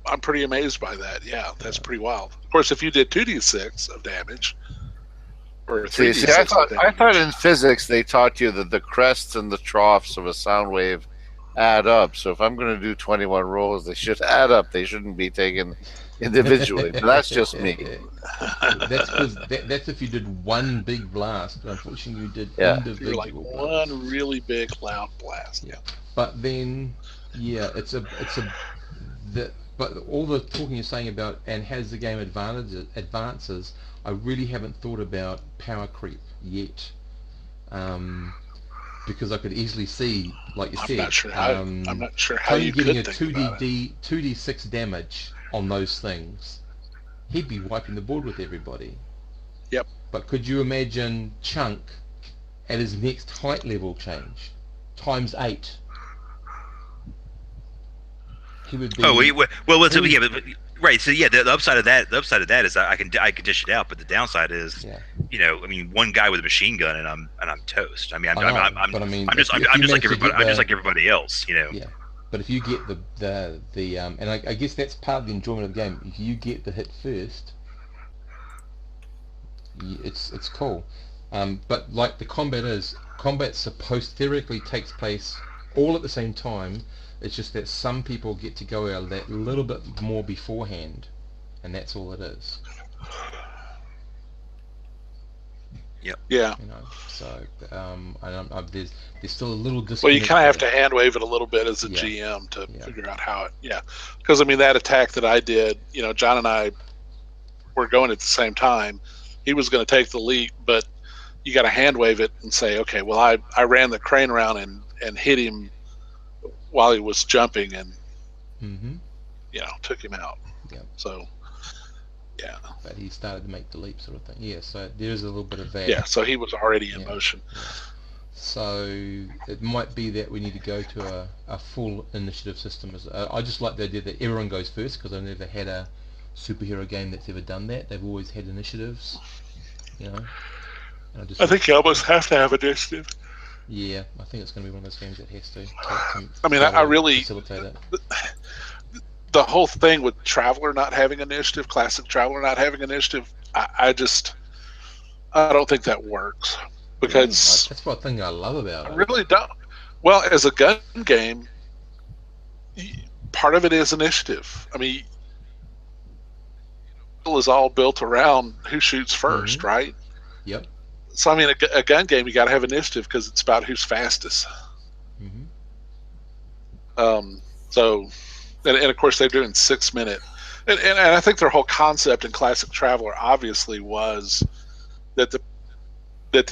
I'm pretty amazed by that. Yeah, that's pretty wild. Of course, if you did 2d6 of damage, or 3d6 I thought in physics they taught you that the crests and the troughs of a sound wave add up. So if I'm going to do 21 rolls, they should add up. They shouldn't be taken individually, but that's just me. That's because that's if you did one big blast. Unfortunately, you did Yeah. You're like individual blasts. one really big loud blast. Yeah. But then, yeah, but all the talking you're saying about and has the game advances, I really haven't thought about power creep yet. Because I could easily see, like you said, I'm not sure how Tony you getting could a think about it. 2d6 damage on those things. He'd be wiping the board with everybody. Yep. But could you imagine Chunk at his next height level change times 8? He would be. So yeah, but right. So yeah, the upside of that is I can dish it out, but the downside is, Yeah. you know, I mean, one guy with a machine gun and I'm toast. I mean, I'm just like everybody else, you know. Yeah. But if you get the and I guess that's part of the enjoyment of the game. If you get the hit first, it's cool. But like the combat supposed theoretically takes place all at the same time. It's just that some people get to go out that little bit more beforehand, and that's all it is. Yep. Yeah. You know, so there's still a little disconnect. Well, you kind of have to hand wave it a little bit as a GM to figure out how it. Yeah, because I mean that attack that I did, you know, John and I were going at the same time. He was going to take the leap, but you got to hand wave it and say, okay, well, I ran the crane around and hit him while he was jumping and you know, took him out. Yeah. So yeah. But he started to make the leap, sort of thing. Yeah. So there's a little bit of that. Yeah. So he was already in motion. Yeah. So it might be that we need to go to a full initiative system. I just like the idea that everyone goes first, because I've never had a superhero game that's ever done that. They've always had initiatives, you know. I think you almost have to have initiative. Yeah, I think it's going to be one of those games that has to I mean, I really facilitate it. The whole thing with Traveller not having initiative, classic Traveller not having initiative, I don't think that works, because that's one thing I love about it. I really don't. Well, as a gun game, part of it is initiative. I mean, it is all built around who shoots first, right? Yep. So I mean, a gun game, you got to have initiative because it's about who's fastest. So, and of course they're doing 6 minute, and I think their whole concept in Classic Traveller obviously was that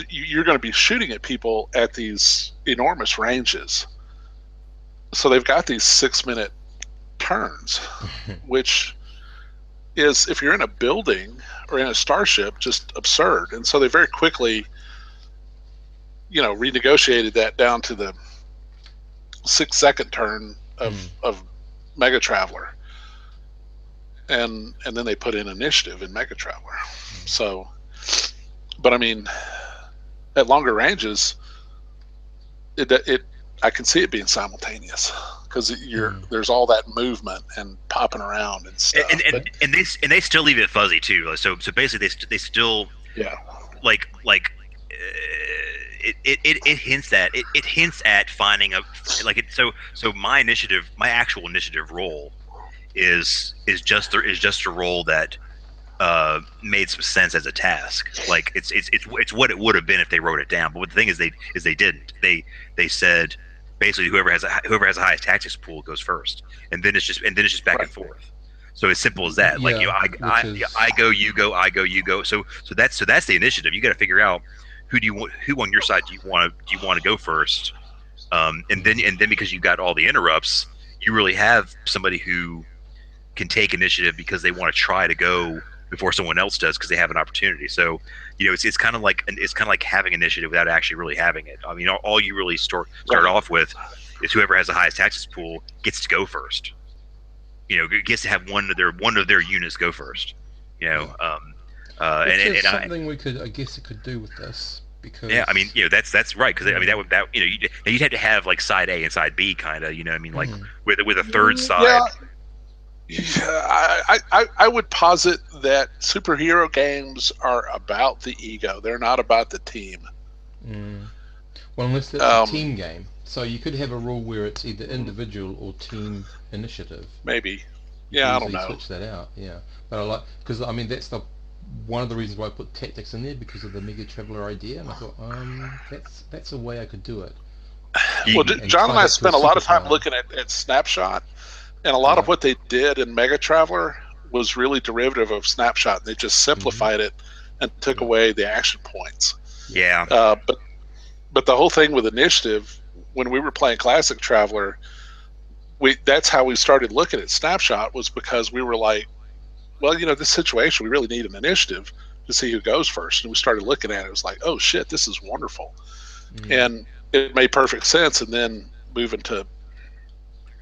you're going to be shooting at people at these enormous ranges. So they've got these 6 minute turns, which is, if you're in a building or in a starship, just absurd. And so they very quickly, you know, renegotiated that down to the 6 second turn of Mega Traveller, and then they put in initiative in Mega Traveller. So, but I mean, at longer ranges, I can see it being simultaneous, because there's all that movement and popping around and stuff. And they still leave it fuzzy too. So basically they still like it hints at finding a like it. So my actual initiative roll is just a roll that made some sense as a task. Like it's what it would have been if they wrote it down. But the thing is they didn't. They said basically whoever has the highest tactics pool goes first, and then it's just back and forth. So as simple as that. Like I go, you go, I go, you go. So that's the initiative. You got to figure out who on your side do you want to go first, and then because you got all the interrupts, you really have somebody who can take initiative because they want to try to go before someone else does because they have an opportunity. So, you know, it's kind of like having initiative without actually really having it. I mean, all you really start off with is whoever has the highest tactics pool gets to go first. You know, gets to have one of their units go first. You know, which is something we could, I guess, it could do with this. Because I mean, you know, that's right, because I mean that you know you'd have to have like side A and side B kind of, you know, I mean, like with a third side. Yeah, I would posit that superhero games are about the ego. They're not about the team. Well, unless it's a team game. So you could have a rule where it's either individual or team initiative. Maybe. Yeah, I don't easily know. switch that out. Yeah, but I like, because I mean that's the one of the reasons why I put tactics in there, because of the Mega Traveler idea, and I thought that's a way I could do it. Well, And John tie and I that to spent a lot of time superpower. looking at Snapshot, and a lot of Yeah. what they did in Mega Traveler was really derivative of Snapshot. They just simplified it and took Yeah. away the action points. Yeah. But the whole thing with Initiative, when we were playing Classic Traveler, that's how we started looking at Snapshot, was because we were like, well, this situation, we really need an initiative to see who goes first. And we started looking at it. It was like, oh shit, this is wonderful. And it made perfect sense. And then moving to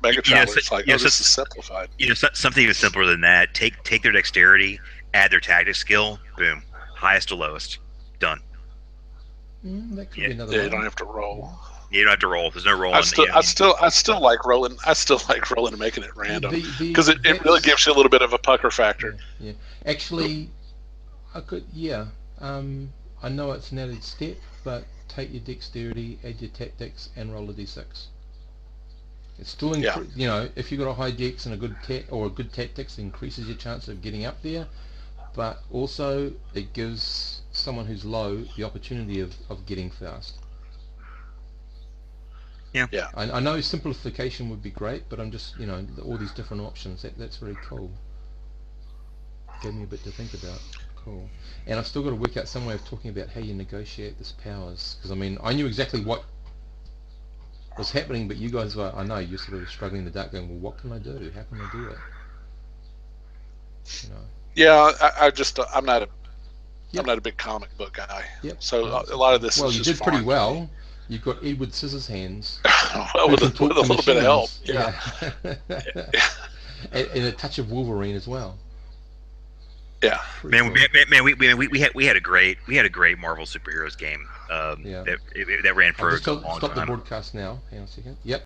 Mega Traveler, it's like, this is simplified. Something even simpler than that. Take their dexterity, add their tactic skill, boom, highest to lowest, done. That could be another Yeah, one. you don't have to roll. You don't have to roll. There's no rolling. I still like rolling. I still like rolling and making it random, because it really gives you a little bit of a pucker factor. Yeah. Actually, I could. Yeah. I know it's an added step, but take your dexterity, add your tactics, and roll a d6. It's still if you've got a high dex and a good good tactics, it increases your chance of getting up there, but also it gives someone who's low the opportunity of getting fast. Yeah. I know simplification would be great, but I'm just, all these different options. That's very cool. Gave me a bit to think about. Cool. And I've still got to work out some way of talking about how you negotiate this powers. Because, I knew exactly what was happening, but you guys were, I know, you're sort of struggling in the dark going, well, what can I do? How can I do it? Yeah, I'm not a big comic book guy. Yep. So a lot of this well, is you just did pretty foreign well. to me. You've got Edward Scissorhands. Well, with a little bit of help. Yeah. And a touch of Wolverine as well. Yeah. Man, we had a great Marvel superheroes game. That ran for a long time. Stop the broadcast now. Hang on a second. Yep.